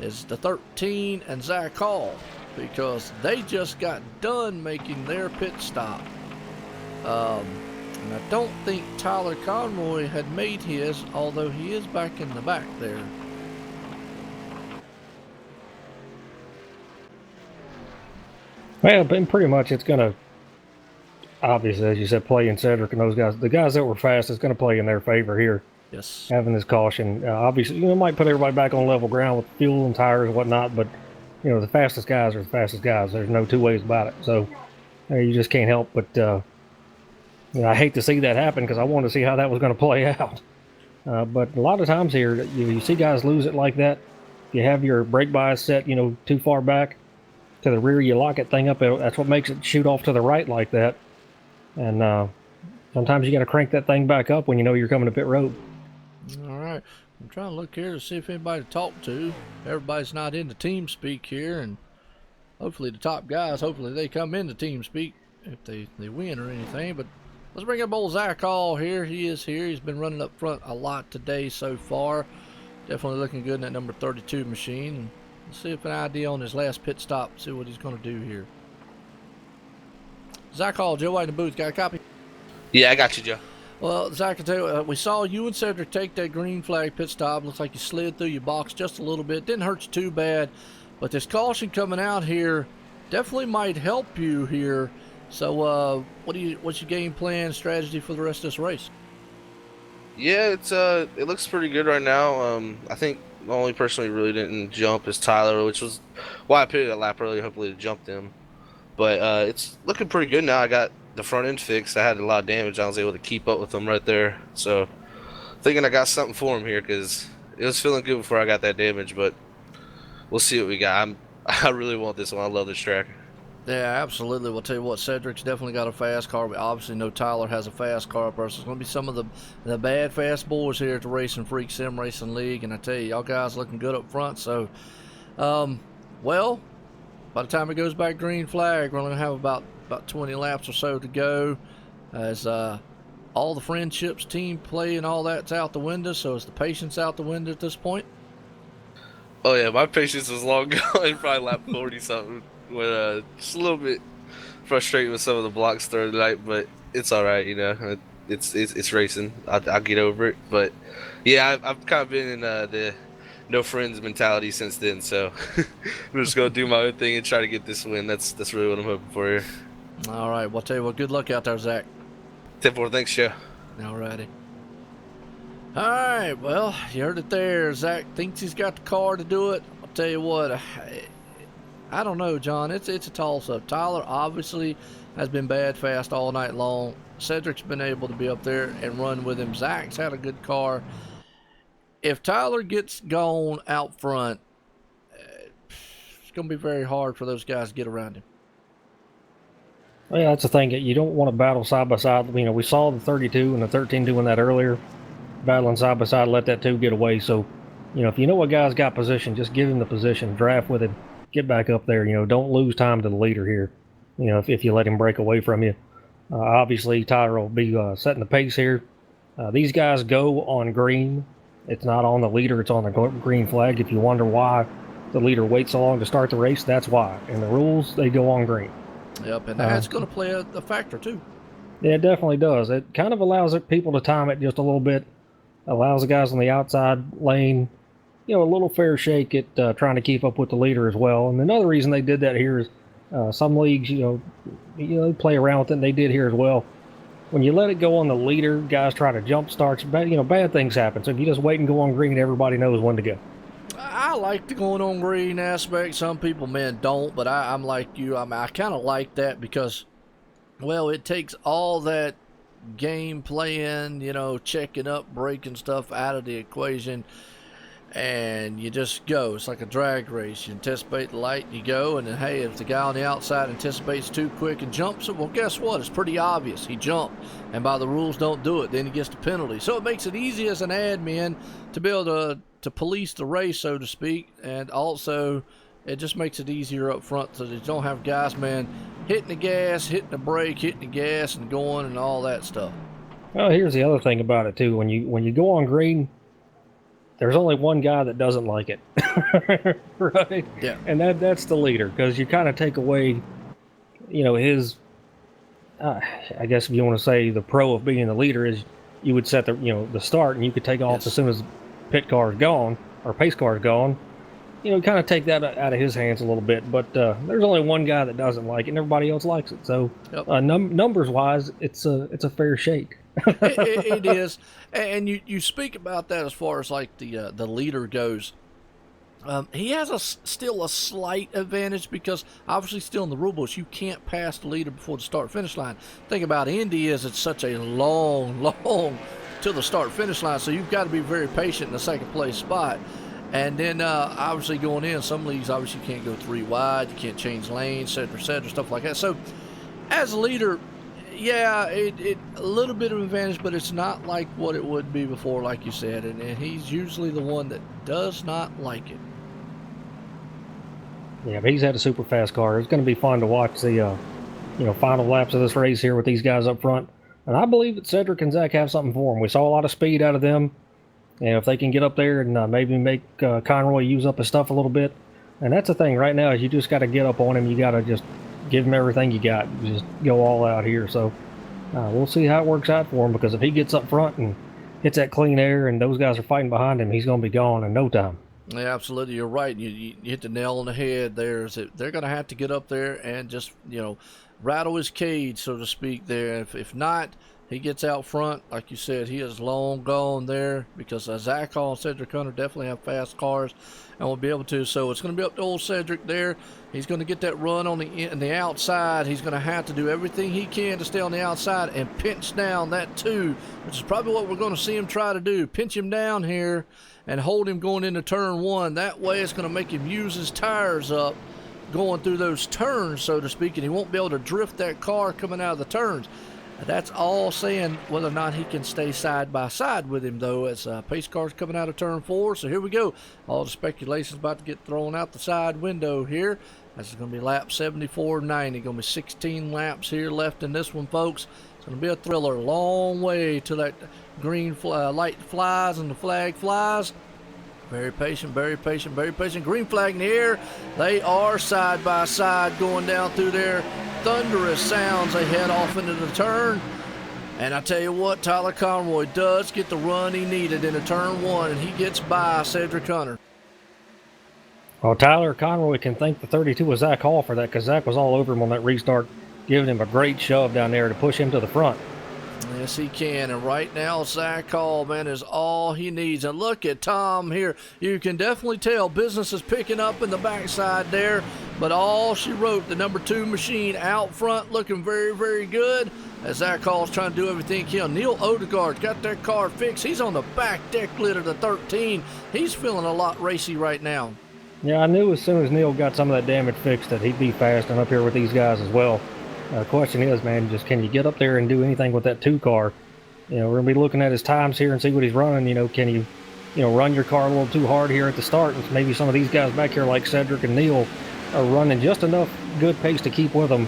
Speaker 4: is the 13 and Zach Hall, because they just got done making their pit stop. And I don't think Tyler Conroy had made his, although he is back in the back there.
Speaker 5: Well, but pretty much it's going to, obviously, as you said, play in Cedric and those guys. The guys that were fast is going to play in their favor here.
Speaker 4: Yes.
Speaker 5: Having this caution. Obviously, you know, it might put everybody back on level ground with fuel and tires and whatnot, but, you know, the fastest guys are the fastest guys. There's no two ways about it. So, you just can't help but, you know, I hate to see that happen because I wanted to see how that was going to play out. But a lot of times here, you see guys lose it like that. You have your brake bias set, you know, too far back to the rear. You lock that thing up. That's what makes it shoot off to the right like that. And sometimes you got to crank that thing back up when you know you're coming to pit road.
Speaker 4: All right. I'm trying to look here to see if anybody to talk to. Everybody's not into team speak here, and hopefully the top guys, hopefully they come into team speak if they win or anything. But let's bring up old Zach Hall here. He is here. He's been running up front a lot today so far. Definitely looking good in that number 32 machine. And let's see if an idea on his last pit stop, see what he's going to do here. Zach Hall, Joe White in the booth. Got a copy?
Speaker 9: Yeah, I got you, Joe.
Speaker 4: Well, Zach, I tell you, we saw you and Cedric take that green flag pit stop. Looks like you slid through your box just a little bit. Didn't hurt you too bad. But this caution coming out here definitely might help you here. So, what's your game plan, strategy for the rest of this race?
Speaker 9: Yeah, it looks pretty good right now. I think the only person we really didn't jump is Tyler, which was why I pitted a lap early, hopefully to jump them. But it's looking pretty good now. I got the front end fixed. I had a lot of damage. I was able to keep up with them right there. So, thinking I got something for him here because it was feeling good before I got that damage. But we'll see what we got. I really want this one. I love this track.
Speaker 4: Yeah, absolutely. We'll tell you what, Cedric's definitely got a fast car. We obviously know Tyler has a fast car. So it's going to be some of the bad fast boys here at the RacinFreeks Sim Racing League. And I tell you, y'all guys looking good up front. So, well, by the time it goes back green flag, we're going to have about 20 laps or so to go as all the friendships, team play, and all that's out the window. So is the patience out the window at this point?
Speaker 9: Oh, yeah, my patience was long gone. Probably lap 40-something. When just a little bit frustrated with some of the blocks throughout the night, but it's all right, you know. It's racing. I'll get over it. But yeah, I've kind of been in the no friends mentality since then. So I'm just gonna do my own thing and try to get this win. That's really what I'm hoping for here.
Speaker 4: All right. Well, I'll tell you what. Good luck out there, Zach.
Speaker 9: 10-4, thanks, Joe.
Speaker 4: All righty. All right. Well, you heard it there. Zach thinks he's got the car to do it. I'll tell you what. I don't know, John. It's a toss-up. Tyler obviously has been bad fast all night long. Cedric's been able to be up there and run with him. Zach's had a good car. If Tyler gets gone out front, it's going to be very hard for those guys to get around him.
Speaker 5: Well, yeah, that's the thing. You don't want to battle side by side. You know, we saw the 32 and the 13 doing that earlier, battling side by side, let that 2 get away. So, you know, if you know what guy's got position, just give him the position, draft with him. Get back up there. You know, don't lose time to the leader here. You know, if you let him break away from you. Obviously, Tyler will be setting the pace here. These guys go on green. It's not on the leader, it's on the green flag. If you wonder why the leader waits so long to start the race, that's why. In the rules, they go on green.
Speaker 4: Yep, and that's going to play a factor too.
Speaker 5: Yeah, it definitely does. It kind of allows people to time it just a little bit. Allows the guys on the outside lane, a little fair shake at trying to keep up with the leader as well. And another reason they did that here is some leagues, they play around with it, and they did here as well. When you let it go on the leader, guys try to jump starts, bad things happen. So if you just wait and go on green, everybody knows when to go.
Speaker 4: I like the going on green aspect. Some people, man, don't, but I'm like you. I kind of like that because, well, it takes all that game playing, checking up, breaking stuff out of the equation, and you just go. It's like a drag race. You anticipate the light, you go, and then, hey, if the guy on the outside anticipates too quick and jumps it, well, guess what? It's pretty obvious. He jumped, and by the rules, don't do it. Then he gets the penalty. So it makes it easy as an admin to be able to police the race, so to speak, and also it just makes it easier up front so that you don't have guys, man, hitting the gas, hitting the brake, hitting the gas, and going and all that stuff.
Speaker 5: Well, here's the other thing about it, too. When you go on green, there's only one guy that doesn't like it, right?
Speaker 4: Yeah.
Speaker 5: And that's the leader, because you kind of take away, his, I guess if you want to say the pro of being the leader is you would set the start, and you could take off as soon as pit car is gone, or pace car is gone. Kind of take that out of his hands a little bit. But there's only one guy that doesn't like it, and everybody else likes it. So numbers-wise, it's a fair shake.
Speaker 4: it is, and you speak about that as far as like the leader goes. He has still a slight advantage because obviously still in the rule books you can't pass the leader before the start-finish line. Thing about Indy is it's such a long till the start-finish line, so you've got to be very patient in the second place spot. And then obviously going in, some leagues obviously you can't go 3 wide, you can't change lanes, et cetera, stuff like that. So as a leader, yeah, it a little bit of advantage, but it's not like what it would be before, like you said. And he's usually the one that does not like it.
Speaker 5: Yeah, but he's had a super fast car. It's going to be fun to watch the final laps of this race here with these guys up front. And I believe that Cedric and Zach have something for them. We saw a lot of speed out of them. And if they can get up there and maybe make Conroy use up his stuff a little bit. And that's the thing right now is you just got to get up on him. You got to just give him everything you got. Just go all out here. So we'll see how it works out for him, because if he gets up front and hits that clean air and those guys are fighting behind him, he's going to be gone in no time.
Speaker 4: Yeah, absolutely. You're right. You hit the nail on the head there. They're going to have to get up there and just, rattle his cage, so to speak, there. If not, he gets out front. Like you said, he is long gone there because Zach Hall and Cedric Hunter definitely have fast cars and will be able to. So it's going to be up to old Cedric there. He's going to get that run on the outside. He's going to have to do everything he can to stay on the outside and pinch down that 2, which is probably what we're going to see him try to do. Pinch him down here and hold him going into turn 1. That way it's going to make him use his tires up going through those turns, so to speak, and he won't be able to drift that car coming out of the turns. That's all saying whether or not he can stay side by side with him, though, as pace car's coming out of turn 4. So here we go. All the speculation's about to get thrown out the side window here. This is going to be lap 74.90. Going to be 16 laps here left in this one, folks. It's going to be a thriller. Long way till that green light flies and the flag flies. Very patient, very patient, very patient. Green flag in the air. They are side by side going down through there. Thunderous sounds. They head off into the turn. And I tell you what, Tyler Conroy does get the run he needed into turn 1, and he gets by Cedric Hunter.
Speaker 5: Well, Tyler Conroy can thank the 32 of Zach Hall for that, because Zach was all over him on that restart, giving him a great shove down there to push him to the front.
Speaker 4: Yes, he can. And right now, Zach Hall, man, is all he needs. And look at Tom here. You can definitely tell business is picking up in the backside there. But all she wrote, the number 2 machine out front looking very, very good. As Zach Hall's trying to do everything he can. Neil Odegaard's got that car fixed. He's on the back deck lid of the 13. He's feeling a lot racy right now.
Speaker 5: Yeah, I knew as soon as Neil got some of that damage fixed that he'd be fast and up here with these guys as well. The question is, man, just can you get up there and do anything with that 2 car? We're going to be looking at his times here and see what he's running. Can you, run your car a little too hard here at the start? And maybe some of these guys back here like Cedric and Neil are running just enough good pace to keep with them,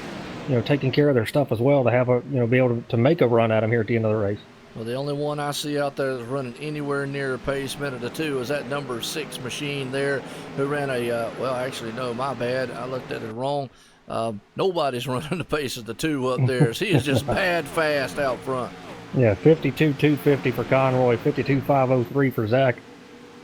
Speaker 5: taking care of their stuff as well to have be able to make a run at them here at the end of the race.
Speaker 4: Well, the only one I see out there that's running anywhere near a pace minute or two is that number 6 machine there, who ran a, well, actually, no, my bad. I looked at it wrong. Nobody's running the pace of the 2 up there. He is just bad fast out front.
Speaker 5: Yeah, 52.250 for Conroy, 52.503 for Zach,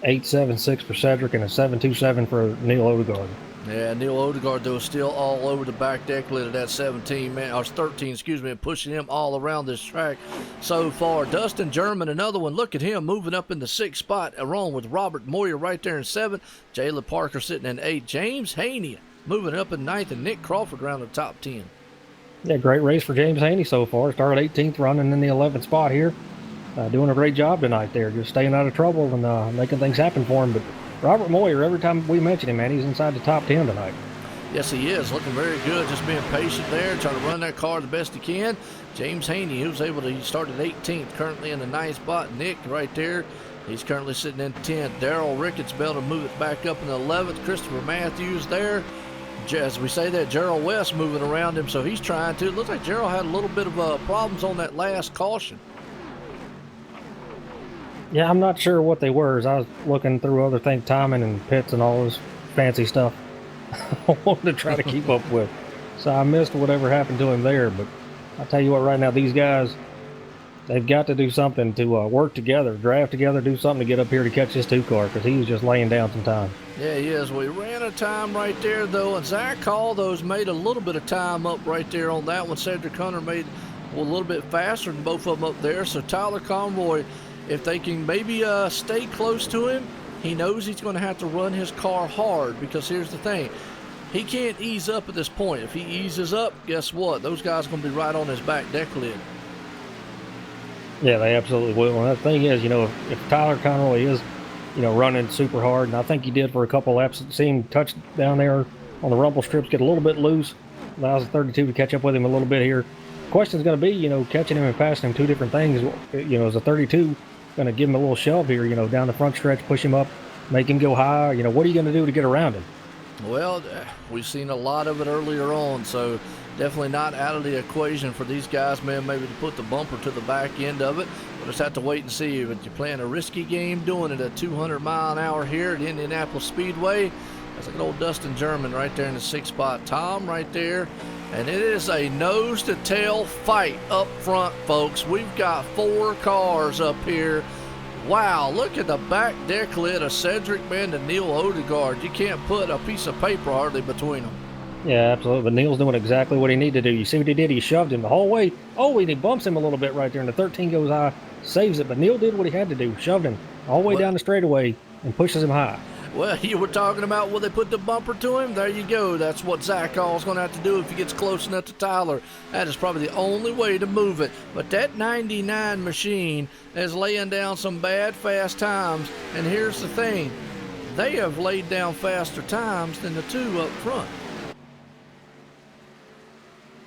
Speaker 5: 8.76 for Cedric, and a 7.27 for Neil Odegaard.
Speaker 4: Yeah, Neil Odegaard, though, is still all over the back deck lid of that 17 man, or 13, excuse me, and pushing him all around this track so far. Dustin German, another one. Look at him moving up in the 6th spot, along with Robert Moyer right there in 7th. Jayla Parker sitting in 8th. James Haney moving up in 9th, and Nick Crawford around the top 10.
Speaker 5: Yeah, great race for James Haney so far. Started 18th, running in the 11th spot here. Doing a great job tonight there, just staying out of trouble and making things happen for him. But Robert Moyer, every time we mention him, man, he's inside the top 10 tonight.
Speaker 4: Yes, he is. Looking very good, just being patient there, trying to run that car the best he can. James Haney, who's able to, he started 18th, currently in the 9th spot. Nick right there, he's currently sitting in 10th. Daryl Ricketts been able to move it back up in the 11th. Christopher Matthews there. As we say that, Gerald West moving around him, so he's trying to. It looks like Gerald had a little bit of problems on that last caution.
Speaker 5: Yeah, I'm not sure what they were as I was looking through other things, timing and pits and all this fancy stuff I wanted to try to keep up with. So I missed whatever happened to him there, but I'll tell you what, right now, these guys, they've got to do something to work together, draft together, do something to get up here to catch this 2 car, because he was just laying down some time.
Speaker 4: Yeah, he is. We ran a time right there, though, and Zach Hall, those made a little bit of time up right there on that one. Cedric Hunter made a little bit faster than both of them up there. So Tyler Conroy, if they can maybe stay close to him, he knows he's going to have to run his car hard, because here's the thing. He can't ease up at this point. If he eases up, guess what? Those guys are going to be right on his back deck lid.
Speaker 5: Yeah, they absolutely will. And the thing is, if Tyler Conroy is, running super hard, and I think he did for a couple laps, see him touch down there on the rumble strips, get a little bit loose, allows the 32 to catch up with him a little bit here. Question's going to be, catching him and passing him, 2 different things. Is a 32 going to give him a little shove here, down the front stretch, push him up, make him go high? What are you going to do to get around him?
Speaker 4: Well, we've seen a lot of it earlier on, so definitely not out of the equation for these guys, man, maybe to put the bumper to the back end of it. We'll just have to wait and see. But you're playing a risky game doing it at 200 mile an hour here at Indianapolis Speedway. That's like an old Dustin German right there in the 6th spot. Tom right there. And it is a nose-to-tail fight up front, folks. We've got 4 cars up here. Wow, look at the back deck lid of Cedric Bend and Neil Odegaard. You can't put a piece of paper hardly between them.
Speaker 5: Yeah, absolutely. But Neil's doing exactly what he needed to do. You see what he did? He shoved him the whole way. Oh, and he bumps him a little bit right there, and the 13 goes high, saves it. But Neil did what he had to do, shoved him all the way down the straightaway and pushes him high.
Speaker 4: Well, you were talking about will they put the bumper to him? There you go. That's what Zach Hall's going to have to do if he gets close enough to Tyler. That is probably the only way to move it. But that 99 machine is laying down some bad fast times. And here's the thing. They have laid down faster times than the 2 up front.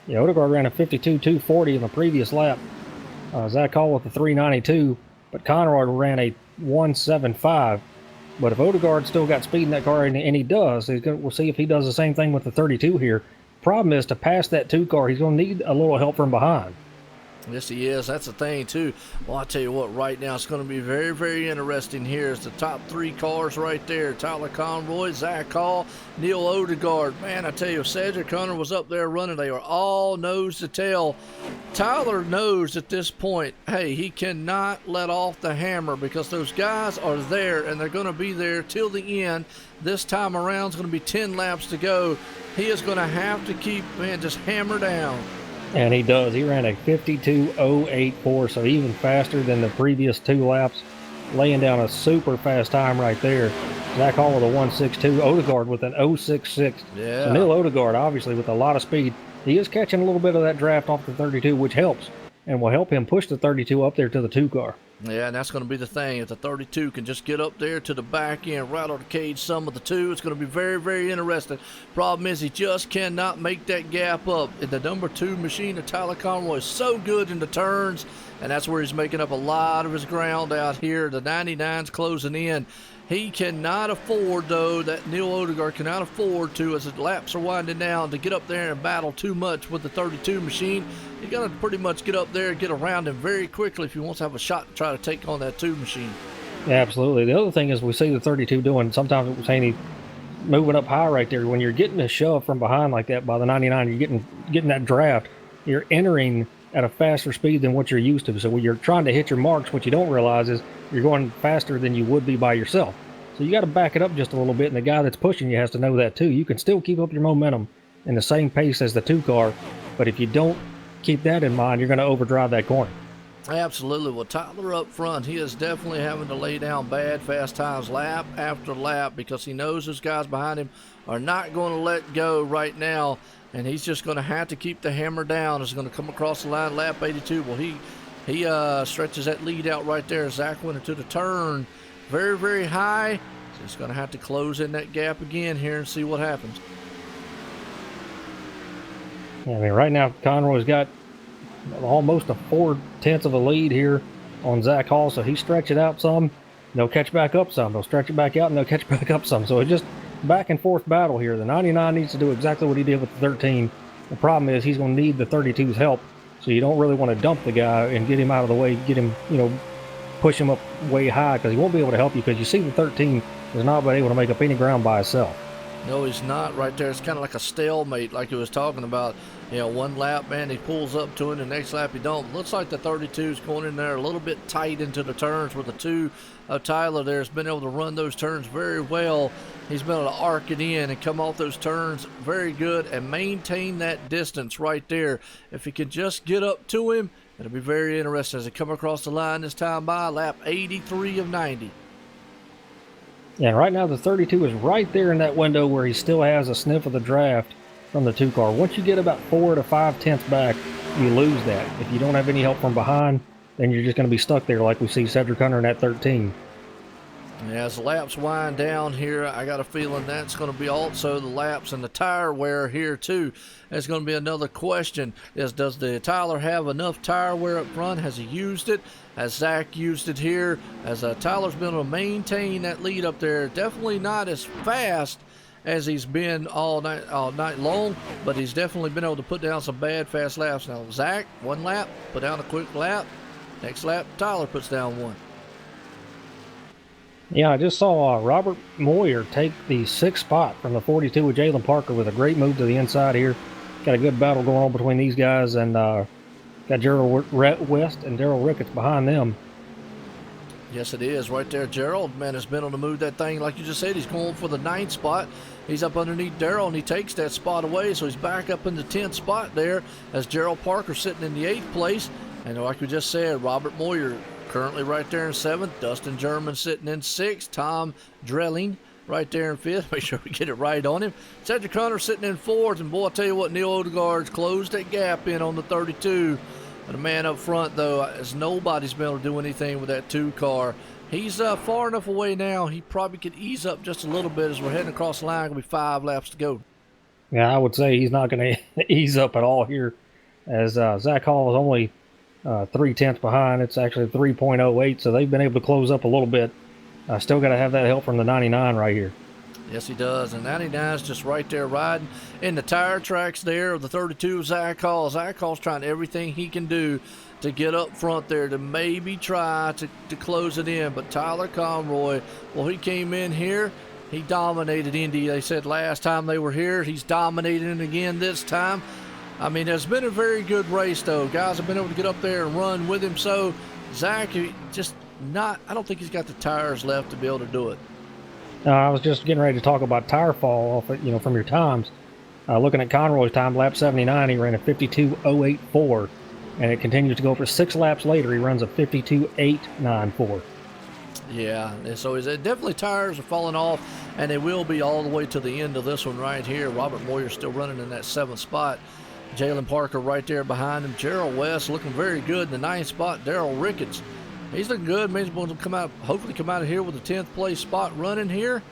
Speaker 5: Yeah, Odegaard ran a 52.240 in the previous lap. Zach Hall with a 392, but Conroy ran a 175. But if Odegaard still got speed in that car, and he does, we'll see if he does the same thing with the 32 here. Problem is, to pass that 2 car, he's going to need a little help from behind.
Speaker 4: Yes, he is. That's the thing, too. Well, I'll tell you what, right now it's going to be very, very interesting here. It's the top 3 cars right there. Tyler Conroy, Zach Hall, Neil Odegaard. Man, I tell you, Cedric Hunter was up there running. They are all nose to tail. Tyler knows at this point, hey, he cannot let off the hammer because those guys are there, and they're going to be there till the end. This time around it's going to be 10 laps to go. He is going to have to keep, man, just hammer down.
Speaker 5: And he does. He ran a 52.084, so even faster than the previous 2 laps, laying down a super fast time right there. Zach Hall with a 162, Odegaard with an 066.
Speaker 4: Yeah.
Speaker 5: So Neil Odegaard, obviously, with a lot of speed. He is catching a little bit of that draft off the 32, which helps, and will help him push the 32 up there to the 2 car.
Speaker 4: Yeah, and that's going to be the thing. If the 32 can just get up there to the back end, right on the cage, some of the 2, it's going to be very, very interesting. Problem is, he just cannot make that gap up. And the number 2 machine of Tyler Conroy is so good in the turns, and that's where he's making up a lot of his ground out here. The 99's closing in. He cannot afford, though, that Neil Odegaard cannot afford to, as the laps are winding down, to get up there and battle too much with the 32 machine. You got to pretty much get up there and get around him very quickly if he wants to have a shot to try to take on that 2 machine.
Speaker 5: Yeah, absolutely. The other thing is we see the 32 doing, sometimes it was Haney moving up high right there. When you're getting a shove from behind like that by the 99, you're getting that draft. You're entering at a faster speed than what you're used to. So when you're trying to hit your marks, what you don't realize is you're going faster than you would be by yourself. So you got to back it up just a little bit, and the guy that's pushing you has to know that too. You can still keep up your momentum in the same pace as the 2 car, but if you don't keep that in mind, you're going to overdrive that corner.
Speaker 4: Absolutely. Well, Tyler up front, he is definitely having to lay down bad fast times lap after lap because he knows those guys behind him are not going to let go right now, and he's just going to have to keep the hammer down. He's going to come across the line, lap 82. Well, he stretches that lead out right there. Zach went into the turn very, very high. So he's going to have to close in that gap again here and see what happens.
Speaker 5: I mean, right now, Conroy's got almost a 4/10 of a lead here on Zach Hall, so he stretch it out some, they'll catch back up some, they'll stretch it back out, and they'll catch back up some. So it's just back and forth battle here. The 99 needs to do exactly what he did with the 13. The problem is he's going to need the 32's help, so you don't really want to dump the guy and get him out of the way, get him, push him up way high, because he won't be able to help you, because you see the 13 has not been able to make up any ground by itself.
Speaker 4: No, he's not right there. It's kind of like a stalemate, like he was talking about. One lap, man, he pulls up to him. The next lap, he don't. Looks like the 32's going in there a little bit tight into the turns with the 2 of Tyler there. Has been able to run those turns very well. He's been able to arc it in and come off those turns very good and maintain that distance right there. If he can just get up to him, it'll be very interesting as they come across the line this time by lap 83 of 90.
Speaker 5: Yeah, right now the 32 is right there in that window where he still has a sniff of the draft from the 2 car. Once you get about 4 to 5/10 back, you lose that. If you don't have any help from behind, then you're just going to be stuck there like we see Cedric Hunter in that 13.
Speaker 4: And as the laps wind down here, I got a feeling that's going to be also the laps and the tire wear here too. That's going to be another question, is does the Tyler have enough tire wear up front? Has he used it? Has Zach used it here? As Tyler's been able to maintain that lead up there, definitely not as fast as he's been all night long, but he's definitely been able to put down some bad fast laps. Now Zach, 1 lap, put down a quick lap. Next lap, Tyler puts down 1.
Speaker 5: Yeah, I just saw Robert Moyer take the 6th spot from the 42 with Jalen Parker with a great move to the inside here. Got a good battle going on between these guys, and got Gerald West and Daryl Ricketts behind them.
Speaker 4: Yes, it is. Right there, Gerald, man, has been on the move that thing. Like you just said, he's going for the 9th spot. He's up underneath Daryl, and he takes that spot away, so he's back up in the 10th spot there as Gerald Parker sitting in the 8th place. And like we just said, Robert Moyer currently right there in 7th. Dustin German sitting in 6th. Tom Drelling right there in 5th. Make sure we get it right on him. Cedric Hunter sitting in 4th. And boy, I'll tell you what, Neil Odegaard's closed that gap in on the 32. But the man up front, though, as nobody's been able to do anything with that 2 car. He's far enough away now, he probably could ease up just a little bit as we're heading across the line. It'll be 5 laps to go.
Speaker 5: Yeah, I would say he's not going to ease up at all here, as Zach Hall is only 3/10 behind. It's actually 3.08, so they've been able to close up a little bit. Still got to have that help from the 99 right here.
Speaker 4: Yes, he does. And 99's just right there riding in the tire tracks there of the 32 Zach Hall. Zach Hall's trying everything he can do to get up front there to maybe try to close it in. But Tyler Conroy, well, he came in here. He dominated Indy. They said last time they were here. He's dominating again this time. I mean, it's been a very good race, though. Guys have been able to get up there and run with him. So, Zach, just not, I don't think he's got the tires left to be able to do it.
Speaker 5: I was just getting ready to talk about tire fall off, from your times. Looking at Conroy's time, lap 79, he ran a 52.084, and it continues to go for 6 laps later. He runs a 52.894.
Speaker 4: Yeah, and so definitely tires are falling off, and they will be all the way to the end of this one right here. Robert Moyer still running in that 7th spot. Jalen Parker right there behind him. Gerald West looking very good in the 9th spot. Daryl Ricketts, he's looking good. He's going to hopefully come out of here with a 10th place spot running here.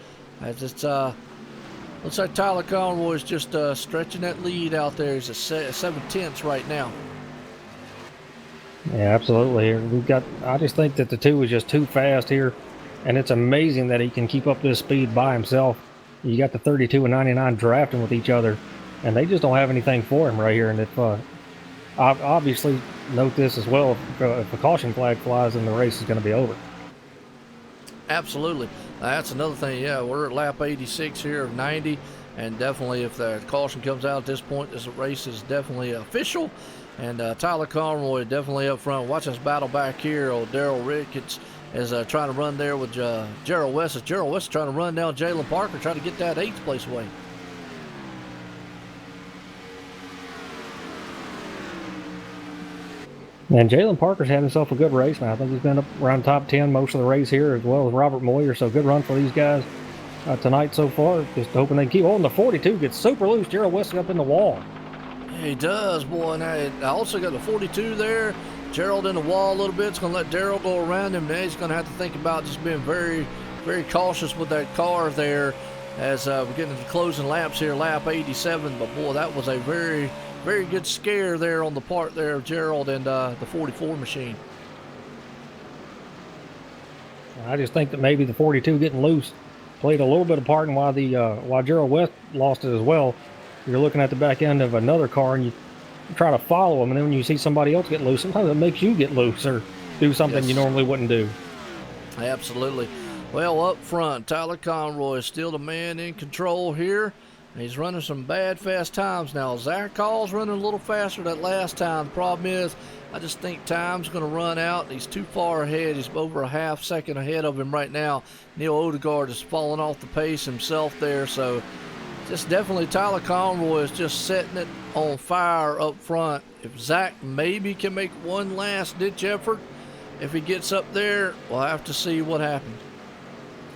Speaker 4: As it's looks like Tyler Conroy is just stretching that lead out there. He's at 7/10 right now.
Speaker 5: Yeah, absolutely. I just think that the 2 is just too fast here and it's amazing that he can keep up this speed by himself. You got the 32 and 99 drafting with each other, and they just don't have anything for him right here. And if obviously note this as well, if a caution flag flies, then the race is going to be over.
Speaker 4: Absolutely. That's another thing. Yeah, we're at lap 86 here of 90, and definitely if the caution comes out at this point, this race is definitely official. And Tyler Conroy definitely up front. Watch us battle back here. Old Daryl Ricketts is trying to run there with Gerald West. Gerald West is trying to run down Jalen Parker, trying to get that 8th place away.
Speaker 5: And Jalen Parker's had himself a good race now. I think he's been up around top 10 most of the race here, as well as Robert Moyer. So good run for these guys tonight so far. Just hoping they can keep holding. The 42 gets super loose. Gerald West up in the wall.
Speaker 4: He does, boy. And I also got the 42 there. Gerald in the wall a little bit. It's going to let Daryl go around him. Now he's going to have to think about just being very, very cautious with that car there as we're getting into the closing laps here, lap 87. But, boy, that was a very, very good scare there on the part there of Gerald and the 44 machine.
Speaker 5: I just think that maybe the 42 getting loose played a little bit of part in why Gerald West lost it as well. You're looking at the back end of another car and you try to follow them, and then when you see somebody else get loose, sometimes it makes you get loose or do something you normally wouldn't do.
Speaker 4: Absolutely. Well, up front, Tyler Conroy is still the man in control here. He's running some bad fast times now. Zach Hall's running a little faster than last time. The problem is, I just think time's going to run out. He's too far ahead. He's over a half second ahead of him right now. Neil Odegaard is falling off the pace himself there, so just definitely Tyler Conroy is just setting it on fire up front. If Zach maybe can make one last ditch effort, if he gets up there, we'll have to see what happens.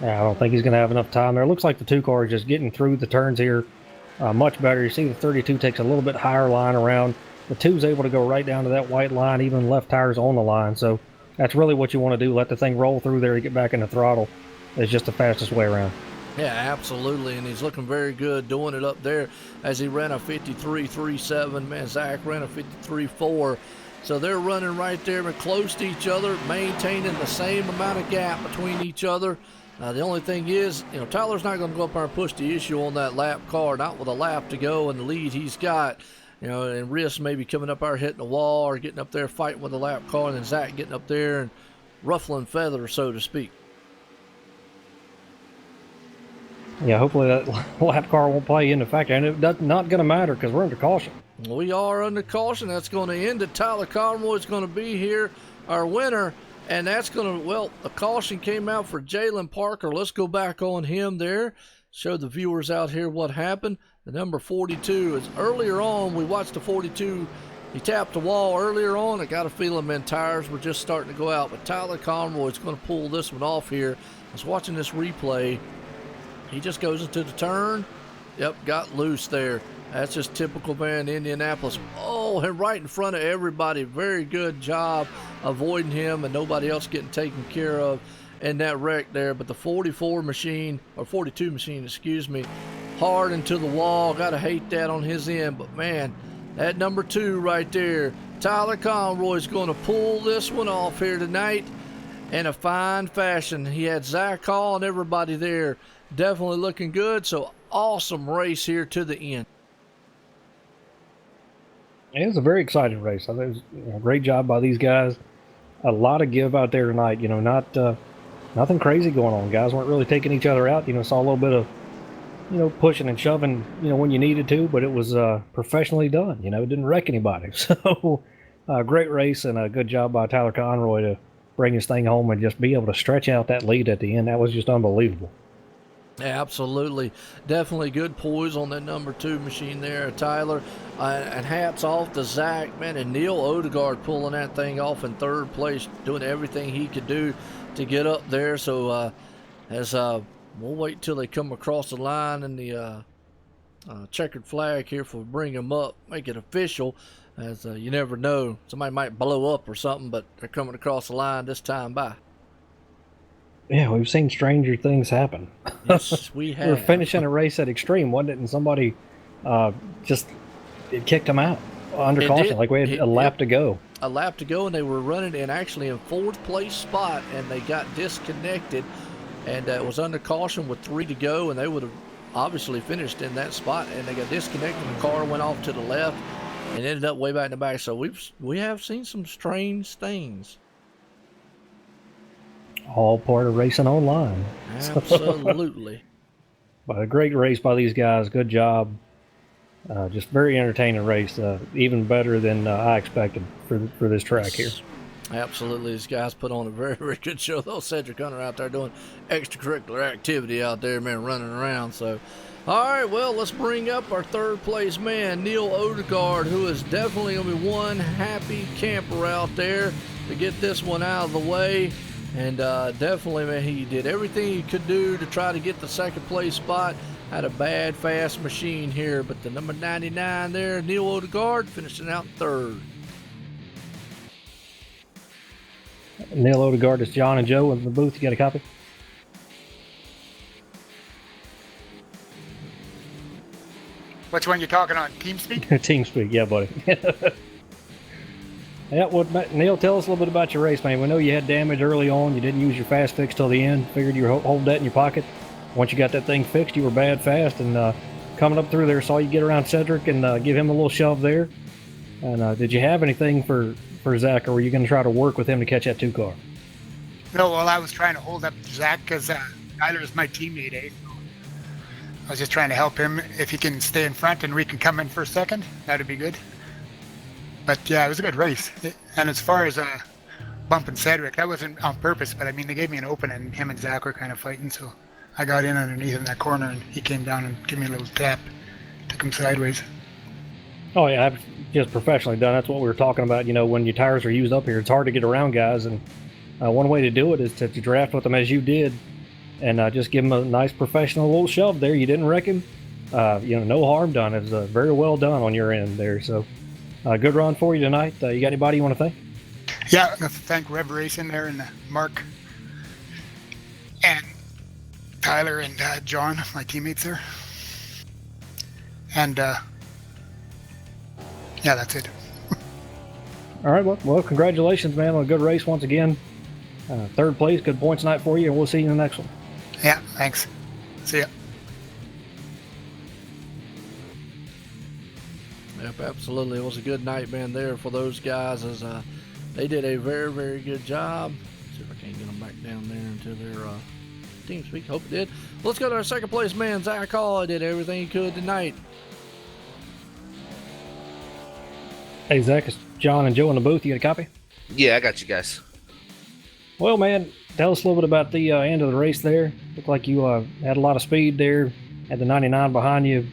Speaker 5: Yeah, I don't think he's going to have enough time there. It looks like the 2 car is just getting through the turns here much better. You see the 32 takes a little bit higher line around. The 2's able to go right down to that white line, even left tire's on the line. So that's really what you want to do. Let the thing roll through there to get back in the throttle. It's just the fastest way around.
Speaker 4: Yeah, absolutely, and he's looking very good doing it up there as he ran a 53.37. Man, Zach ran a 53.4. So they're running right there and close to each other, maintaining the same amount of gap between each other. The only thing is, Tyler's not going to go up there and push the issue on that lap car, not with a lap to go and the lead he's got. And risk maybe coming up there hitting the wall or getting up there fighting with the lap car, and then Zach getting up there and ruffling feathers, so to speak.
Speaker 5: Yeah, hopefully that lap car won't play into factor, and it's not going to matter because we're under caution.
Speaker 4: We are under caution. That's going to end it. Tyler Conroy is going to be here, our winner, and that's going to, well, a caution came out for Jalen Parker. Let's go back on him there, show the viewers out here what happened. The number 42 is earlier on. We watched the 42. He tapped the wall earlier on. I got a feeling, man, tires were just starting to go out, but Tyler Conroy is going to pull this one off here. I was watching this replay. He just goes into the turn. Yep, got loose there. That's just typical, man, Indianapolis. Oh, and right in front of everybody. Very good job avoiding him and nobody else getting taken care of in that wreck there. But the 44 machine, or 42 machine, excuse me, hard into the wall. Got to hate that on his end. But, man, that number 2 right there, Tyler Conroy is going to pull this one off here tonight in a fine fashion. He had Zach Hall and everybody there. Definitely looking good. So awesome race here to the end.
Speaker 5: It was a very exciting race. I think it was a great job by these guys. A lot of give out there tonight. Nothing crazy going on. Guys weren't really taking each other out. Saw a little bit of, pushing and shoving, when you needed to, but it was professionally done. It didn't wreck anybody. So great race and a good job by Tyler Conroy to bring his thing home and just be able to stretch out that lead at the end. That was just unbelievable.
Speaker 4: Absolutely. Definitely good poise on that number 2 machine there, Tyler. And hats off to Zach, man, and Neil Odegaard pulling that thing off in 3rd place, doing everything he could do to get up there. So we'll wait till they come across the line and the checkered flag here for bring them up, make it official, as you never know. Somebody might blow up or something, but they're coming across the line this time by.
Speaker 5: Yeah, we've seen stranger things happen.
Speaker 4: Yes, we have.
Speaker 5: We were finishing a race at Extreme, wasn't it? And somebody it kicked them out under caution. Like we had a lap to go.
Speaker 4: A lap to go, and they were running in actually in 4th place spot, and they got disconnected and it was under caution with 3 to go, and they would have obviously finished in that spot, and they got disconnected. The car went off to the left and ended up way back in the back. So we have seen some strange things.
Speaker 5: All part of racing online.
Speaker 4: Absolutely.
Speaker 5: But a great race by these guys. Good job. Just very entertaining race. Even better than I expected for this track here.
Speaker 4: Absolutely. These guys put on a very, very good show. Those Cedric Hunter out there doing extracurricular activity out there, man, running around. So, all right, well, let's bring up our third place man, Neil Odegaard, who is definitely going to be one happy camper out there to get this one out of the way. And definitely, man, he did everything he could do to try to get the second place spot. Had a bad, fast machine here, but the number 99 there, Neil Odegaard, finishing out in third.
Speaker 5: Neil Odegaard is John and Joe in the booth. You got a copy?
Speaker 10: Which one you talking on? TeamSpeak?
Speaker 5: TeamSpeak, yeah, buddy. Yeah, well, Neil, tell us a little bit about your race, man. We know you had damage early on. You didn't use your fast fix till the end. Figured you would hold that in your pocket. Once you got that thing fixed, you were bad fast. And coming up through there, saw you get around Cedric and give him a little shove there. And did you have anything for Zach, or were you going to try to work with him to catch that 2 car?
Speaker 10: No, well, I was trying to hold up Zach because Tyler is my teammate, eh? So I was just trying to help him. If he can stay in front and we can come in for second, that'd be good. But yeah, it was a good race. And as far as bumping Cedric, that wasn't on purpose, but I mean, they gave me an open and him and Zach were kind of fighting, so I got in underneath in that corner and he came down and gave me a little tap, took him sideways.
Speaker 5: Oh yeah, I've just professionally done. That's what we were talking about. You know, when your tires are used up here, it's hard to get around guys, and one way to do it is to draft with them as you did, and just give them a nice professional little shove there. You didn't wreck him. No harm done. It was very well done on your end there. So, good run for you tonight. You got anybody you want to thank?
Speaker 10: Yeah, I'd like to thank Rev Racing there and Mark and Tyler and John, my teammates there. And yeah, that's it.
Speaker 5: All right, well, congratulations, man, on a good race once again. Third place, good points tonight for you, and we'll see you in the next one.
Speaker 10: Yeah, thanks. See ya.
Speaker 4: Yep, absolutely. It was a good night, man, there for those guys as they did a very, very good job. Let's see if I can't get them back down there into their team speak. Hope it did. Let's go to our second place man, Zach Hall. Did everything he could tonight.
Speaker 5: Hey, Zach, it's John and Joe in the booth. You got a copy?
Speaker 9: Yeah, I got you guys.
Speaker 5: Well, man, tell us a little bit about the end of the race there. Looked like you had a lot of speed there. Had the 99 behind you.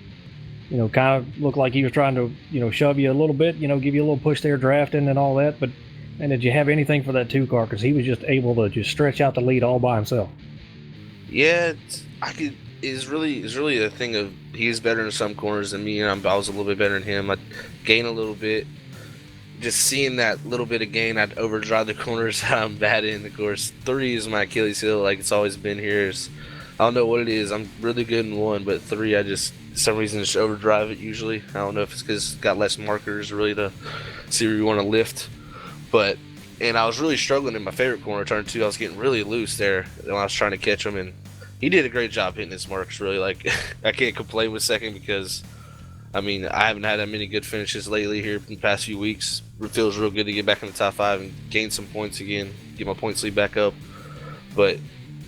Speaker 5: You know, kind of looked like he was trying to, shove you a little bit, give you a little push there drafting and all that. But, man, did you have anything for that 2 car? Because he was just able to just stretch out the lead all by himself.
Speaker 9: Yeah, it's really a thing of he's better in some corners than me, and I was a little bit better than him. I gained a little bit. Just seeing that little bit of gain, I'd overdrive the corners I'm bad in. Of course, 3 is my Achilles heel, like it's always been here. I don't know what it is. I'm really good in 1, but 3, I just, for some reason, just overdrive it usually. I don't know if it's because it's got less markers really to see where you want to lift. And I was really struggling in my favorite corner, turn 2. I was getting really loose there when I was trying to catch him, and he did a great job hitting his marks, really. Like, I can't complain with second because, I mean, I haven't had that many good finishes lately here in the past few weeks. It feels real good to get back in the top 5 and gain some points again, get my points lead back up. But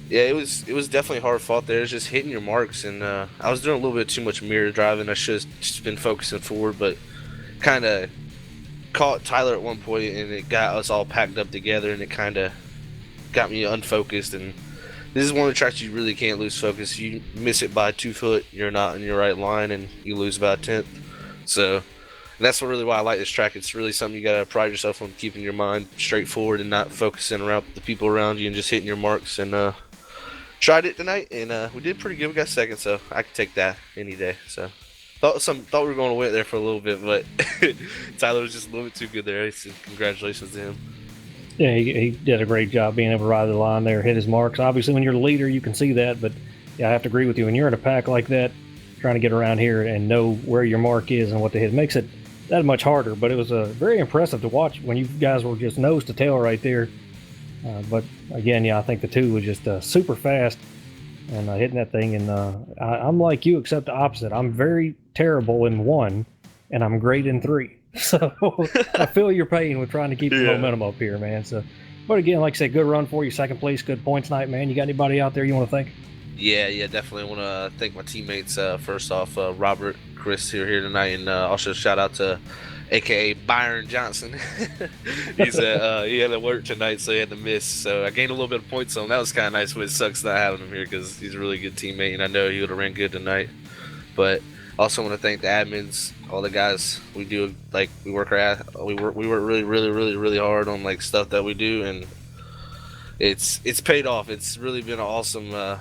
Speaker 9: yeah, it was definitely hard fought there. It's just hitting your marks, and I was doing a little bit too much mirror driving. I should have just been focusing forward, but kind of caught Tyler at one point, and it got us all packed up together, and it kind of got me unfocused. And this is one of the tracks you really can't lose focus. You miss it by 2 foot, you're not in your right line, and you lose by a 1/10. So that's really why I like this track. It's really something you gotta pride yourself on, keeping your mind straight forward and not focusing around the people around you and just hitting your marks. And tried it tonight, and we did pretty good. We got second, so I could take that any day. So thought we were going to win there for a little bit, but Tyler was just a little bit too good there. So congratulations to him.
Speaker 5: Yeah, he did a great job being able to ride the line there, hit his marks. Obviously, when you're the leader, you can see that, but yeah, I have to agree with you. When you're in a pack like that, trying to get around here and know where your mark is and what to hit, makes it that much harder. But it was very impressive to watch when you guys were just nose to tail right there. But again, I think the 2 was just super fast and hitting that thing. And I'm like you, except the opposite. I'm very terrible in 1, and I'm great in 3. So I feel your pain with trying to keep the momentum up here, man. So, but again, like I said, good run for you. 2nd place, good points tonight, man. You got anybody out there you want to thank?
Speaker 9: Yeah, definitely want to thank my teammates. First off, Robert, Chris here tonight, and also shout out to AKA Byron Johnson. He had to work tonight, so he had to miss. So I gained a little bit of points on him. That was kind of nice, but it sucks not having him here because he's a really good teammate, and I know he would have ran good tonight. But also want to thank the admins, all the guys. We work really hard on like stuff that we do, and it's paid off. It's really been an awesome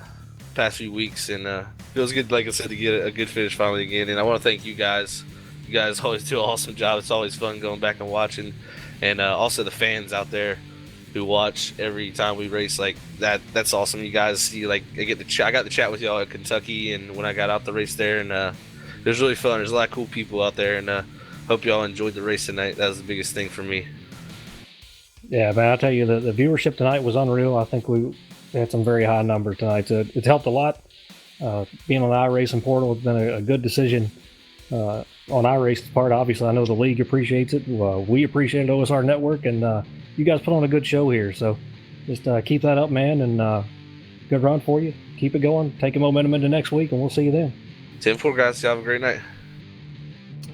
Speaker 9: past few weeks, and feels good, like I said, to get a good finish finally again. And I want to thank you guys. You guys always do an awesome job. It's always fun going back and watching, and also the fans out there who watch every time we race. Like that's awesome. You guys see, like I got to chat with y'all at Kentucky, and when I got out the race there, and it was really fun. There's a lot of cool people out there, and hope y'all enjoyed the race tonight. That was the biggest thing for me.
Speaker 5: Yeah, man, I'll tell you, the viewership tonight was unreal. I think we had some very high numbers tonight. So it's helped a lot. Being on the iRacing portal has been a good decision on iRacing's part. Obviously, I know the league appreciates it. We appreciate it, OSRNetwork, and you guys put on a good show here. So just keep that up, man, and good run for you. Keep it going. Take a momentum into next week, and we'll see you then.
Speaker 9: 10-4, guys. Y'all have a great night.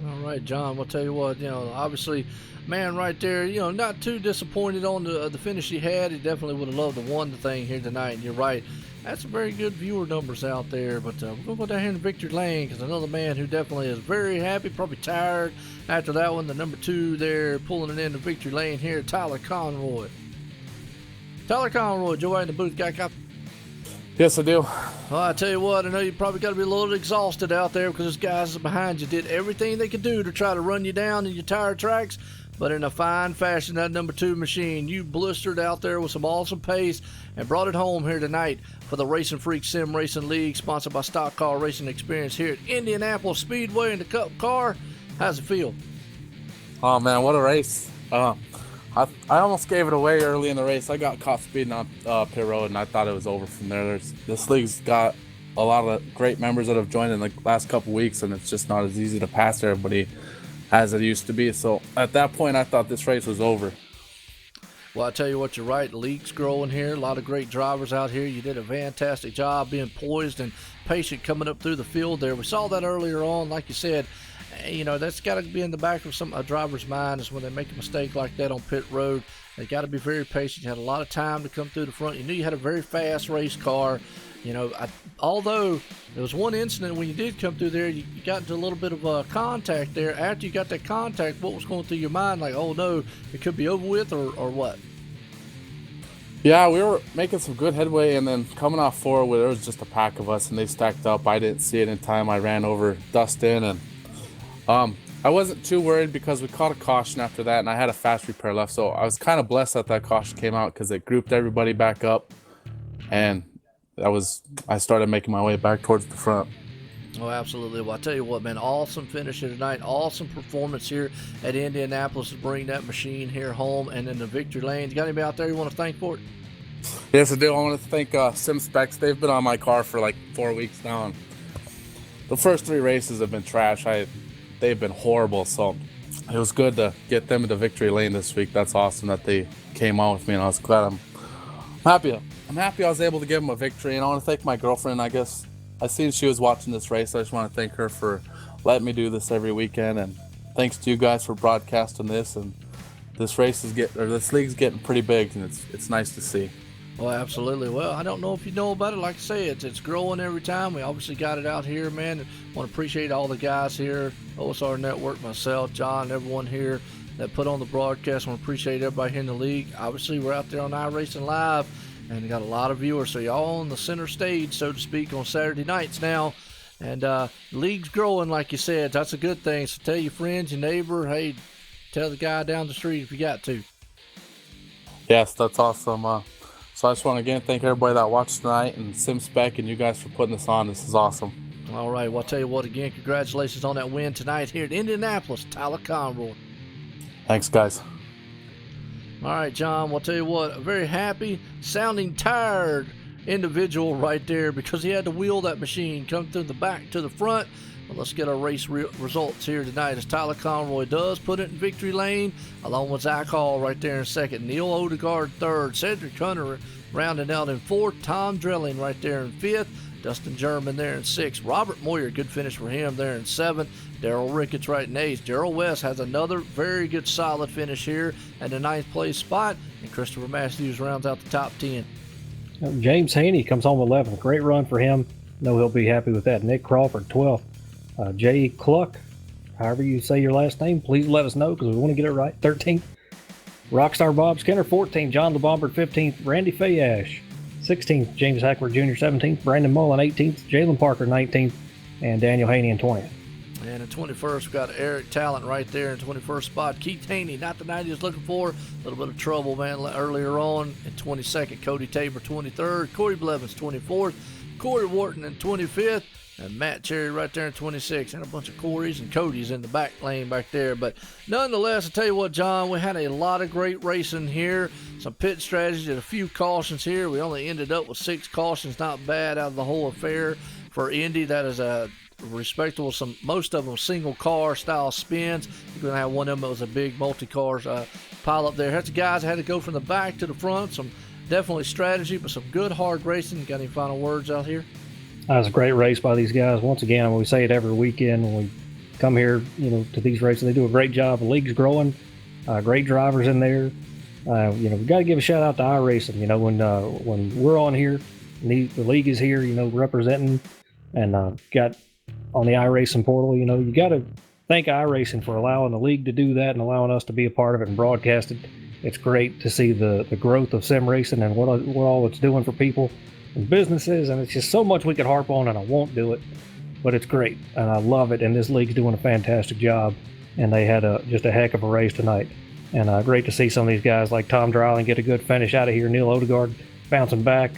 Speaker 4: All right, John, we'll tell you what, obviously, man, right there, not too disappointed on the finish he had. He definitely would have loved to have won the thing here tonight, and you're right. That's some very good viewer numbers out there, but we're going to go down here in victory lane because another man who definitely is very happy, probably tired after that one, the number 2 there, pulling it into victory lane here, Tyler Conroy. Tyler Conroy, Joe in the booth, got copy.
Speaker 6: Yes, I do.
Speaker 4: Well, I tell you what, I know you probably got to be a little exhausted out there because those guys behind you did everything they could do to try to run you down in your tire tracks. But in a fine fashion, that number 2 machine, you blistered out there with some awesome pace and brought it home here tonight for the RacinFreeks Sim Racing League, sponsored by Stock Car Racing Experience here at Indianapolis Speedway in the Cup car. How's it feel?
Speaker 6: Oh, man, what a race. I almost gave it away early in the race. I got caught speeding on pit road, and I thought it was over from there. This league's got a lot of great members that have joined in the last couple weeks, and it's just not as easy to pass everybody as it used to be. So at that point, I thought this race was over.
Speaker 4: Well, I tell you what, you're right. The league's growing here. A lot of great drivers out here. You did a fantastic job being poised and patient coming up through the field there. We saw that earlier on. Like you said, that's got to be in the back of a driver's mind is when they make a mistake like that on pit road. They got to be very patient. You had a lot of time to come through the front. You knew you had a very fast race car. Although there was one incident when you did come through there, you got into a little bit of contact there. After you got that contact, what was going through your mind? Like, oh no, it could be over with, or what?
Speaker 6: Yeah, we were making some good headway, and then coming off forward, there was just a pack of us, and they stacked up. I didn't see it in time. I ran over Dustin, and I wasn't too worried because we caught a caution after that, and I had a fast repair left. So I was kind of blessed that caution came out because it grouped everybody back up, and I started making my way back towards the front.
Speaker 4: Oh, absolutely. Well, I tell you what, man, awesome finish here tonight. Awesome performance here at Indianapolis to bring that machine here home and in the victory lane. You got anybody out there you want to thank for it?
Speaker 6: Yes, I do. I want to thank Sim Specs. They've been on my car for like 4 weeks now. And the first 3 races have been trash. They've been horrible. So it was good to get them into victory lane this week. That's awesome that they came on with me, and I was glad. I'm happy. I'm happy I was able to give them a victory, and I want to thank my girlfriend. I guess I seen she was watching this race. I just want to thank her for letting me do this every weekend, and thanks to you guys for broadcasting this. And this league's getting pretty big, and it's nice to see.
Speaker 4: Well, absolutely. Well, I don't know if you know about it. Like I say, it's growing every time. We obviously got it out here, man. I want to appreciate all the guys here, OSRNetwork, myself, John, everyone here that put on the broadcast. I want to appreciate everybody here in the league. Obviously, we're out there on iRacing Live, and we got a lot of viewers. So y'all on the center stage, so to speak, on Saturday nights now. And the league's growing, like you said. That's a good thing. So tell your friends, your neighbor, hey, tell the guy down the street if you got to.
Speaker 6: Yes, that's awesome. So I just want to again thank everybody that watched tonight, and SimSpec and you guys for putting this on. This is awesome.
Speaker 4: All right. Well, I'll tell you what, again, congratulations on that win tonight here at Indianapolis, Tyler Conroy.
Speaker 6: Thanks, guys.
Speaker 4: All right, John, we'll tell you what, a very happy, sounding tired individual right there because he had to wheel that machine, come through the back to the front. Well, let's get our race results here tonight as Tyler Conroy does put it in victory lane, along with Zach Hall right there in second, Neil Odegaard third, Cedric Hunter rounding out in fourth, Tom Drilling right there in fifth, Dustin German there in sixth, Robert Moyer, good finish for him there in seventh, Daryl Ricketts right in eighth, Daryl West has another very good solid finish here at the ninth place spot, and Christopher Matthews rounds out the top 10.
Speaker 5: James Haney comes home 11th. Great run for him. Know he'll be happy with that. Nick Crawford 12th. Jay Cluck, however you say your last name, please let us know because we want to get it right. 13th. Rockstar Bob Skinner 14th. John LeBombard 15th. Randy Fayash 16th. James Hackworth Jr. 17th. Brandon Mullen 18th. Jalen Parker 19th. And Daniel Haney in 20th.
Speaker 4: And in 21st, we've got Eric Talent right there in 21st spot. Keith Haney, not the night he was looking for. A little bit of trouble, man, earlier on. In 22nd, Cody Tabor 23rd. Corey Blevins 24th. Corey Wharton in 25th. And Matt Cherry right there in 26th. And a bunch of Corys and Codys in the back lane back there. But nonetheless, I'll tell you what, John, we had a lot of great racing here. Some pit strategies and a few cautions here. We only ended up with 6 cautions. Not bad out of the whole affair for Indy. That is a respectable. Most of them single car style spins. You're going to have one of them that was a big multi-car pile up there. That's the guys that had to go from the back to the front. Some definitely strategy, but some good hard racing. Got any final words out here?
Speaker 5: That was a great race by these guys. Once again, we say it every weekend when we come here, to these races. They do a great job. The league's growing. Great drivers in there. We got to give a shout out to iRacing. When we're on here, the league is here, representing, and got on the iRacing portal. You got to thank iRacing for allowing the league to do that and allowing us to be a part of it and broadcast it. It's great to see the growth of sim racing and what all it's doing for people and businesses, and it's just so much we could harp on, and I won't do it, but it's great, and I love it, and this league's doing a fantastic job, and they had just a heck of a race tonight, and great to see some of these guys like Tom Dryling get a good finish out of here, Neil Odegaard bouncing back,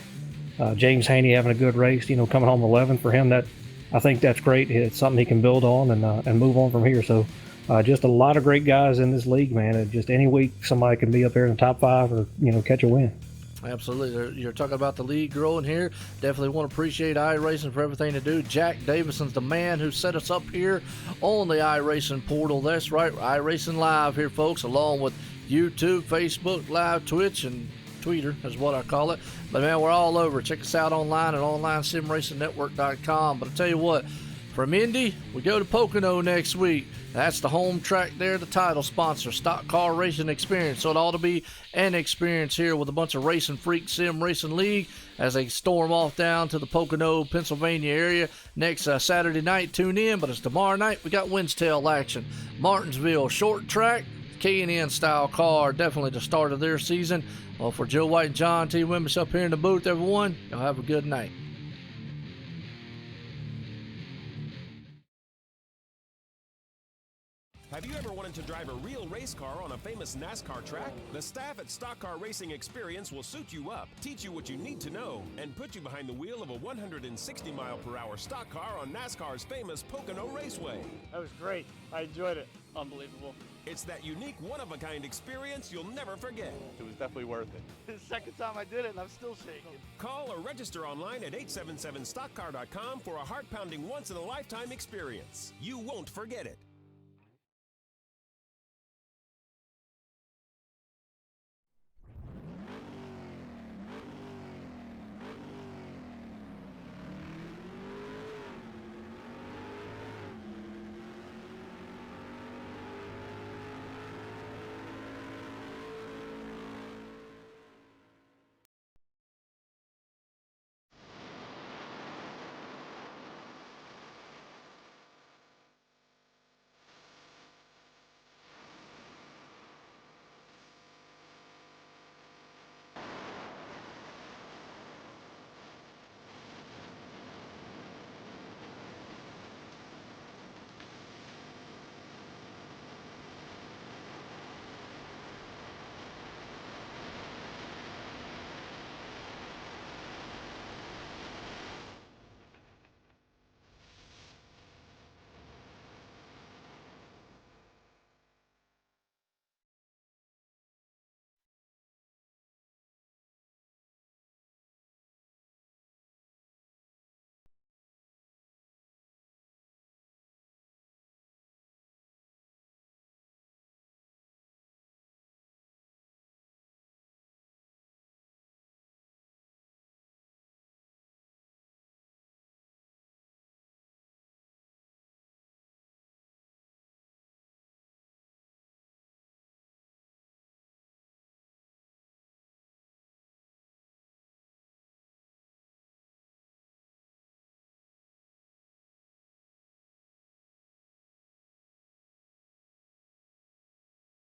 Speaker 5: James Haney having a good race, coming home 11th for him. That I think that's great. It's something he can build on and move on from here. So just a lot of great guys in this league, man. Just any week somebody can be up there in the top 5 or catch a win.
Speaker 4: Absolutely. You're talking about the league growing here. Definitely want to appreciate iRacing for everything to do. Jack Davison's the man who set us up here on the iRacing portal. That's right, iRacing Live here, folks, along with YouTube, Facebook Live, Twitch, and Twitter is what I call it. But, man, we're all over. Check us out online at onlinesimracingnetwork.com. But I tell you what, from Indy, we go to Pocono next week. That's the home track there, the title sponsor, Stock Car Racing Experience. So it ought to be an experience here with a bunch of RacinFreeks Sim Racing League as they storm off down to the Pocono, Pennsylvania area next Saturday night. Tune in, but it's tomorrow night. We got Winsdale action. Martinsville, short track, K&N style car, definitely the start of their season. Well, for Joe White and John T. Wimbish up here in the booth, everyone, y'all have a good night.
Speaker 2: Have you ever wanted to drive a real race car on a famous NASCAR track? The staff at Stock Car Racing Experience will suit you up, teach you what you need to know, and put you behind the wheel of a 160-mile-per-hour stock car on NASCAR's famous Pocono Raceway.
Speaker 3: That was great. I enjoyed it. Unbelievable.
Speaker 2: It's that unique, one-of-a-kind experience you'll never forget.
Speaker 3: It was definitely worth it. The second time I did it, and I'm still shaking.
Speaker 2: Call or register online at 877stockcar.com for a heart-pounding, once-in-a-lifetime experience. You won't forget it.